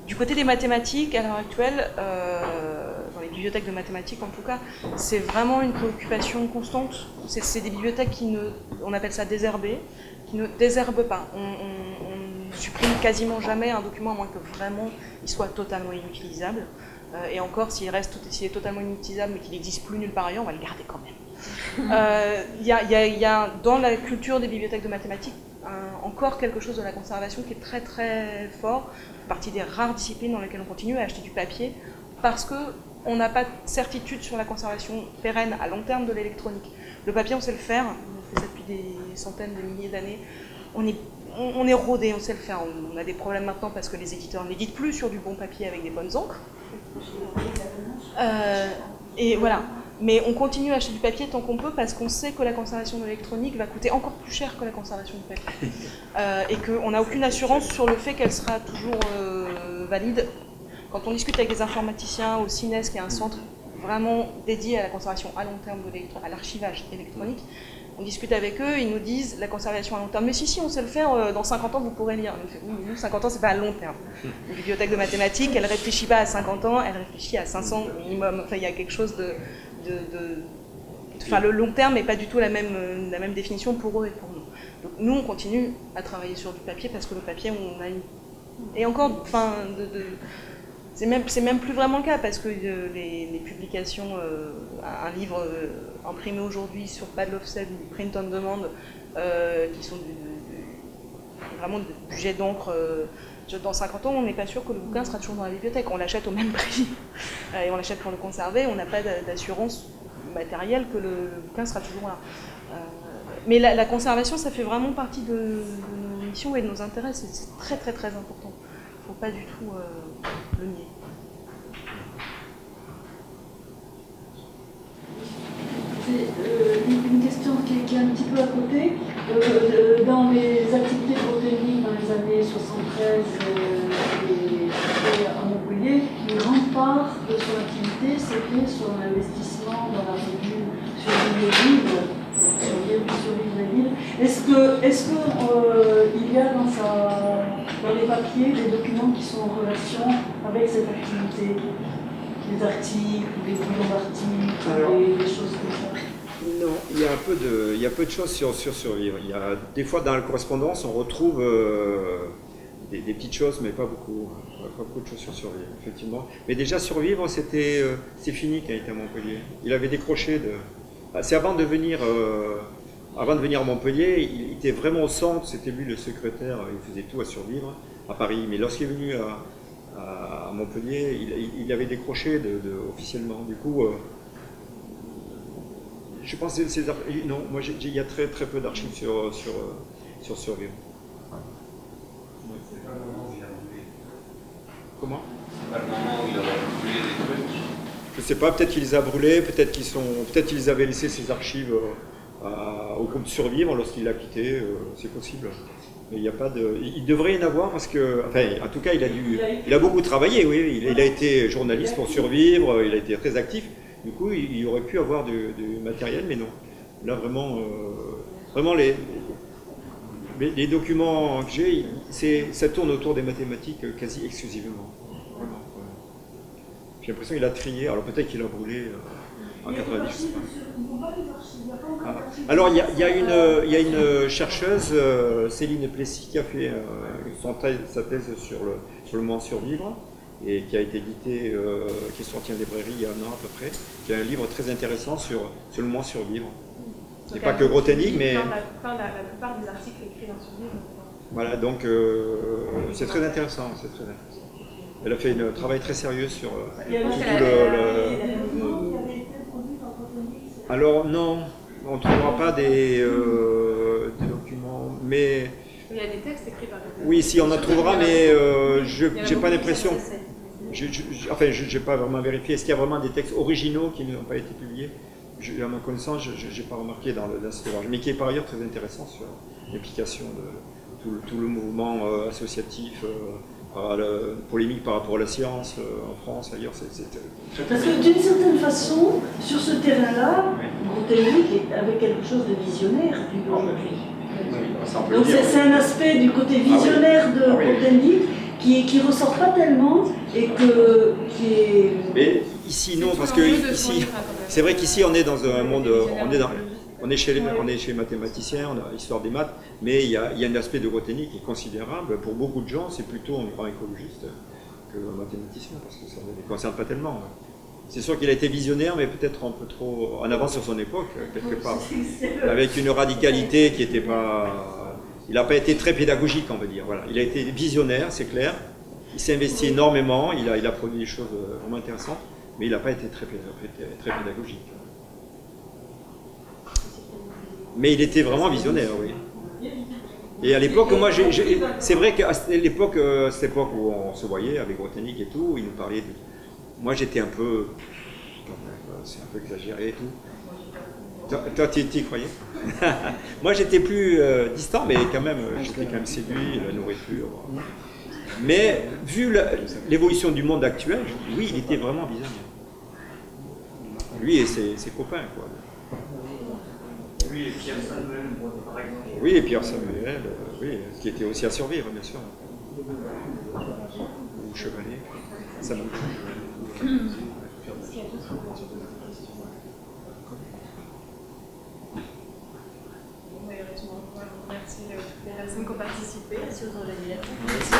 Du côté des mathématiques, à l'heure actuelle, dans les bibliothèques de mathématiques en tout cas, c'est vraiment une préoccupation constante. C'est des bibliothèques on appelle ça désherbées, qui ne désherbent pas. On ne supprime quasiment jamais un document à moins que vraiment il soit totalement inutilisable. Et encore, s'il est totalement inutilisable mais qu'il n'existe plus nulle part ailleurs, on va le garder quand même. Il y a dans la culture des bibliothèques de mathématiques encore quelque chose de la conservation qui est très très fort, partie des rares disciplines dans lesquelles on continue à acheter du papier parce qu'on n'a pas de certitude sur la conservation pérenne à long terme de l'électronique. Le papier, on sait le faire, on fait ça depuis des centaines de milliers d'années, on est rodé, on sait le faire. On a des problèmes maintenant parce que les éditeurs n'éditent plus sur du bon papier avec des bonnes encres. Et voilà. Mais on continue à acheter du papier tant qu'on peut parce qu'on sait que la conservation de l'électronique va coûter encore plus cher que la conservation du papier. Et qu'on n'a aucune assurance sur le fait qu'elle sera toujours valide. Quand on discute avec des informaticiens au CINES, qui est un centre vraiment dédié à la conservation à long terme à l'archivage électronique, on discute avec eux, ils nous disent la conservation à long terme. Mais si, on sait le faire, dans 50 ans, vous pourrez lire. Nous, 50 ans, c'est pas à long terme. Une bibliothèque de mathématiques, elle ne réfléchit pas à 50 ans, elle réfléchit à 500 minimum. Enfin, il y a quelque chose Enfin, le long terme n'est pas du tout la même définition pour eux et pour nous. Donc, nous, on continue à travailler sur du papier parce que le papier, on a une... Et encore, enfin, c'est même plus vraiment le cas parce que les publications, un livre imprimé aujourd'hui sur pas de l'offset, du print on demand, qui sont vraiment du jet d'encre. Dans 50 ans, on n'est pas sûr que le bouquin sera toujours dans la bibliothèque. On l'achète au même prix et on l'achète pour le conserver. On n'a pas d'assurance matérielle que le bouquin sera toujours là. Mais la conservation, ça fait vraiment partie de nos missions et de nos intérêts. C'est très très très important. Il ne faut pas du tout le nier. Une question qui est un petit peu à côté. Dans les activités Grothendieck dans les années 73 et à Montpellier, une grande part de son activité c'était sur l'investissement dans la revue sur les villes, sur les villes. Est-ce qu'il y a dans les papiers des documents qui sont en relation avec cette activité? Des articles, des bouillons d'articles, des choses comme ça? Non, il y a peu de choses sur survivre. Il y a, des fois dans la correspondance, on retrouve des petites choses, mais pas beaucoup. Pas beaucoup de choses sur survivre, effectivement. Mais déjà survivre, c'est fini quand il était à Montpellier. Il avait décroché de... C'est avant de venir à Montpellier, il était vraiment au centre, c'était lui le secrétaire, il faisait tout à survivre à Paris. Mais lorsqu'il est venu à Montpellier, il avait décroché officiellement. Du coup, je pense que non, moi il y a très peu d'archives sur survivre. Comment? C'est pas le moment où il aurait brûlé des trucs. Je sais pas, peut-être qu'il les a brûlés, peut-être qu'ils avaient laissé ses archives au groupe de survivre lorsqu'il l'a quitté, c'est possible. Mais il n'y a pas de... Il devrait y en avoir parce que... Enfin, en tout cas, il a beaucoup travaillé, oui. Il a été journaliste pour survivre, il a été très actif. Du coup, il aurait pu avoir du matériel, mais non. Là, vraiment les documents que j'ai, ça tourne autour des mathématiques quasi exclusivement. Vraiment. J'ai l'impression qu'il a trié, alors peut-être qu'il a brûlé en 90. Alors il y a une chercheuse, Céline Plessis, qui a fait sa thèse sur le moment survivre, et qui a été édité, qui est sorti en librairie il y a un an à peu près, qui a un livre très intéressant sur le moment survivre. C'est pas que Grothendieck, mais... La plupart des articles écrits dans ce livre. Voilà, donc c'est très intéressant, Elle a fait un travail très sérieux sur tout Alors non, on ne trouvera pas des documents, mais... Il y a des textes écrits par Grothendieck. Oui, si on en trouvera, mais je n'ai pas l'impression... Enfin, je n'ai pas vraiment vérifié. Est-ce qu'il y a vraiment des textes originaux qui n'ont pas été publiés? À ma connaissance, je n'ai pas remarqué dans cet ouvrage, mais qui est par ailleurs très intéressant sur l'implication de tout le mouvement associatif, la polémique par rapport à la science en France, ailleurs. Parce que d'une certaine façon, sur ce terrain-là, Grothendieck avait quelque chose de visionnaire vu aujourd'hui. Donc c'est un aspect du côté visionnaire de Grothendieck qui ressort pas tellement et qui est... Mais ici non, parce que ici, c'est vrai qu'ici on est dans un monde, on est chez mathématiciens, on a l'histoire des maths, mais il y a un aspect de Grothendieck qui est considérable. Pour beaucoup de gens, c'est plutôt un grand écologiste que un mathématicien, parce que ça ne les concerne pas tellement. C'est sûr qu'il a été visionnaire, mais peut-être un peu trop en avance sur son époque, quelque part, avec une radicalité qui n'était pas... Il n'a pas été très pédagogique, on va dire. Voilà. Il a été visionnaire, c'est clair. Il s'est investi énormément, il a produit des choses vraiment intéressantes, mais il n'a pas été très pédagogique. Mais il était vraiment visionnaire, oui. Et à l'époque, moi, c'est vrai qu'à cette époque où on se voyait avec Grothendieck et tout, il nous parlait de... Moi, j'étais un peu... C'est un peu exagéré et tout. Toi, tu y croyais? Moi, j'étais plus distant, mais quand même, j'étais quand même séduit, la nourriture. Mais, vu l'évolution du monde actuel, oui, il était vraiment visionnaire. Lui et ses copains, quoi. Lui et Pierre Samuel, par exemple. Oui, et Pierre Samuel, oui, qui était aussi à survivre, bien sûr. Ou Chevalier, Samuel. Merci toutes les personnes qui ont participé. Merci aux organisateurs. Merci.